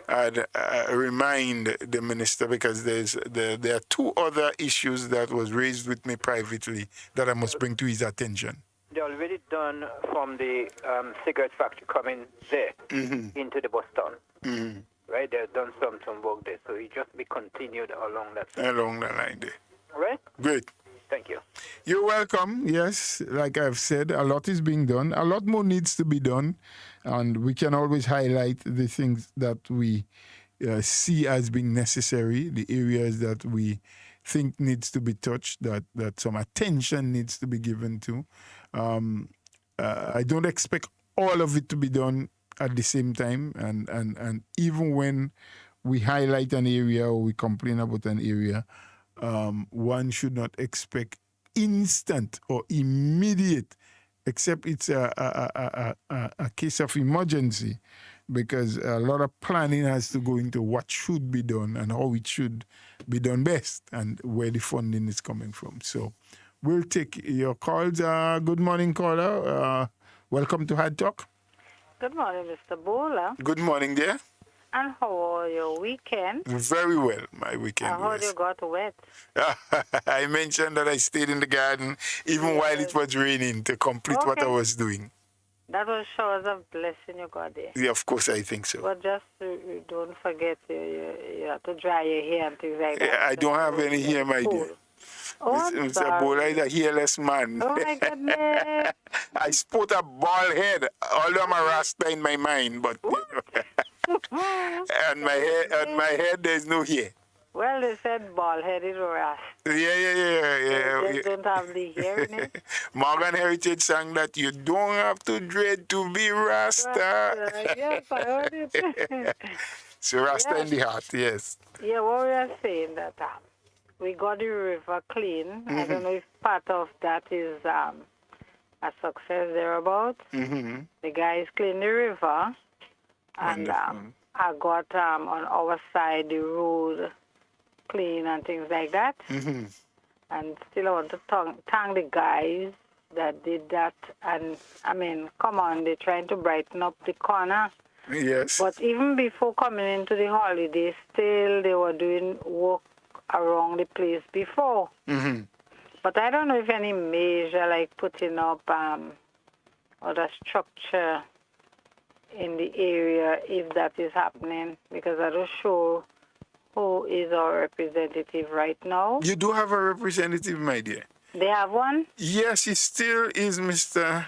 I'd remind the minister, because there are two other issues that was raised with me privately that I must bring to his attention. They're already done from the cigarette factory coming there into the bus town. Right? They've done some work there, so it just be continued along that line. Along the line there. All right? Great. Thank you. You're welcome. Yes, like I've said, a lot is being done. A lot more needs to be done, and we can always highlight the things that we see as being necessary, the areas that we think needs to be touched, that some attention needs to be given to. I don't expect all of it to be done at the same time, and even when we highlight an area or we complain about an area, one should not expect instant or immediate, except it's a case of emergency, because a lot of planning has to go into what should be done and how it should be done best and where the funding is coming from. So we'll take your calls. Good morning, caller. Welcome to HARDTALK. Good morning, Mr. Bowler. Good morning, dear. And how was your weekend? Very well, my weekend. I heard you got wet. I mentioned that I stayed in the garden even while it was raining to complete what I was doing. That was showers of blessing you got there. Yeah, of course, I think so. But just don't forget you have to dry your hair and things like that. Yeah, I don't have any hair, my dear. Oh, I'm Mr. Bola is a hairless man. Oh, my goodness. I sport a bald head, although I'm a Rasta in my mind, but and my head there's no hair. Well, they said bald-headed Rasta. Yeah. They don't have the hair in it. Morgan Heritage sang that you don't have to dread to be Rasta. Yes, I heard it. So Rasta in the heart, yes. Yeah, what we are saying that we got the river clean. I don't know if part of that is a success thereabout. The guys clean the river, and I got on our side the road clean and things like that. And still I want to thank the guys that did that. And I mean, come on, they're trying to brighten up the corner. Yes. But even before coming into the holiday, still they were doing work around the place before. But I don't know if any measure like putting up other structure in the area, if that is happening, because I'm not sure who is our representative right now. You do have a representative, my dear. They have one? Yes, it still is Mr.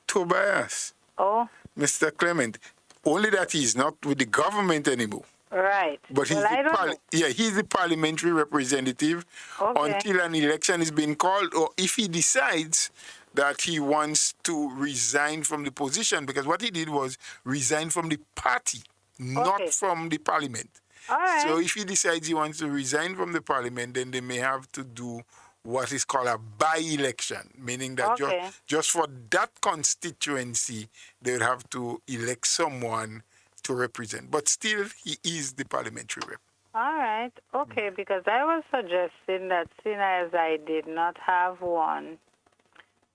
Tobias. Oh. Mr. Clement. Only that he's not with the government anymore. Right. But he's he's the parliamentary representative until an election is being called, or if he decides that he wants to resign from the position, because what he did was resign from the party, not from the parliament. All right. So if he decides he wants to resign from the parliament, then they may have to do what is called a by-election, meaning that just for that constituency, they would have to elect someone to represent. But still, he is the parliamentary rep. All right. Okay, because I was suggesting that seeing as I did not have one,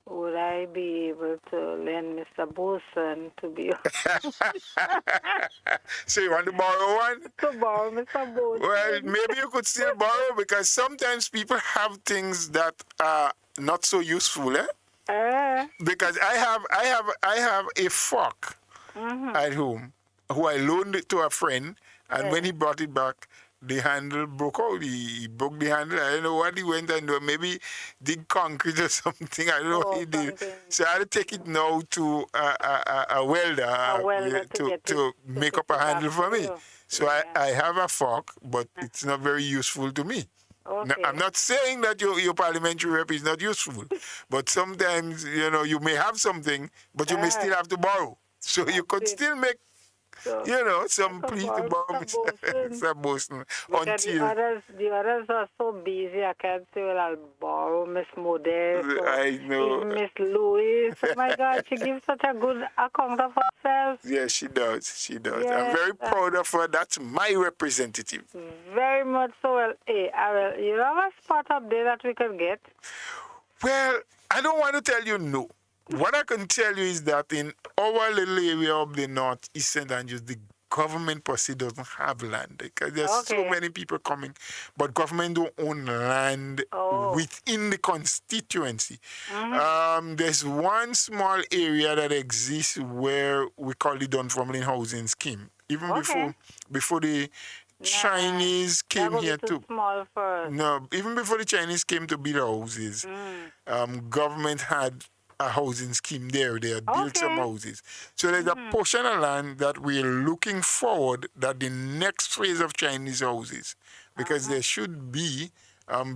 would I be able to lend Mr. Boson to be... So you want to borrow one? To borrow Mr. Boson. Well, maybe you could still borrow, because sometimes people have things that are not so useful, Because I have a fork at home who I loaned it to a friend, and when he brought it back, the handle broke out. He broke the handle. I don't know what he went and do. Maybe dig concrete or something. I don't know what he did. So I had to take it now to a welder to make up a handle for me. So I have a fork, but it's not very useful to me. Now, I'm not saying that your parliamentary rep is not useful, but sometimes, you may have something, but you may still have to borrow. So you could still make some plea to borrow Mr. Boson until... The others are so busy, I can't say, well, I'll borrow Miss Modest. I know. Miss Louise. Oh, my God, she gives such a good account of herself. Yes, she does. She does. Yes, I'm very proud of her. That's my representative. Very much so. Well, you have a spot up there that we can get? Well, I don't want to tell you no. What I can tell you is that in our little area of the northeast St. Andrews, the government per se doesn't have land, because there's so many people coming, but government don't own land within the constituency. There's one small area that exists where we call the Dunfermline Housing Scheme. Even before the Chinese came here to... Small for us. No, even before the Chinese came to build houses, government had a housing scheme there. They had built some houses. So there's a portion of land that we're looking forward that the next phase of Chinese houses, because there should be,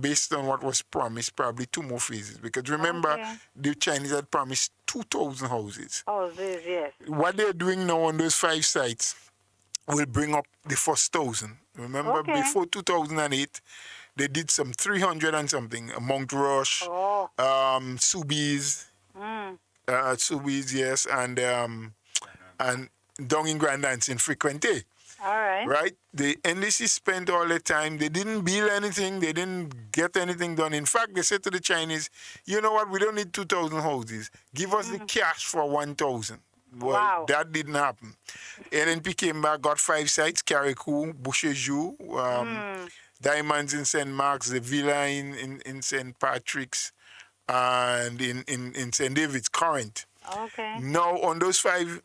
based on what was promised, probably 2 more phases. Because remember, the Chinese had promised 2,000 houses. Houses, yes. What they're doing now on those 5 sites will bring up the first 1,000. Remember, before 2008, they did some 300 and something. Mount Rush, Subies, Subies, yes, and down in Grand Dance in Frequente. All right. Right? The NDC spent all the time. They didn't build anything. They didn't get anything done. In fact, they said to the Chinese, you know what, we don't need 2,000 houses. Give us the cash for 1,000. Well, that didn't happen. NNP came back, got 5 sites, Carriacou, Boucherjou, Diamonds in St. Mark's, the Villa in St. Patrick's, and in St. David's, Current. Okay. Now, on those 5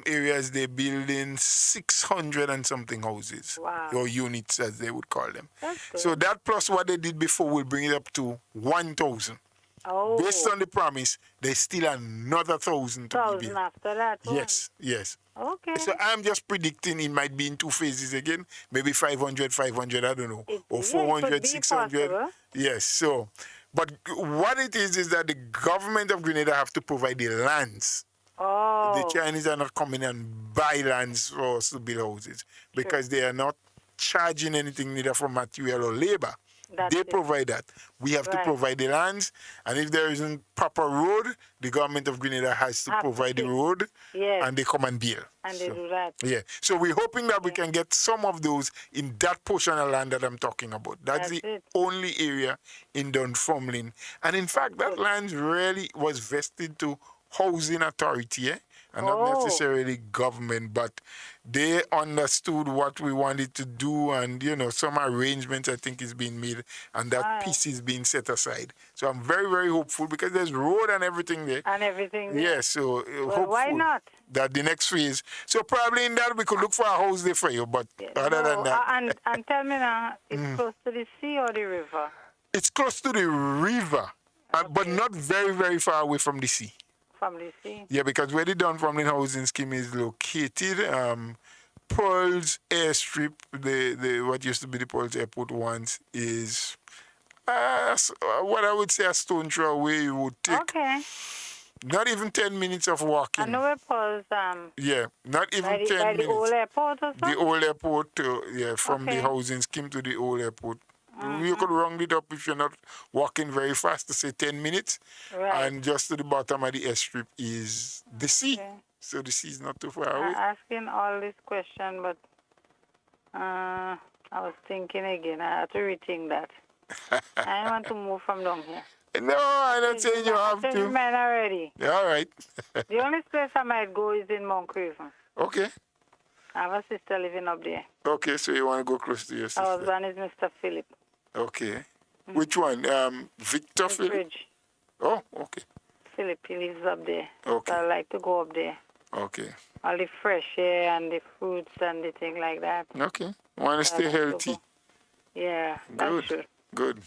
areas, they're building 600 and something houses. Wow. Or units, as they would call them. That's good. So that plus what they did before will bring it up to 1,000. Oh. Based on the promise, there's still another 1,000 to be 1,000 built. after that one. Yes. Okay. So I'm just predicting it might be in 2 phases again. Maybe 500, I don't know. Or 400, 600. Possible. Yes, so. But what it is that the government of Grenada have to provide the lands. Oh. The Chinese are not coming and buy lands for us to build houses because they are not charging anything neither for material or labor. They provide that. We have to provide the lands, and if there isn't proper road, the government of Grenada has to provide the road, and they come and build. And they do that. Yeah. So we're hoping that we can get some of those in that portion of land that I'm talking about. That's the only area in Dunfermline. And in fact, that land really was vested to housing authority, and not necessarily government, but they understood what we wanted to do, and some arrangements I think is being made, and that piece is being set aside. So I'm very, very hopeful because there's road and everything there. Yes, so hopeful why not? That the next phase. So probably in that we could look for a house there for you, but other than that. And tell me now, it's close to the sea or the river? It's close to the river, but not very, very far away from the sea. From the sea? Yeah, because where the Dunfermline housing scheme is located, Pearl's airstrip, the what used to be the Pearl's airport once, is what I would say a stone throw away. You would take not even 10 minutes of walking. I know where Pearl's yeah, not even 10 minutes. The old airport or something? The old airport, from the housing scheme to the old airport. You could round it up if you're not walking very fast to say 10 minutes. Right. And just to the bottom of the airstrip is the sea. So the sea is not too far away. I'm asking all this question, but I was thinking again. I have to rethink that. I want to move from down here. No, I'm not saying you have to. Men already. All right. The only place I might go is in Mount Craven. Okay. I have a sister living up there. Okay, so you want to go close to your sister. Our husband is Mr. Philip. Okay. Which one? Victor Philip? Bridge. Oh, okay. Philip, he lives up there. Okay. So I like to go up there. Okay. All the fresh air and the fruits and the thing like that. Okay. Want to stay healthy? Yeah, that's true. Good.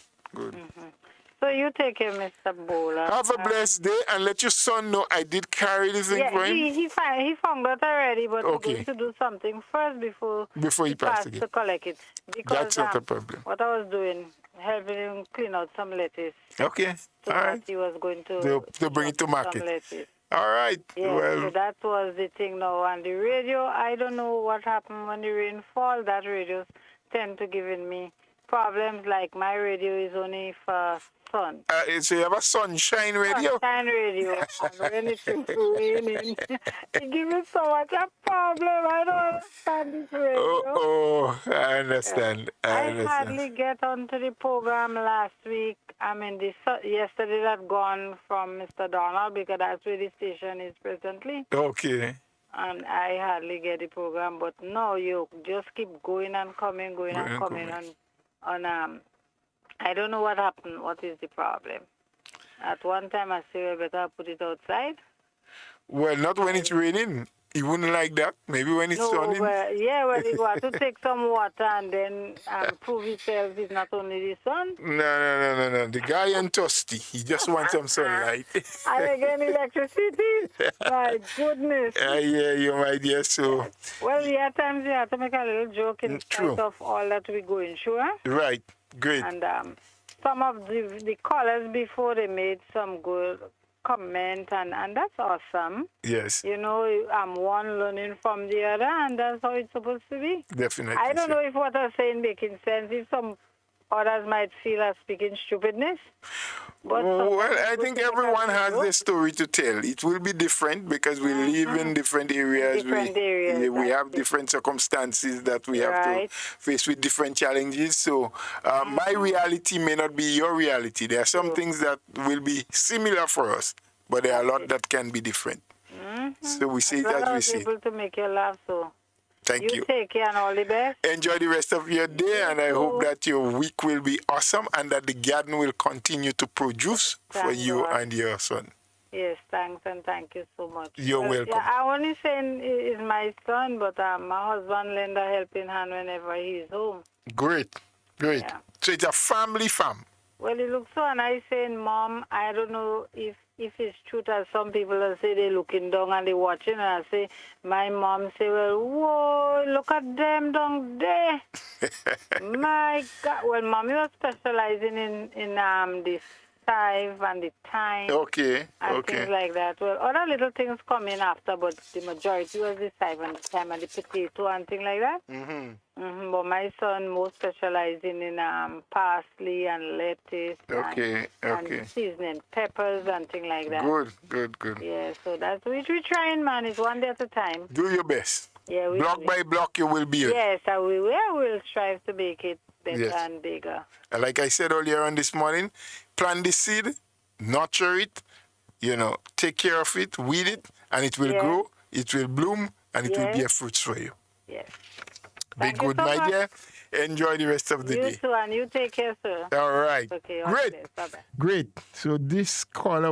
So you take care, Mr. Bowler. Have a blessed day and let your son know I did carry the thing for him. He found that already, but he's going to do something first before he passes again. To collect it. Because, that's not a problem. What I was doing, helping him clean out some lettuce. Okay. So all right. He was going to bring it to market. Some lettuce. All right. Yeah, well, so that was the thing now. And the radio, I don't know what happened when the rain fall. That radios tend to giving me problems. Like my radio is only for sun. So you have a sunshine radio? Sunshine radio. And when it's raining, it gives me so much a problem. I don't understand this radio. Oh, I understand. I hardly get onto the program last week. I mean, yesterday that gone from Mr. Donald because that's where the station is presently. Okay. And I hardly get the program, but no, you just keep going and coming. I don't know what happened. What is the problem? At one time, I said, I better put it outside. Well, not when it's raining. You wouldn't like that? Maybe when it's sunny? Well, you got to take some water and then prove itself it's not only the sun. No. The guy ain't thirsty. He just wants some sunlight. And again, electricity? My goodness. Yeah, you my dear, so... Well, at times you have to make a little joke in spite of all that we're going through. Right, great. And some of the callers before, they made some good comment, and that's awesome. Yes. You know, I'm one learning from the other, and that's how it's supposed to be. Definitely. I don't know if what I'm saying making sense, if some others might feel I'm speaking stupidness. But well, I think everyone has their story to tell. It will be different because we live in different areas. We have different circumstances that we have to face with different challenges. So my reality may not be your reality. There are some things that will be similar for us, but there are a lot that can be different. So we see it as we see. Able to make you laugh, so Thank you. Take care and all the best. Enjoy the rest of your day, and I hope that your week will be awesome and that the garden will continue to produce for you and your son. Yes, thanks and thank you so much. You're welcome. Yeah, I only saying is my son, but my husband lend a helping hand whenever he's home. Great. Yeah. So it's a family farm. Well, it looks so nice saying, Mom, I don't know if it's true that some people say they're looking down and they're watching, and I say, my mom say, well, whoa, look at them down there. My God. Well, Mommy was specializing in the sieve and the thyme. Okay. And things like that. Well, other little things come in after, but the majority was the sieve and the thyme and the potato and things like that. But my son more specializing in parsley and lettuce and seasoning peppers and things like that. Good. Yeah, so that's which we're trying, man. It's one day at a time. Do your best. Yeah, block by block you will build. Yes, I will strive to make it better and bigger. And like I said earlier on this morning, plant the seed, nurture it, take care of it, weed it, and it will grow, it will bloom, and it will bear fruits for you. Yes. Be good, my dear. Enjoy the rest of the day. You too, and you take care, sir. All right. Okay, great. Bye-bye. Great. So this caller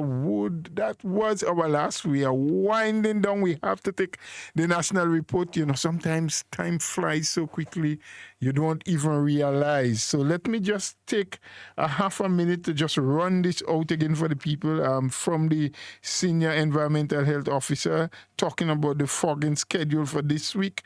that was our last. We are winding down. We have to take the national report. Sometimes time flies so quickly, you don't even realize. So let me just take a half a minute to just run this out again for the people from the Senior Environmental Health Officer talking about the fogging schedule for this week.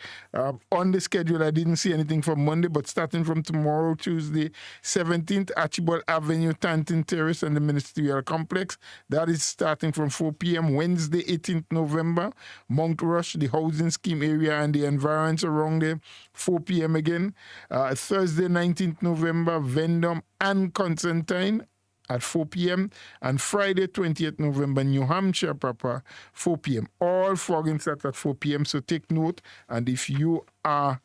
On the schedule, I didn't see anything for Monday, but starting from tomorrow, Tuesday, 17th, Archibald Avenue, Tanton Terrace, and the Ministerial Complex. That is starting from 4 p.m. Wednesday, 18th November, Mount Rush, the housing scheme area, and the environs around there, 4 p.m. again. Thursday, 19th November, Vendome and Constantine at 4 p.m. And Friday, 20th November, New Hampshire proper, 4 p.m. All fogging starts at 4 p.m. So take note. And if you are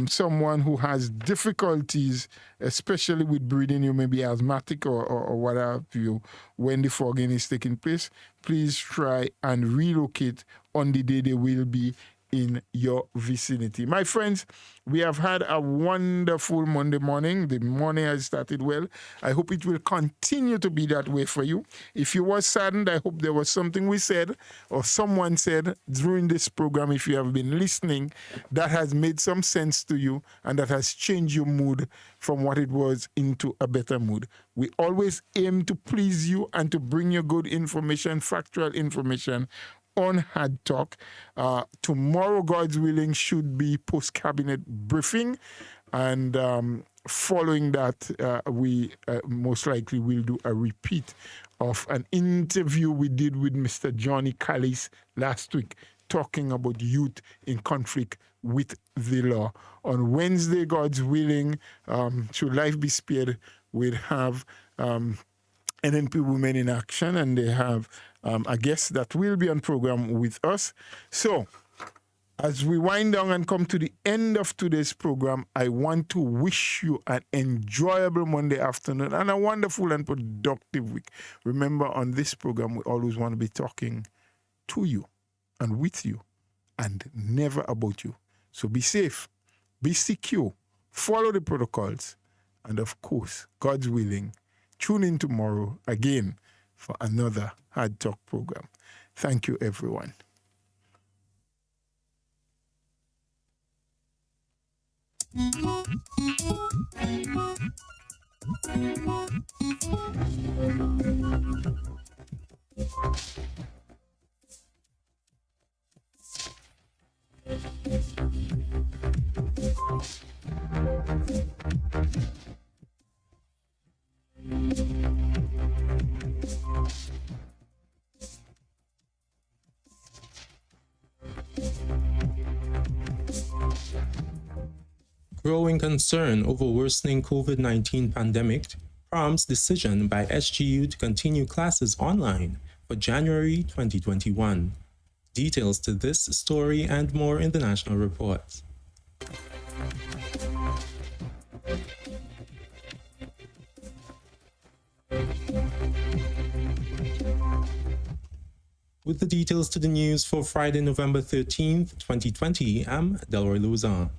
someone who has difficulties, especially with breathing, you may be asthmatic or what have you, when the fogging is taking place, please try and relocate on the day they will be in your vicinity. My friends, we have had a wonderful Monday morning. The morning has started well. I hope it will continue to be that way for you. If you were saddened, I hope there was something we said or someone said during this program, if you have been listening, that has made some sense to you and that has changed your mood from what it was into a better mood. We always aim to please you and to bring you good information, factual information on Hard Talk. Tomorrow, God's willing, should be post-cabinet briefing. And following that, we most likely will do a repeat of an interview we did with Mr. Johnny Callis last week, talking about youth in conflict with the law. On Wednesday, God's willing, should life be spared, we'll have NNP Women in Action, and they have a guest that will be on program with us. So, as we wind down and come to the end of today's program, I want to wish you an enjoyable Monday afternoon and a wonderful and productive week. Remember, on this program, we always want to be talking to you and with you and never about you. So be safe, be secure, follow the protocols, and of course, God's willing, tune in tomorrow again for another Hard Talk program. Thank you, everyone. Growing concern over worsening COVID-19 pandemic prompts decision by SGU to continue classes online for January 2021. Details to this story and more in the national report. With the details to the news for Friday, November 13th, 2020, I'm Delroy Luzon.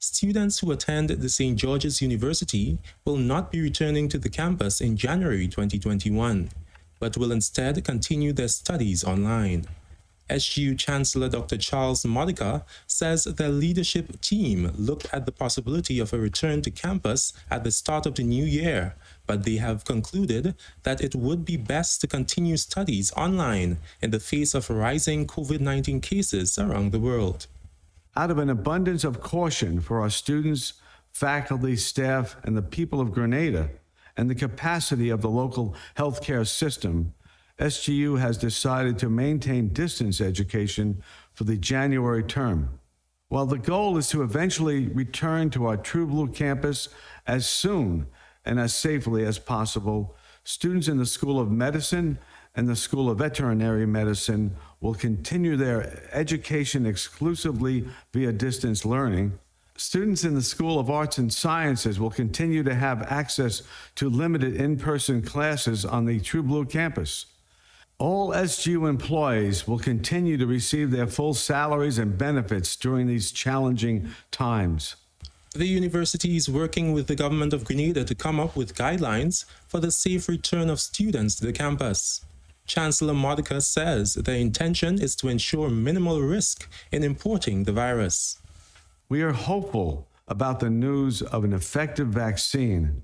Students who attend the St. George's University will not be returning to the campus in January 2021. but will instead continue their studies online. SGU Chancellor Dr. Charles Modica says their leadership team looked at the possibility of a return to campus at the start of the new year, but they have concluded that it would be best to continue studies online in the face of rising COVID-19 cases around the world. Out of an abundance of caution for our students, faculty, staff, and the people of Grenada, and the capacity of the local healthcare system, SGU has decided to maintain distance education for the January term. While the goal is to eventually return to our True Blue campus as soon and as safely as possible, students in the School of Medicine and the School of Veterinary Medicine will continue their education exclusively via distance learning. Students in the School of Arts and Sciences will continue to have access to limited in-person classes on the True Blue campus. All SGU employees will continue to receive their full salaries and benefits during these challenging times. The university is working with the government of Grenada to come up with guidelines for the safe return of students to the campus. Chancellor Modica says their intention is to ensure minimal risk in importing the virus. We are hopeful about the news of an effective vaccine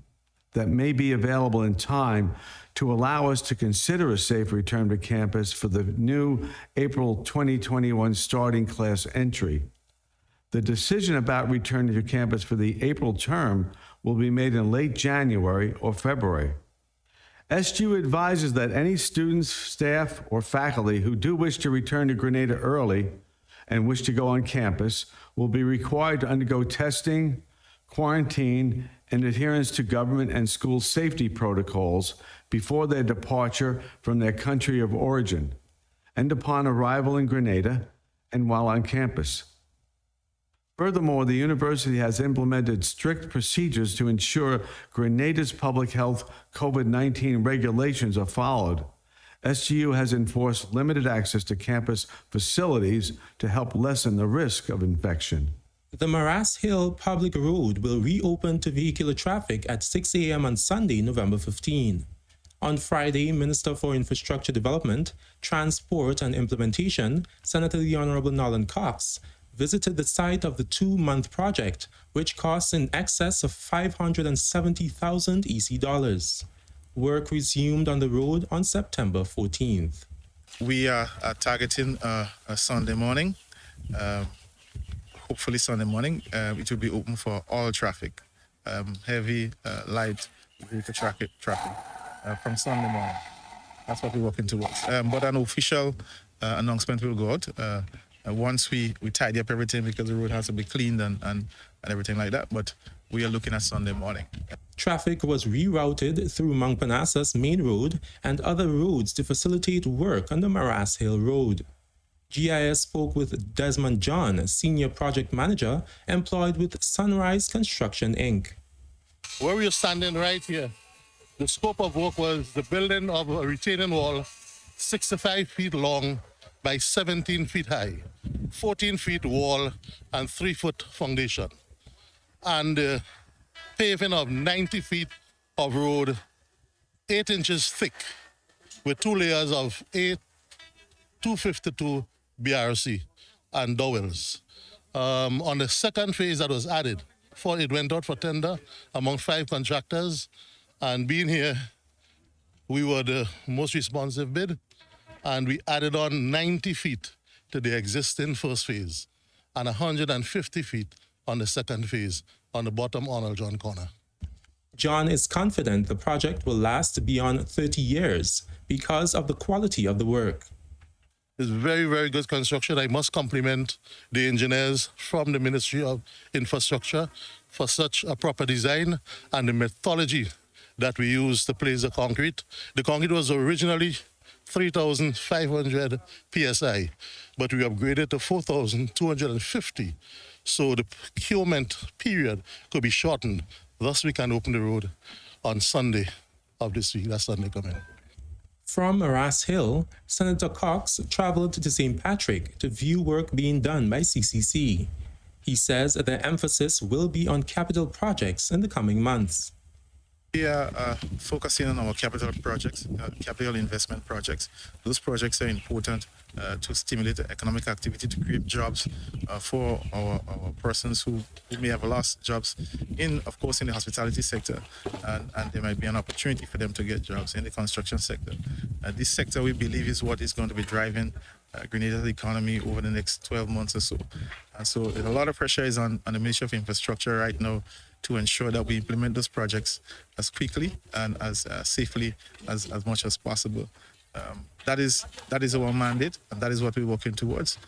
that may be available in time to allow us to consider a safe return to campus for the new April 2021 starting class entry. The decision about returning to campus for the April term will be made in late January or February. SGU advises that any students, staff, or faculty who do wish to return to Grenada early and wish to go on campus will be required to undergo testing, quarantine, and adherence to government and school safety protocols before their departure from their country of origin and upon arrival in Grenada and while on campus. Furthermore, the university has implemented strict procedures to ensure Grenada's public health COVID-19 regulations are followed. SGU has enforced limited access to campus facilities to help lessen the risk of infection. The Morass Hill Public Road will reopen to vehicular traffic at 6 a.m. on Sunday, November 15. On Friday, Minister for Infrastructure Development, Transport and Implementation, Senator the Honorable Nolan Cox, visited the site of the 2-month project, which costs in excess of 570,000 EC dollars. Work resumed on the road on September 14th. We are targeting a Sunday morning. Hopefully Sunday morning, it will be open for all traffic, heavy, light vehicle traffic from Sunday morning. That's what we're working towards. But an official announcement will go out once we tidy up everything, because the road has to be cleaned and everything like that. But we are looking at Sunday morning. Traffic was rerouted through Mangpanasas Main Road and other roads to facilitate work on the Morass Hill Road. GIS spoke with Desmond John, Senior Project Manager employed with Sunrise Construction, Inc. Where we are standing right here, the scope of work was the building of a retaining wall 65 feet long by 17 feet high, 14 feet wall and 3-foot foundation, and paving of 90 feet of road, 8 inches thick, with 2 layers of 252 BRC and dowels. On the second phase that was added, it went out for tender among 5 contractors, and being here, we were the most responsive bid, and we added on 90 feet to the existing first phase and 150 feet on the second phase on the bottom Arnold John corner. John is confident the project will last beyond 30 years because of the quality of the work. It's very, very good construction. I must compliment the engineers from the Ministry of Infrastructure for such a proper design and the methodology that we used to place the concrete. The concrete was originally 3,500 PSI, but we upgraded to 4,250. So the procurement period could be shortened. Thus, we can open the road on Sunday of this week. That's Sunday coming. From Morass Hill, Senator Cox traveled to St. Patrick to view work being done by CCC. He says their emphasis will be on capital projects in the coming months. We are focusing on our capital projects, capital investment projects. Those projects are important to stimulate economic activity, to create jobs for our persons who may have lost jobs of course, in the hospitality sector, and there might be an opportunity for them to get jobs in the construction sector. This sector, we believe, is what is going to be driving Grenada's economy over the next 12 months or so. And so a lot of pressure is on the Ministry of Infrastructure right now to ensure that we implement those projects as quickly and as safely as much as possible. That is our mandate, and that is what we're working towards.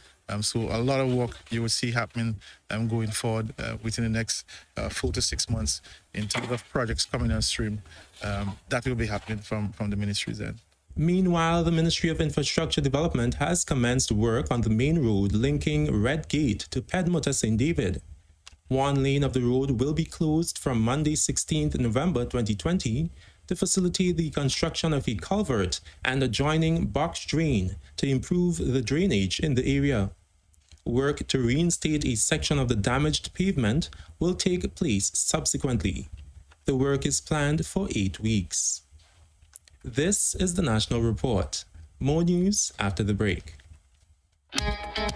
So a lot of work you will see happening going forward within the next 4 to 6 months in terms of projects coming on stream. That will be happening from the ministry's end. Meanwhile, the Ministry of Infrastructure Development has commenced work on the main road linking Red Gate to Pedmota St. David. One lane of the road will be closed from Monday 16th November 2020 to facilitate the construction of a culvert and adjoining box drain to improve the drainage in the area. Work to reinstate a section of the damaged pavement will take place subsequently. The work is planned for 8 weeks. This is the National Report. More news after the break.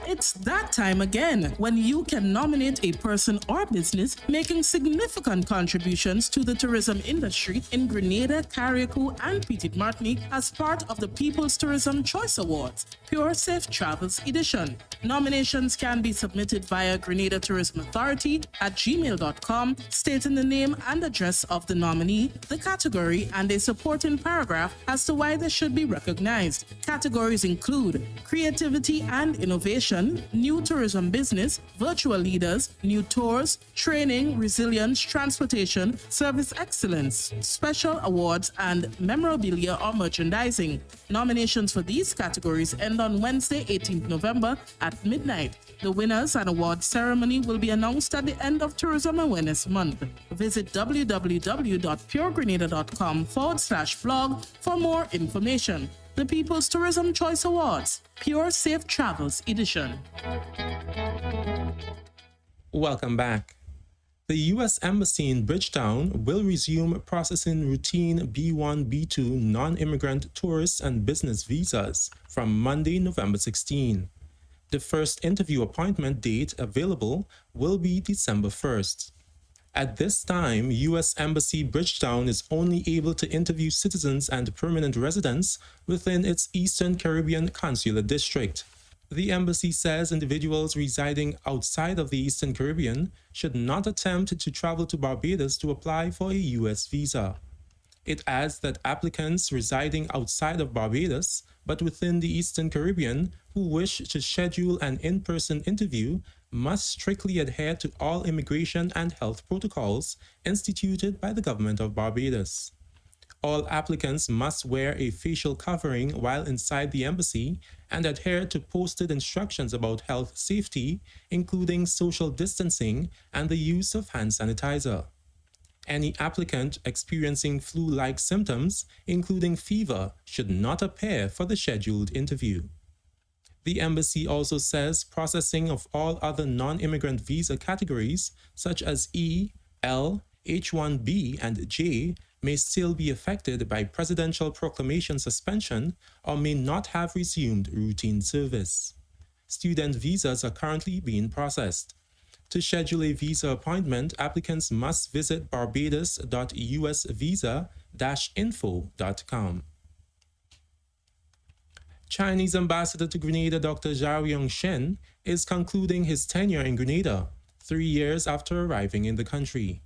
It's that time again when you can nominate a person or business making significant contributions to the tourism industry in Grenada, Carriacou, and Petite Martinique as part of the People's Tourism Choice Awards, Pure Safe Travels Edition. Nominations can be submitted via Grenada Tourism Authority at gmail.com, stating the name and address of the nominee, the category, and a supporting paragraph as to why they should be recognized. Categories include creativity and innovation, new tourism business, virtual leaders, new tours, training, resilience, transportation, service excellence, special awards, and memorabilia or merchandising. Nominations for these categories end on Wednesday, 18th November at midnight. The winners and award ceremony will be announced at the end of Tourism Awareness Month. Visit www.puregrenada.com/blog for more information. The People's Tourism Choice Awards, Pure Safe Travels Edition. Welcome back. The U.S. Embassy in Bridgetown will resume processing routine B1, B2 non-immigrant tourist and business visas from Monday, November 16. The first interview appointment date available will be December 1st. At this time, U.S. Embassy Bridgetown is only able to interview citizens and permanent residents within its Eastern Caribbean Consular District. The embassy says individuals residing outside of the Eastern Caribbean should not attempt to travel to Barbados to apply for a U.S. visa. It adds that applicants residing outside of Barbados but within the Eastern Caribbean who wish to schedule an in-person interview must strictly adhere to all immigration and health protocols instituted by the government of Barbados. All applicants must wear a facial covering while inside the embassy and adhere to posted instructions about health safety, including social distancing and the use of hand sanitizer. Any applicant experiencing flu-like symptoms, including fever, should not appear for the scheduled interview. The embassy also says processing of all other non-immigrant visa categories, such as E, L, H-1B, and J, may still be affected by presidential proclamation suspension or may not have resumed routine service. Student visas are currently being processed. To schedule a visa appointment, applicants must visit barbados.usvisa-info.com. Chinese ambassador to Grenada Dr. Zhao Yongshen is concluding his tenure in Grenada 3 years after arriving in the country.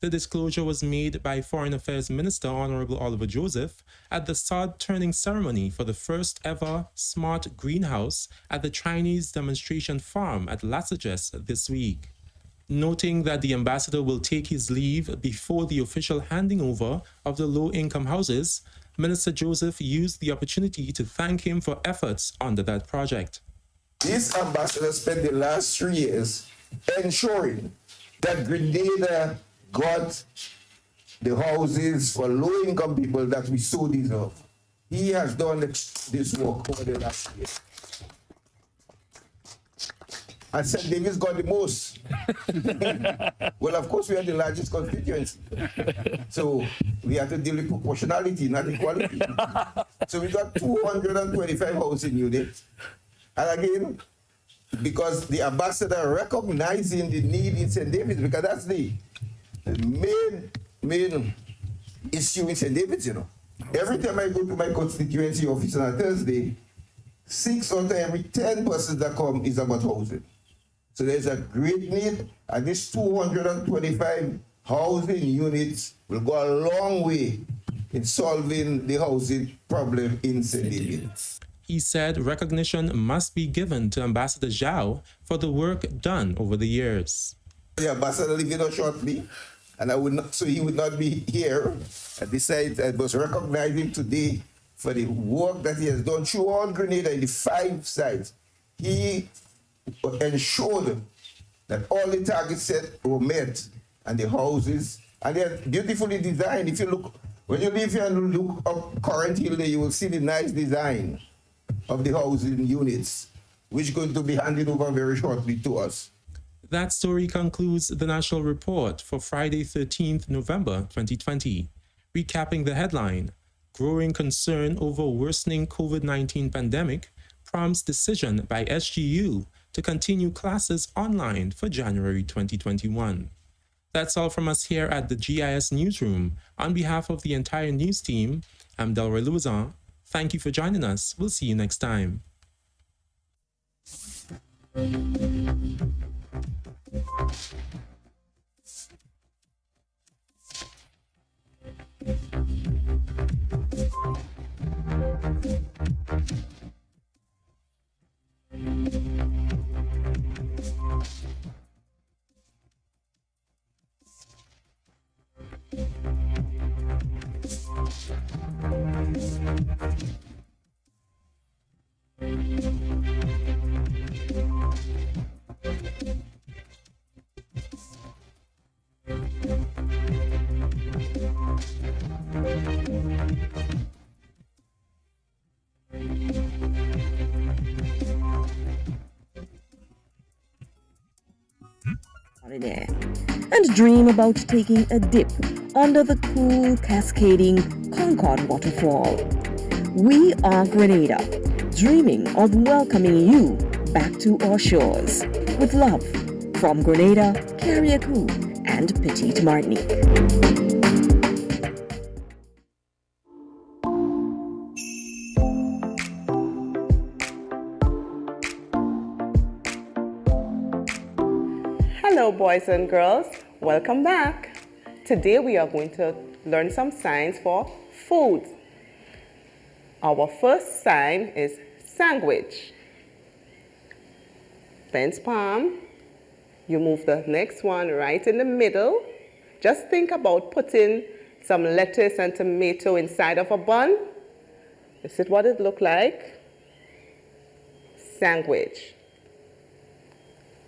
The disclosure was made by Foreign Affairs Minister Honorable Oliver Joseph at the sod turning ceremony for the first ever smart greenhouse at the Chinese demonstration farm at Lassages this week. Noting that the ambassador will take his leave before the official handing over of the low-income houses, Minister Joseph used the opportunity to thank him for efforts under that project. This ambassador spent the last 3 years ensuring that Grenada got the houses for low-income people that we so deserve. He has done this work over the last year. and St. David's got the most. Well, of course, we are the largest constituency. So we have to deal with proportionality, not equality. So we got 225 housing units. And again, because the ambassador recognizing the need in St. David's, because that's the main issue in St. David's, you know. Every time I go to my constituency office on a Thursday, 6 out of every 10 persons that come is about housing. So there's a great need, and this 225 housing units will go a long way in solving the housing problem in St. David's. He said recognition must be given to Ambassador Zhao for the work done over the years. The ambassador leaving us shortly, and he would not be here. I decided I was recognizing today for the work that he has done through all Grenada in the 5 sites. He ensured that all the targets set were met, and the houses, and they're beautifully designed. If you look, when you leave here and look up Current Hill there, you will see the nice design of the housing units, which is going to be handed over very shortly to us. That story concludes the National Report for Friday, 13th November 2020. Recapping the headline, growing concern over worsening COVID-19 pandemic prompts decision by SGU to continue classes online for January 2021. That's all from us here at the GIS Newsroom. On behalf of the entire news team, I'm Delroy Luzon. Thank you for joining us. We'll see you next time. There and dream about taking a dip under the cool, cascading Concord waterfall. We are Grenada, dreaming of welcoming you back to our shores with love from Grenada, Carriacou, and Petite Martinique. Hello boys and girls, welcome back. Today we are going to learn some signs for food. Our first sign is sandwich. Fence palm. You move the next one right in the middle. Just think about putting some lettuce and tomato inside of a bun. This is what it looks like. Sandwich.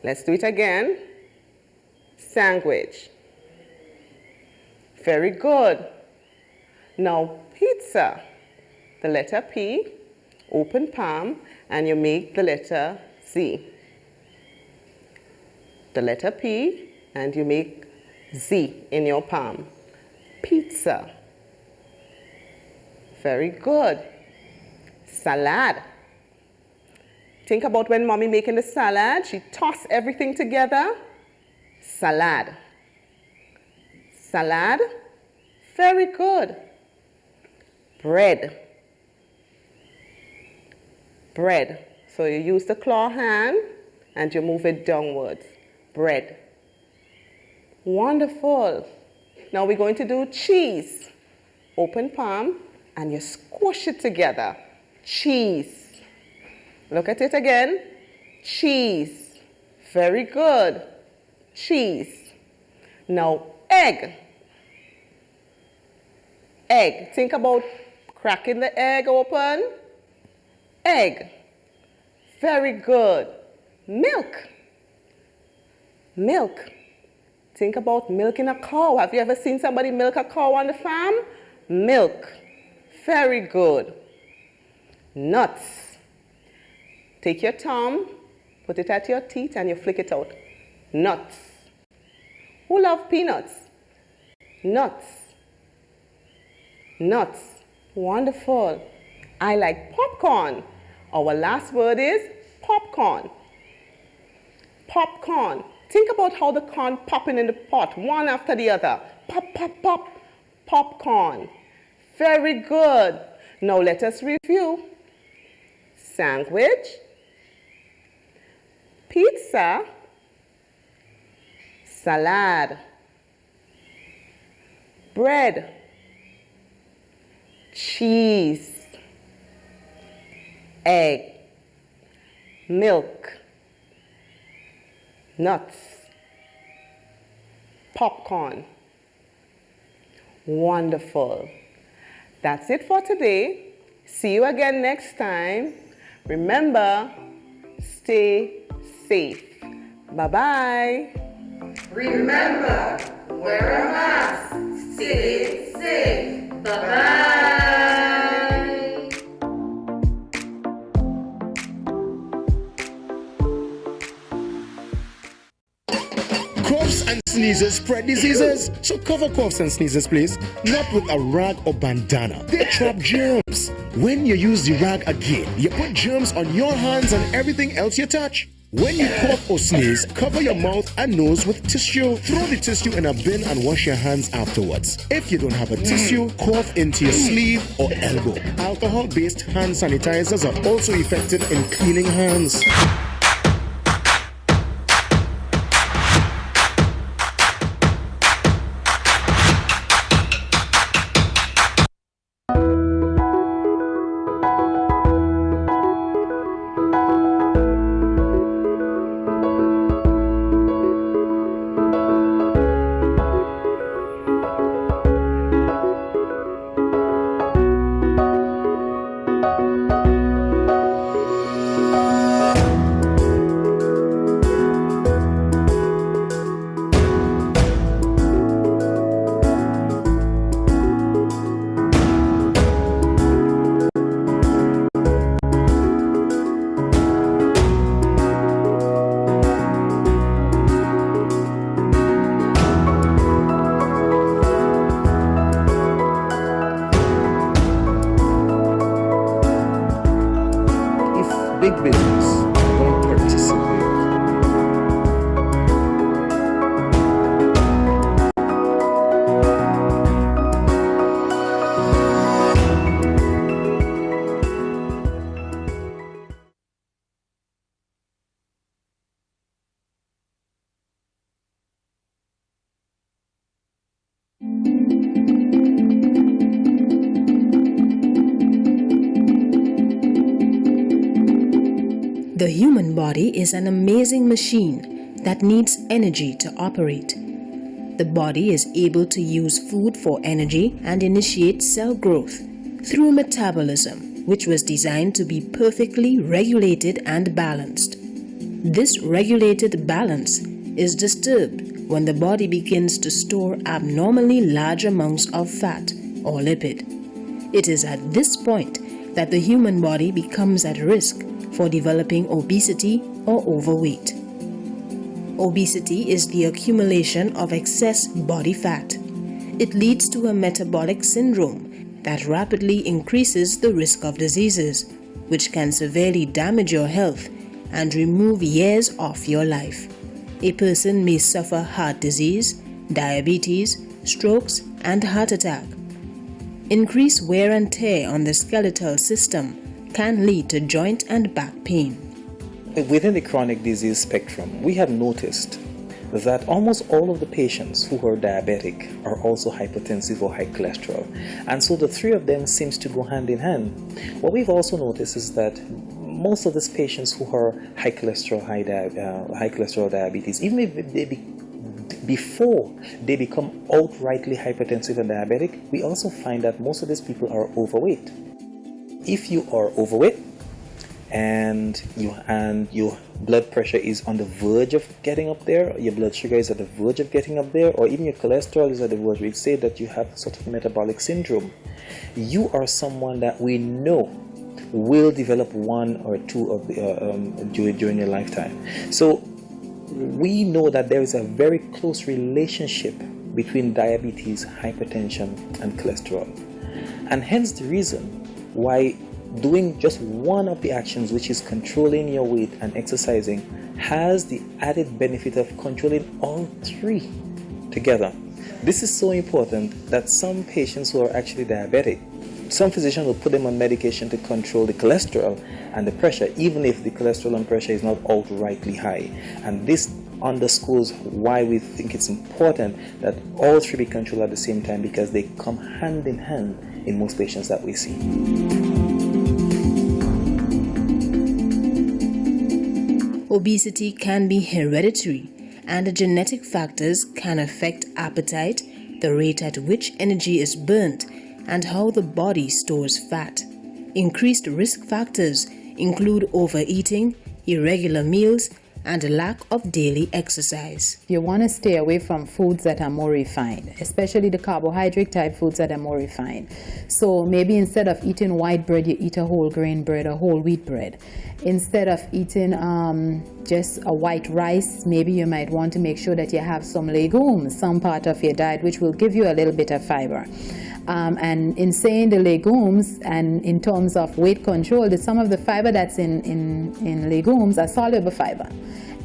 Let's do it again. Sandwich. Very good. Now pizza. The letter P, open palm, and you make the letter Z. The letter P, and you make Z in your palm. Pizza. Very good. Salad. Think about when mommy making the salad, she toss everything together. Salad. Salad. Very good. Bread. Bread. So you use the claw hand and you move it downwards. Bread. Wonderful. Now we're going to do cheese. Open palm and you squish it together. Cheese. Look at it again. Cheese. Very good. Cheese. Now egg. Egg. Think about cracking the egg open. Egg. Very good. Milk. Milk. Think about milking a cow. Have you ever seen somebody milk a cow on the farm? Milk. Very good. Nuts. Take your thumb Put it at your teeth and you flick it out. Nuts. Who love peanuts? Nuts. Nuts. Wonderful. I like popcorn. Our last word is popcorn. Popcorn. Think about how the corn popping in the pot, one after the other. Pop, pop, pop. Popcorn. Very good. Now let us review. Sandwich, pizza, salad, bread, cheese, egg, milk, nuts, popcorn. Wonderful. That's it for today. See you again next time. Remember, stay safe. Bye-bye. Remember, wear a mask. Stay safe. Bye-bye. Coughs and sneezes spread diseases. So cover coughs and sneezes, please. Not with a rag or bandana. They trap germs. When you use the rag again, you put germs on your hands and everything else you touch. When you cough or sneeze, cover your mouth and nose with tissue. Throw the tissue in a bin and wash your hands afterwards. If you don't have a tissue, cough into your sleeve or elbow. Alcohol-based hand sanitizers are also effective in cleaning hands. The human body is an amazing machine that needs energy to operate. The body is able to use food for energy and initiate cell growth through metabolism, which was designed to be perfectly regulated and balanced. This regulated balance is disturbed when the body begins to store abnormally large amounts of fat or lipid. It is at this point that the human body becomes at risk for developing obesity or overweight. Obesity is the accumulation of excess body fat. It leads to a metabolic syndrome that rapidly increases the risk of diseases, which can severely damage your health and remove years off your life. A person may suffer heart disease, diabetes, strokes, and heart attack. Increased wear and tear on the skeletal system can lead to joint and back pain. Within the chronic disease spectrum, we have noticed that almost all of the patients who are diabetic are also hypertensive or high cholesterol. And so the three of them seems to go hand in hand. What we've also noticed is that most of these patients who are high cholesterol diabetes, even if before they become outrightly hypertensive and diabetic, we also find that most of these people are overweight. If you are overweight and your blood pressure is on the verge of getting up there, your blood sugar is at the verge of getting up there, or even your cholesterol is at the verge, we'd say that you have sort of metabolic syndrome. You are someone that we know will develop one or two of the, during your lifetime. So we know that there is a very close relationship between diabetes, hypertension, and cholesterol. And hence the reason why doing just one of the actions, which is controlling your weight and exercising, has the added benefit of controlling all three together. This is so important that some patients who are actually diabetic, some physicians will put them on medication to control the cholesterol and the pressure, even if the cholesterol and pressure is not outrightly high. And this underscores why we think it's important that all three be controlled at the same time, because they come hand in hand in most patients that we see. Obesity can be hereditary, and the genetic factors can affect appetite, the rate at which energy is burnt, and how the body stores fat. Increased risk factors include overeating, irregular meals, and a lack of daily exercise. You want to stay away from foods that are more refined, especially the carbohydrate type foods that are more refined. So maybe instead of eating white bread, you eat a whole grain bread or whole wheat bread. Instead of eating just a white rice, maybe you might want to make sure that you have some legumes, some part of your diet, which will give you a little bit of fiber. And in saying the legumes, and in terms of weight control, some of the fiber that's in legumes are soluble fiber,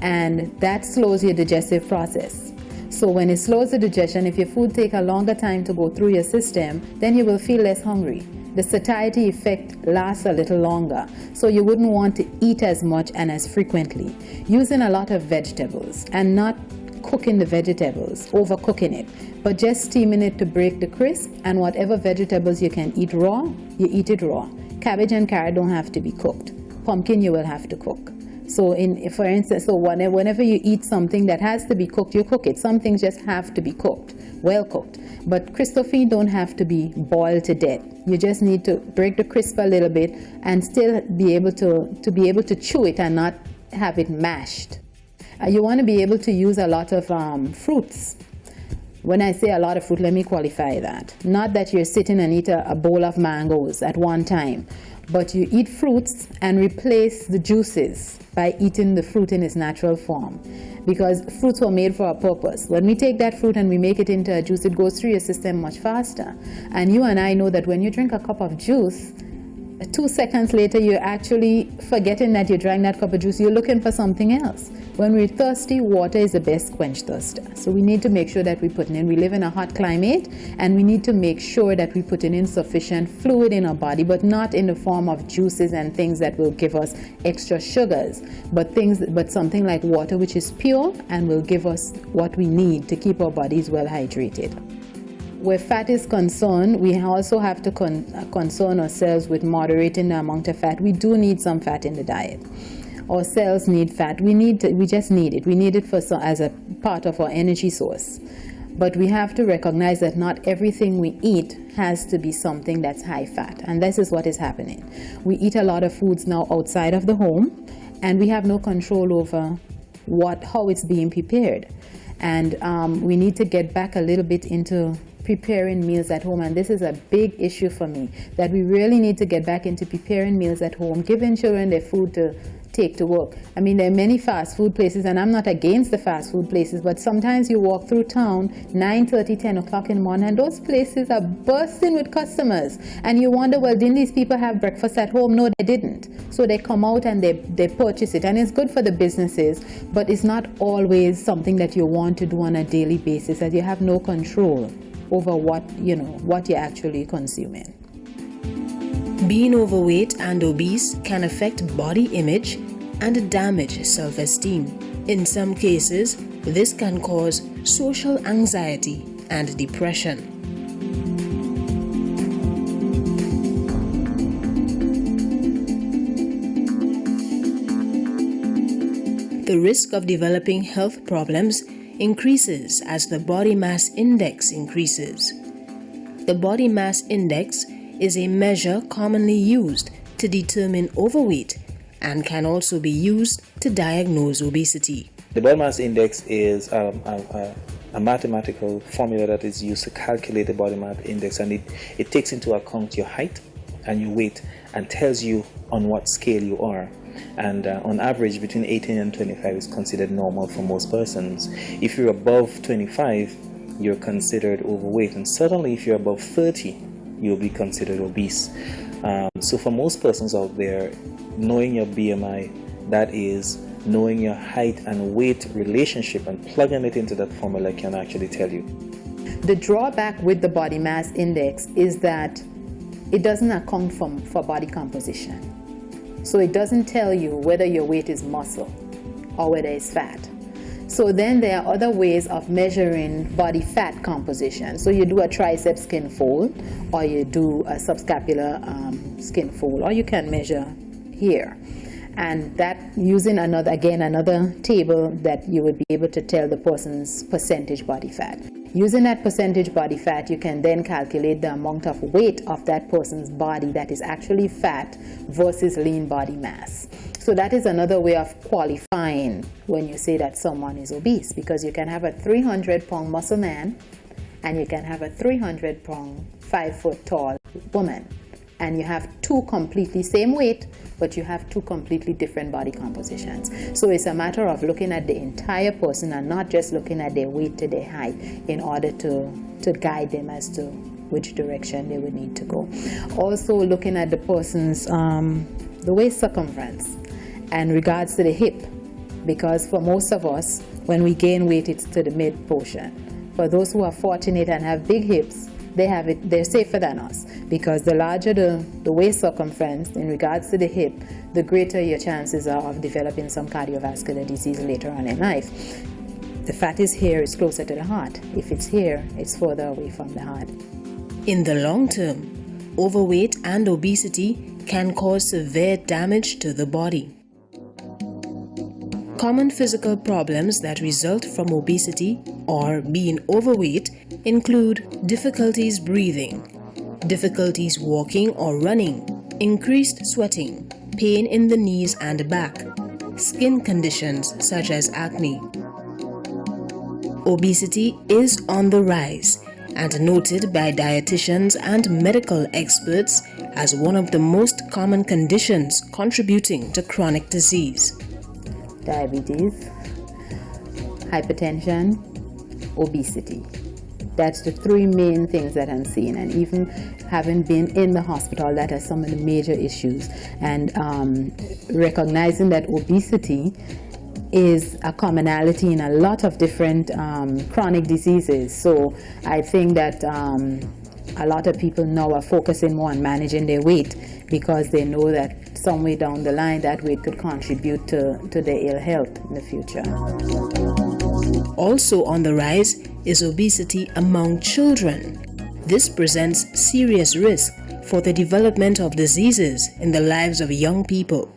and that slows your digestive process. So when it slows the digestion, if your food takes a longer time to go through your system, then you will feel less hungry. The satiety effect lasts a little longer, so you wouldn't want to eat as much and as frequently. Using a lot of vegetables and not cooking the vegetables, overcooking it, but just steaming it to break the crisp, and whatever vegetables you can eat raw, you eat it raw. Cabbage and carrot don't have to be cooked. Pumpkin you will have to cook. So for instance, whenever you eat something that has to be cooked, you cook it. Some things just have to be cooked, well cooked. But Christophine don't have to be boiled to death. You just need to break the crisp a little bit and still be able to chew it and not have it mashed. You want to be able to use a lot of fruits. When I say a lot of fruit, let me qualify that. Not that you're sitting and eat a bowl of mangoes at one time, but you eat fruits and replace the juices by eating the fruit in its natural form. Because fruits were made for a purpose. When we take that fruit and we make it into a juice, it goes through your system much faster. And you and I know that when you drink a cup of juice, 2 seconds later, you're actually forgetting that you drank that cup of juice. You're looking for something else. When we're thirsty, water is the best quench thirster. So we need to make sure that we're putting in. We live in a hot climate, and we need to make sure that we're putting in sufficient fluid in our body, but not in the form of juices and things that will give us extra sugars, but something like water, which is pure and will give us what we need to keep our bodies well hydrated. Where fat is concerned, we also have to concern ourselves with moderating the amount of fat. We do need some fat in the diet. Our cells need fat. We just need it. We need it as a part of our energy source. But we have to recognize that not everything we eat has to be something that's high fat. And this is what is happening. We eat a lot of foods now outside of the home, and we have no control over how it's being prepared. And we need to get back a little bit into preparing meals at home, and this is a big issue for me, that we really need to get back into preparing meals at home, giving children their food to take to work. I mean, there are many fast food places, and I'm not against the fast food places, but sometimes you walk through town 9:30, 10 o'clock in the morning, and those places are bursting with customers, and you wonder, well, didn't these people have breakfast at home? No, they didn't. So they come out and they purchase it, and it's good for the businesses, but it's not always something that you want to do on a daily basis, as you have no control over what you're actually consuming. Being overweight and obese can affect body image and damage self-esteem. In some cases, this can cause social anxiety and depression. The risk of developing health problems increases as the body mass index increases. The body mass index is a measure commonly used to determine overweight and can also be used to diagnose obesity. The body mass index is a mathematical formula that is used to calculate the body mass index, and it takes into account your height and your weight and tells you on what scale you are. And on average, between 18 and 25 is considered normal for most persons. If you're above 25, you're considered overweight, and certainly if you're above 30, you'll be considered obese. So for most persons out there, knowing your BMI, that is knowing your height and weight relationship and plugging it into that formula, can actually tell you. The drawback with the body mass index is that it doesn't account for body composition. So it doesn't tell you whether your weight is muscle or whether it's fat. So then there are other ways of measuring body fat composition. So you do a tricep skin fold, or you do a subscapular skin fold, or you can measure here. And that using another table that you would be able to tell the person's percentage body fat. Using that percentage body fat, you can then calculate the amount of weight of that person's body that is actually fat versus lean body mass. So that is another way of qualifying when you say that someone is obese, because you can have a 300-pound muscle man and you can have a 300-pound, 5-foot-tall woman. And you have two completely same weight, but you have two completely different body compositions. So it's a matter of looking at the entire person and not just looking at their weight to their height in order to guide them as to which direction they would need to go. Also looking at the person's the waist circumference and regards to the hip, because for most of us, when we gain weight, it's to the mid portion. For those who are fortunate and have big hips, they're safer than us, because the larger the waist circumference in regards to the hip, the greater your chances are of developing some cardiovascular disease later on in life. The fat is here, it's closer to the heart. If it's here, it's further away from the heart. In the long term, overweight and obesity can cause severe damage to the body. Common physical problems that result from obesity or being overweight include difficulties breathing, difficulties walking or running, increased sweating, pain in the knees and back, skin conditions such as acne. Obesity is on the rise and noted by dietitians and medical experts as one of the most common conditions contributing to chronic disease. Diabetes, hypertension, obesity. That's the three main things that I'm seeing, and even having been in the hospital, that are some of the major issues. And recognizing that obesity is a commonality in a lot of different chronic diseases. So I think that a lot of people now are focusing more on managing their weight, because they know that some way down the line that weight could contribute to their ill health in the future. Also on the rise is obesity among children. This presents serious risk for the development of diseases in the lives of young people.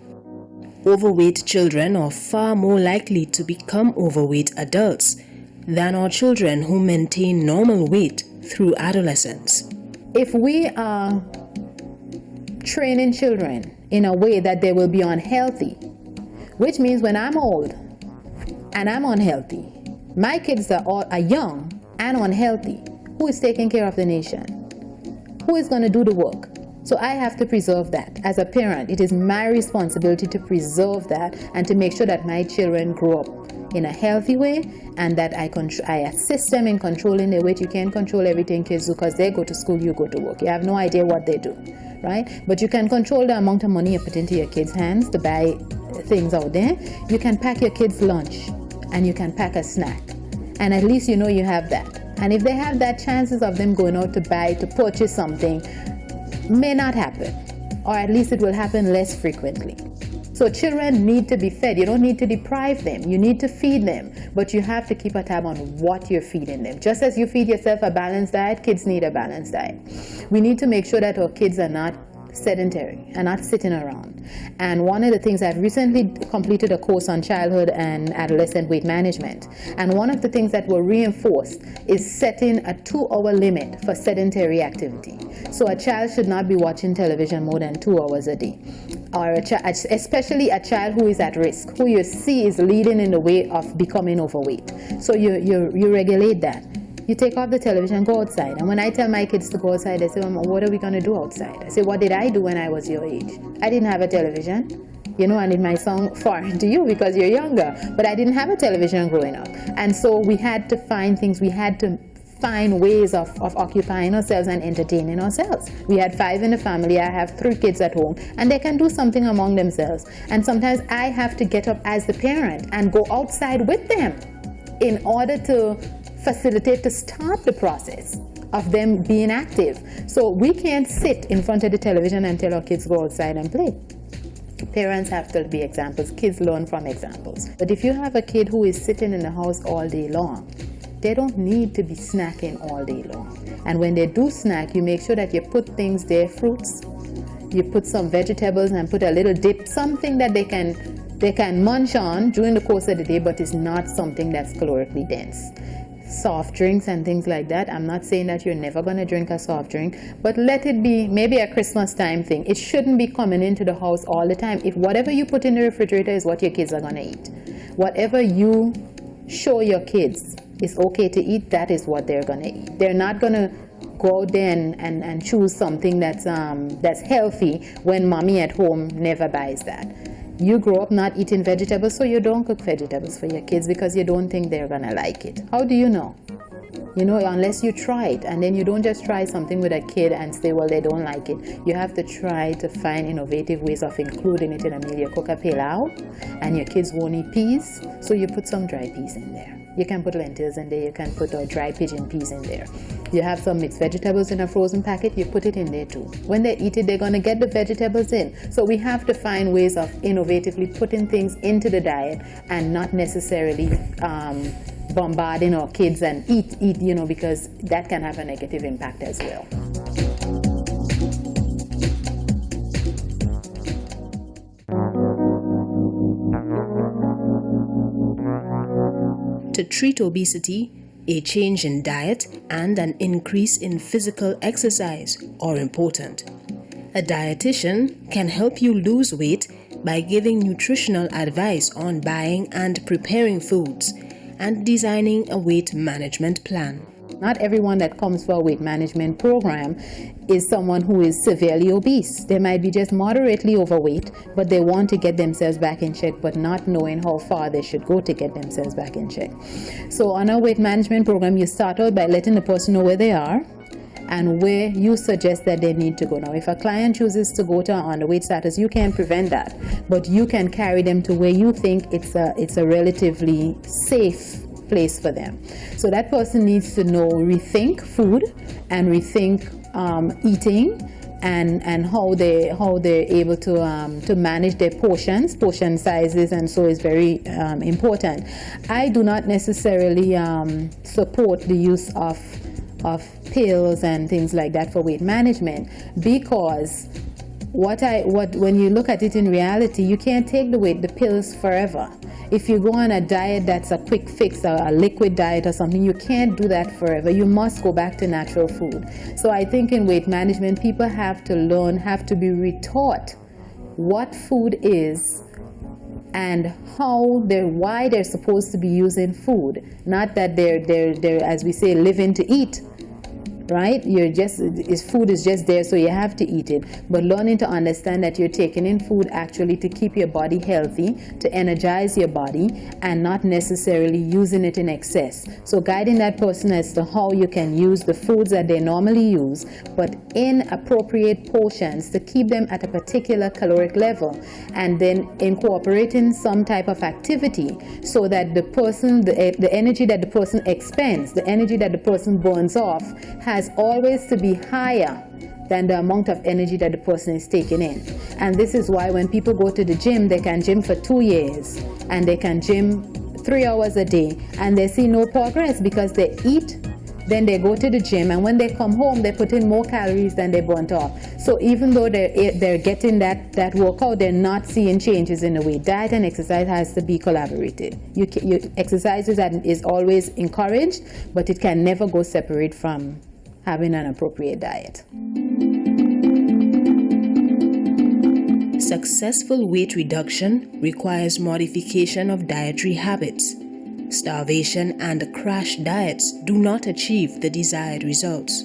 Overweight children are far more likely to become overweight adults than are children who maintain normal weight through adolescence. If we are training children in a way that they will be unhealthy, which means when I'm old and I'm unhealthy, my kids are young and unhealthy, who is taking care of the nation? Who is going to do the work? So I have to preserve that. As a parent, it is my responsibility to preserve that and to make sure that my children grow up in a healthy way, and that I assist them in controlling their weight. You can't control everything kids do, because they go to school, you go to work. You have no idea what they do, right? But you can control the amount of money you put into your kids' hands to buy things out there. You can pack your kids' lunch, and you can pack a snack, and at least you know you have that. And if they have that, chances of them going out to purchase something may not happen, or at least it will happen less frequently. So children need to be fed. You don't need to deprive them. You need to feed them, but you have to keep a tab on what you're feeding them. Just as you feed yourself a balanced diet, kids need a balanced diet. We need to make sure that our kids are not sedentary and not sitting around. And one of the things, I've recently completed a course on childhood and adolescent weight management, and one of the things that were reinforced is setting a 2-hour limit for sedentary activity. So a child should not be watching television more than 2 hours a day, or especially a child who is at risk, who you see is leading in the way of becoming overweight. So you regulate that. You take off the television, go outside. And when I tell my kids to go outside, they say, Mama, what are we going to do outside? I say, what did I do when I was your age? I didn't have a television, and it might sound foreign to you because you're younger, but I didn't have a television growing up. And so we had to find things, we had to find ways of occupying ourselves and entertaining ourselves. We had 5 in the family. I have 3 kids at home, and they can do something among themselves. And sometimes I have to get up as the parent and go outside with them in order to facilitate, to start the process of them being active. So we can't sit in front of the television and tell our kids go outside and play. Parents have to be examples. Kids learn from examples. But if you have a kid who is sitting in the house all day long, they don't need to be snacking all day long. And when they do snack, you make sure that you put things there, fruits, you put some vegetables and put a little dip, something that they can munch on during the course of the day, but it's not something that's calorically dense. Soft drinks and things like that. I'm not saying that you're never going to drink a soft drink, but let it be maybe a Christmas time thing. It shouldn't be coming into the house all the time. If whatever you put in the refrigerator is what your kids are going to eat, whatever you show your kids is okay to eat, that is what they're going to eat. They're not going to go out there and choose something that's healthy when mommy at home never buys that. You grow up not eating vegetables, so you don't cook vegetables for your kids because you don't think they're going to like it. How do you know? Unless you try it, and then you don't just try something with a kid and say, well, they don't like it. You have to try to find innovative ways of including it in a meal. You cook a pilau, and your kids won't eat peas, so you put some dry peas in there. You can put lentils in there, you can put dry pigeon peas in there. You have some mixed vegetables in a frozen packet, you put it in there too. When they eat it, they're going to get the vegetables in. So we have to find ways of innovatively putting things into the diet and not necessarily bombarding our kids and eat, because that can have a negative impact as well. To treat obesity, a change in diet and an increase in physical exercise are important. A dietitian can help you lose weight by giving nutritional advice on buying and preparing foods and designing a weight management plan. Not everyone that comes for a weight management program is someone who is severely obese. They might be just moderately overweight, but they want to get themselves back in check, but not knowing how far they should go to get themselves back in check. So on a weight management program, you start out by letting the person know where they are and where you suggest that they need to go. Now, if a client chooses to go to underweight status, you can't prevent that, but you can carry them to where you think it's a relatively safe place for them. So that person needs to know, rethink food and rethink eating and how they're able to manage their portion sizes, and so is very important. I do not necessarily support the use of pills and things like that for weight management, because when you look at it in reality, you can't take the pills forever. If you go on a diet that's a quick fix, a liquid diet or something, you can't do that forever. You must go back to natural food. So I think in weight management, people have to learn, have to be retaught what food is and why they're supposed to be using food. Not that they're as we say, living to eat. Right? Food is just there, so you have to eat it. But learning to understand that you're taking in food actually to keep your body healthy, to energize your body, and not necessarily using it in excess. So guiding that person as to how you can use the foods that they normally use, but in appropriate portions to keep them at a particular caloric level, and then incorporating some type of activity so that the energy that the person expends, the energy that the person burns off, has always to be higher than the amount of energy that the person is taking in. And this is why when people go to the gym, they can gym for 2 years and they can gym 3 hours a day and they see no progress because they eat, then they go to the gym, and when they come home, they put in more calories than they burnt off. So even though they're getting that workout, they're not seeing changes in the weight. Diet and exercise has to be collaborated. Exercise is always encouraged, but it can never go separate from having an appropriate diet. Successful weight reduction requires modification of dietary habits. starvation, and crash diets do not achieve the desired results.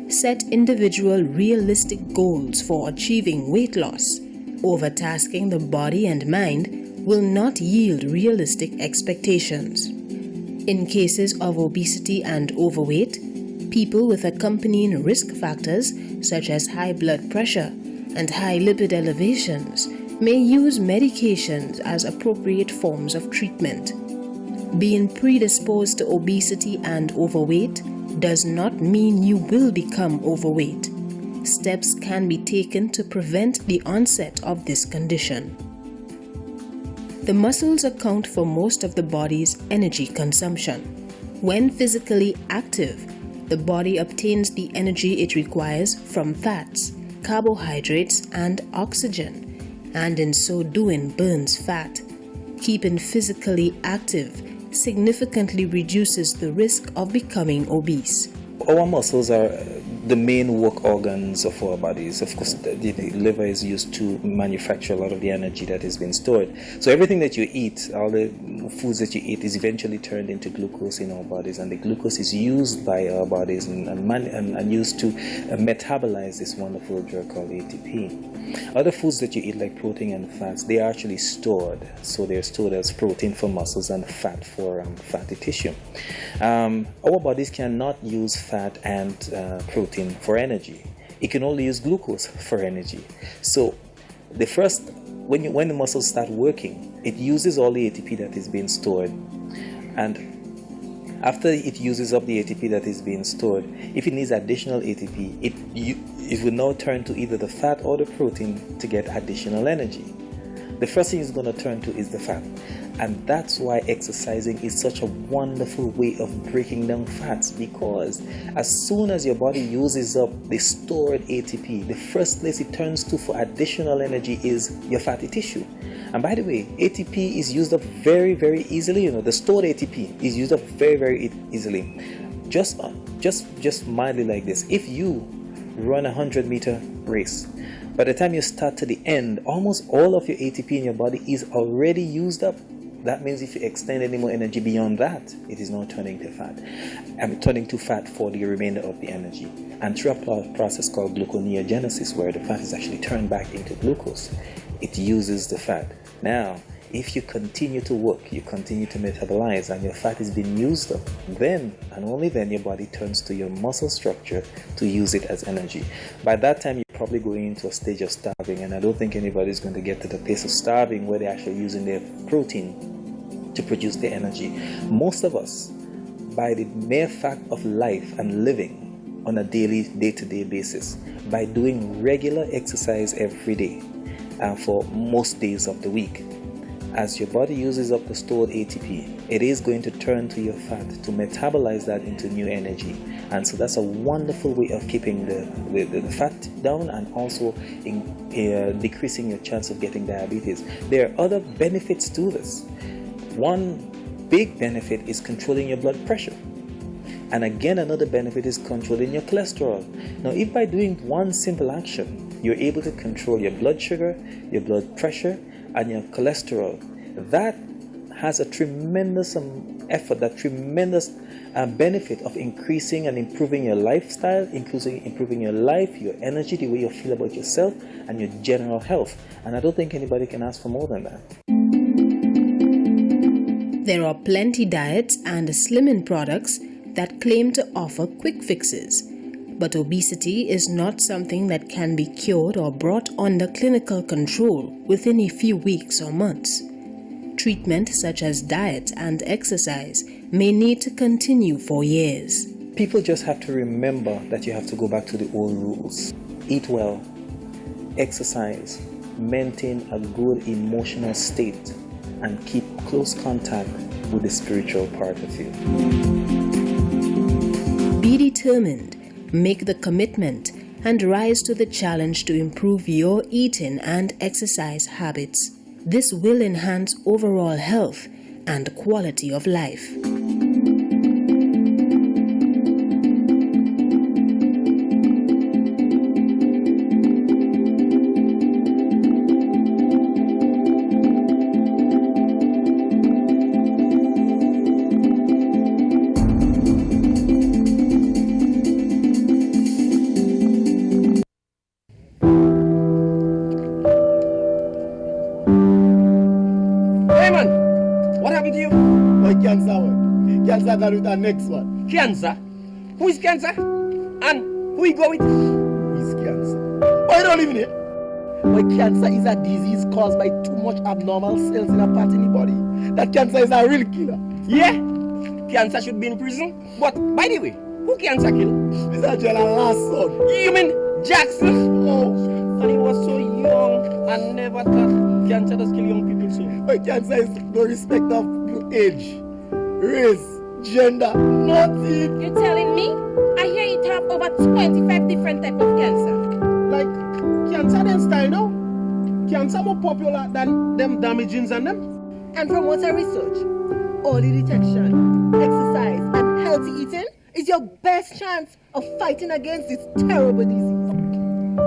Set individual realistic goals for achieving weight loss. Overtasking the body and mind will not yield realistic expectations. In cases of obesity and overweight, people with accompanying risk factors such as high blood pressure and high lipid elevations may use medications as appropriate forms of treatment. Being predisposed to obesity and overweight does not mean you will become overweight. Steps can be taken to prevent the onset of this condition. The muscles account for most of the body's energy consumption. When physically active, the body obtains the energy it requires from fats, carbohydrates, and oxygen, and in so doing burns fat. Keeping physically active significantly reduces the risk of becoming obese. Our muscles are the main work organs of our bodies. Of course, the liver is used to manufacture a lot of the energy that has been stored. So everything that you eat, all the foods that you eat, is eventually turned into glucose in our bodies, and the glucose is used by our bodies and used to metabolize this wonderful drug called ATP. Other foods that you eat, like protein and fats, they are actually stored. So they're stored as protein for muscles and fat for fatty tissue. Our bodies cannot use fat and protein for energy. It can only use glucose for energy. So when the muscles start working, it uses all the ATP that is being stored, and after it uses up the ATP that is being stored, if it needs additional ATP, it will now turn to either the fat or the protein to get additional energy. The first thing it's going to turn to is the fat. And that's why exercising is such a wonderful way of breaking down fats, because as soon as your body uses up the stored ATP, the first place it turns to for additional energy is your fatty tissue. And by the way, ATP is used up very, very easily. The stored ATP is used up very, very easily. Just mildly like this. If you run a 100-meter race, by the time you start to the end, almost all of your ATP in your body is already used up. That means if you extend any more energy beyond that, it is now turning to fat. Turning to fat for the remainder of the energy. And through a process called gluconeogenesis, where the fat is actually turned back into glucose, it uses the fat. Now, if you continue to work, you continue to metabolize, and your fat is being used up, then and only then your body turns to your muscle structure to use it as energy. By that time, you're probably going into a stage of starving, and I don't think anybody's going to get to the place of starving where they're actually using their protein to produce their energy. Most of us, by the mere fact of life and living on a daily, day-to-day basis, by doing regular exercise every day and for most days of the week, as your body uses up the stored ATP, it is going to turn to your fat to metabolize that into new energy. And so that's a wonderful way of keeping the fat down and also decreasing your chance of getting diabetes. There are other benefits to this. One big benefit is controlling your blood pressure. And again, another benefit is controlling your cholesterol. Now, if by doing one simple action, you're able to control your blood sugar, your blood pressure, and your cholesterol, that has a tremendous effort, that tremendous benefit of increasing and improving your lifestyle, improving your life, your energy, the way you feel about yourself, and your general health. And I don't think anybody can ask for more than that. There are plenty diets and slimming products that claim to offer quick fixes. But obesity is not something that can be cured or brought under clinical control within a few weeks or months. Treatment such as diet and exercise may need to continue for years. People just have to remember that you have to go back to the old rules. Eat well, exercise, maintain a good emotional state, and keep close contact with the spiritual part of you. Be determined, make the commitment, and rise to the challenge to improve your eating and exercise habits. This will enhance overall health and quality of life. Hey man, what happened to you? My cancer one. Cancer got with the next one. Cancer? Who is cancer? And who you go with? Who is cancer? Why don't live in here? My cancer is a disease caused by too much abnormal cells in a part in the body. That cancer is a real killer. Yeah, cancer should be in prison. But by the way, who cancer kill? Mr. Jello last son. You mean Jackson? Oh, and he was so young and never thought cancer does kill young people so. My cancer is no respect of age, race, gender, nothing. You're telling me? I hear you have over 25 different types of cancer. Like cancer then style now? Cancer more popular than them damagings and them? And from what I research, early detection, exercise, and healthy eating is your best chance of fighting against this terrible disease.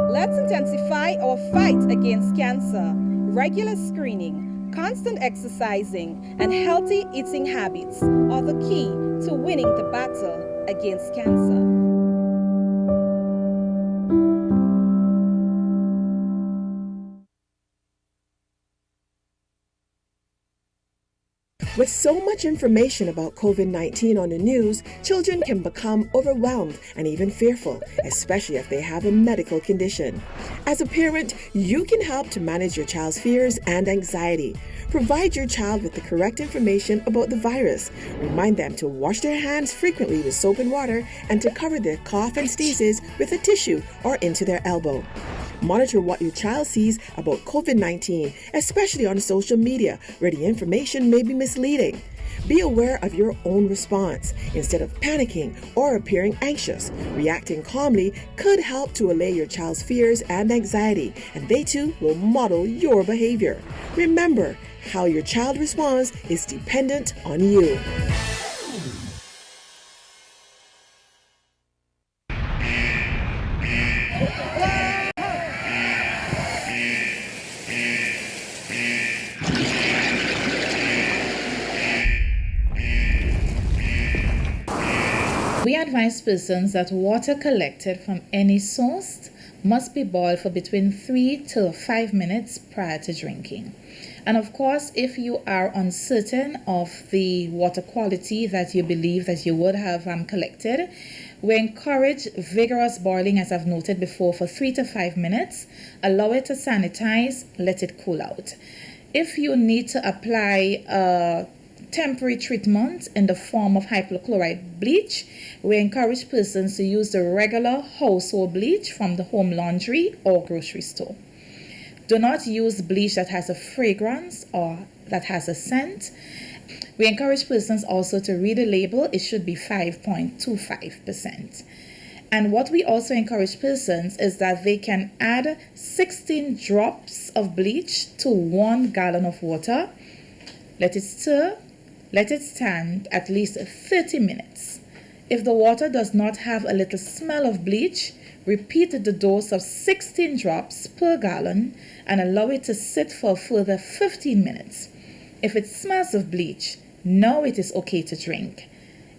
Let's intensify our fight against cancer. Regular screening, constant exercising, and healthy eating habits are the key to winning the battle against cancer. With so much information about COVID-19 on the news, children can become overwhelmed and even fearful, especially if they have a medical condition. As a parent, you can help to manage your child's fears and anxiety. Provide your child with the correct information about the virus. Remind them to wash their hands frequently with soap and water and to cover their cough and sneezes with a tissue or into their elbow. Monitor what your child sees about COVID-19, especially on social media, where the information may be misleading. Be aware of your own response. Instead of panicking or appearing anxious, reacting calmly could help to allay your child's fears and anxiety, and they too will model your behavior. Remember, how your child responds is dependent on you. We advise persons that water collected from any source must be boiled for between 3 to 5 minutes prior to drinking. And of course, if you are uncertain of the water quality that you believe that you would have collected, we encourage vigorous boiling, as I've noted before, for 3 to 5 minutes. Allow it to sanitize, let it cool out. If you need to apply a temporary treatment in the form of hypochlorite bleach, we encourage persons to use the regular household bleach from the home laundry or grocery store. Do not use bleach that has a fragrance or that has a scent. We encourage persons also to read the label. It should be 5.25%. And what we also encourage persons is that they can add 16 drops of bleach to 1 gallon of water. Let it stir. Let it stand at least 30 minutes. If the water does not have a little smell of bleach, repeat the dose of 16 drops per gallon and allow it to sit for a further 15 minutes. If it smells of bleach, now it is okay to drink.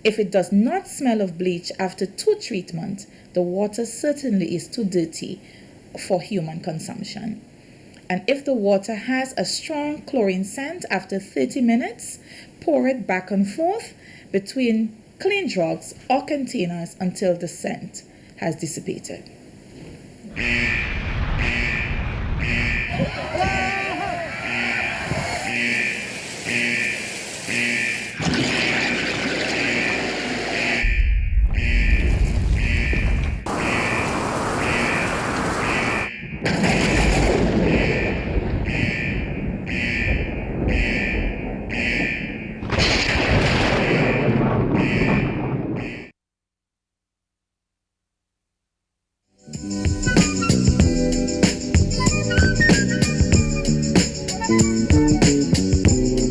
If it does not smell of bleach after 2 treatments, the water certainly is too dirty for human consumption. And if the water has a strong chlorine scent after 30 minutes, pour it back and forth between clean jugs or containers until the scent has dissipated.